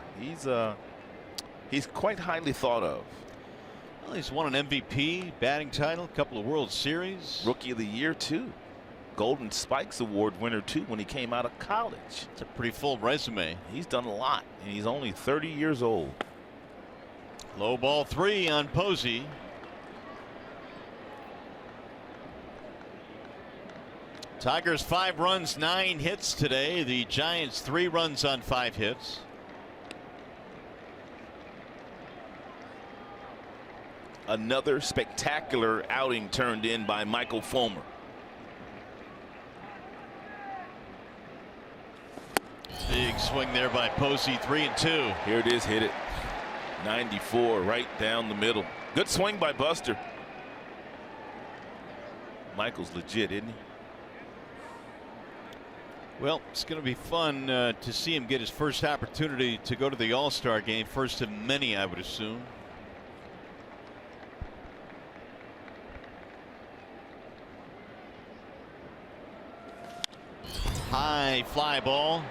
D: He's quite highly thought of.
H: Well, he's won an MVP, batting title, a couple of World Series.
D: Rookie of the Year, too. Golden Spikes Award winner, too, when he came out of college.
H: It's a pretty full resume.
D: He's done a lot, and he's only 30 years old.
H: Low ball 3 on Posey. Tigers 5 runs, 9 hits today. The Giants 3 runs on 5 hits.
D: Another spectacular outing turned in by Michael Fulmer.
H: Big swing there by Posey, 3-2.
D: Here it is, hit it. 94 right down the middle. Good swing by Buster. Michael's legit, isn't he?
H: Well, it's going to be fun to see him get his first opportunity to go to the All-Star game. First of many, I would assume. High fly ball.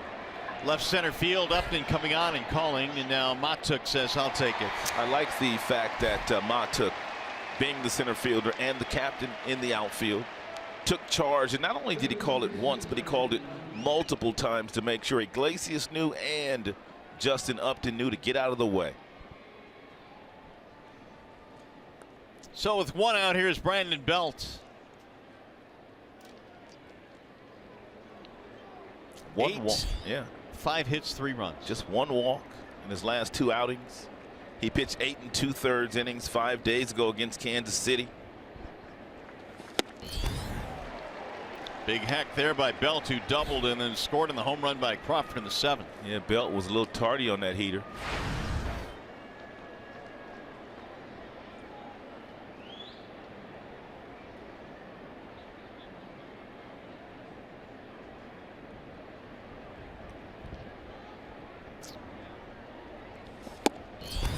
H: Left center field. Upton coming on and calling, and now Matuk says, I'll take it.
D: I like the fact that Matuk, being the center fielder and the captain in the outfield, took charge, and not only did he call it once, but he called it multiple times to make sure Iglesias knew and Justin Upton knew to get out of the way.
H: So with one out, here's Brandon Belt.
D: One walk. Yeah.
H: 5 hits, 3 runs.
D: Just 1 walk in his last 2 outings. He pitched 8 2/3 innings 5 days ago against Kansas City.
H: Big hack there by Belt, who doubled and then scored in the home run by Crawford in the 7th.
D: Yeah, Belt was a little tardy on that heater.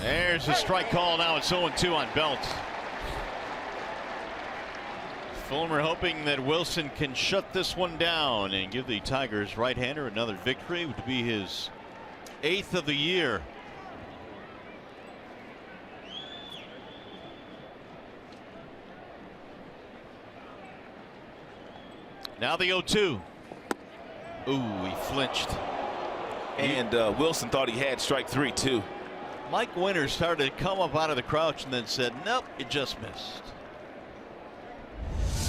H: There's a strike call. Now it's 0-2 on Belt. Fulmer hoping that Wilson can shut this one down and give the Tigers right-hander another victory. It would be his 8th of the year. Now the 0-2. Ooh, he flinched.
D: And Wilson thought he had strike 3 too.
H: Mike Winters started to come up out of the crouch and then said, nope, it just missed.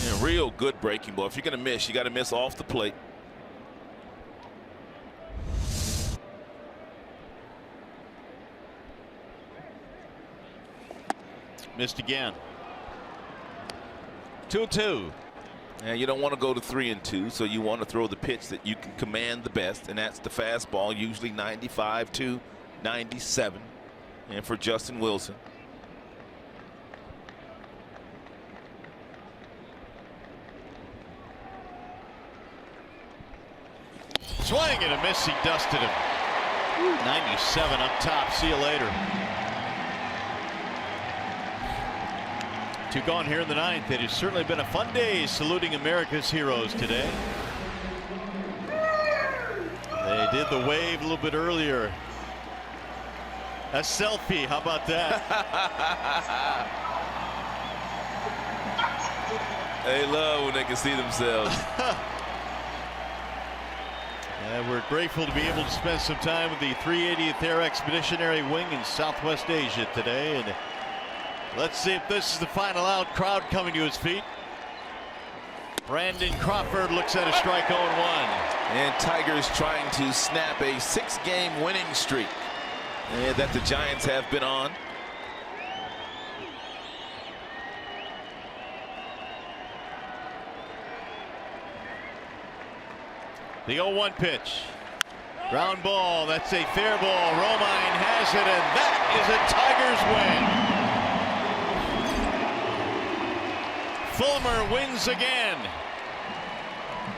D: Yeah, real good breaking ball. If you're going to miss, you got to miss off the plate.
H: Missed again. 2-2.
D: Yeah, you don't want to go to 3-2, so you want to throw the pitch that you can command the best, and that's the fastball, usually 95 to 97. And for Justin Wilson.
H: Swing and a miss. He dusted him. 97 up top. See you later. 2 gone here in the 9th. It has certainly been a fun day saluting America's heroes today. They did the wave a little bit earlier. A selfie, how about that?
D: They love when they can see themselves.
H: Yeah, we're grateful to be able to spend some time with the 380th Air Expeditionary Wing in Southwest Asia today. And let's see if this is the final out. Crowd coming to his feet. Brandon Crawford looks at a strike 0-1.
D: And Tigers trying to snap a 6-game winning streak that the Giants have been on.
H: The 0-1 pitch. Ground ball. That's a fair ball. Romine has it, and that is a Tigers win. Fulmer wins again.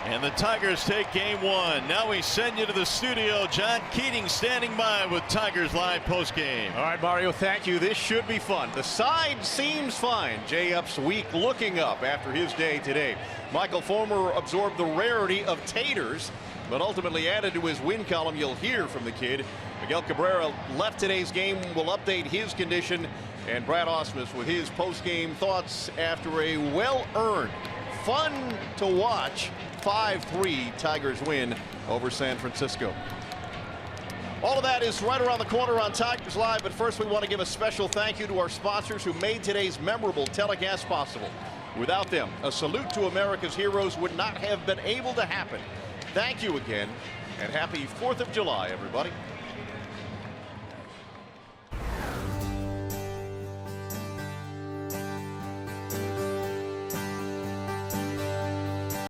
H: And the Tigers take game 1. Now we send you to the studio. John Keating standing by with Tigers Live postgame.
Q: All right, Mario, thank you. This should be fun. The side seems fine. Jay Up's week looking up after his day today. Michael Fulmer absorbed the rarity of taters, but ultimately added to his win column. You'll hear from the kid. Miguel Cabrera left today's game. Will update his condition. And Brad Ausmus with his postgame thoughts after a well-earned, fun to watch 5-3 Tigers win over San Francisco. All of that is right around the corner on Tigers Live, but first we want to give a special thank you to our sponsors who made today's memorable telecast possible. Without them, a salute to America's heroes would not have been able to happen. Thank you again, and happy 4th of July, everybody.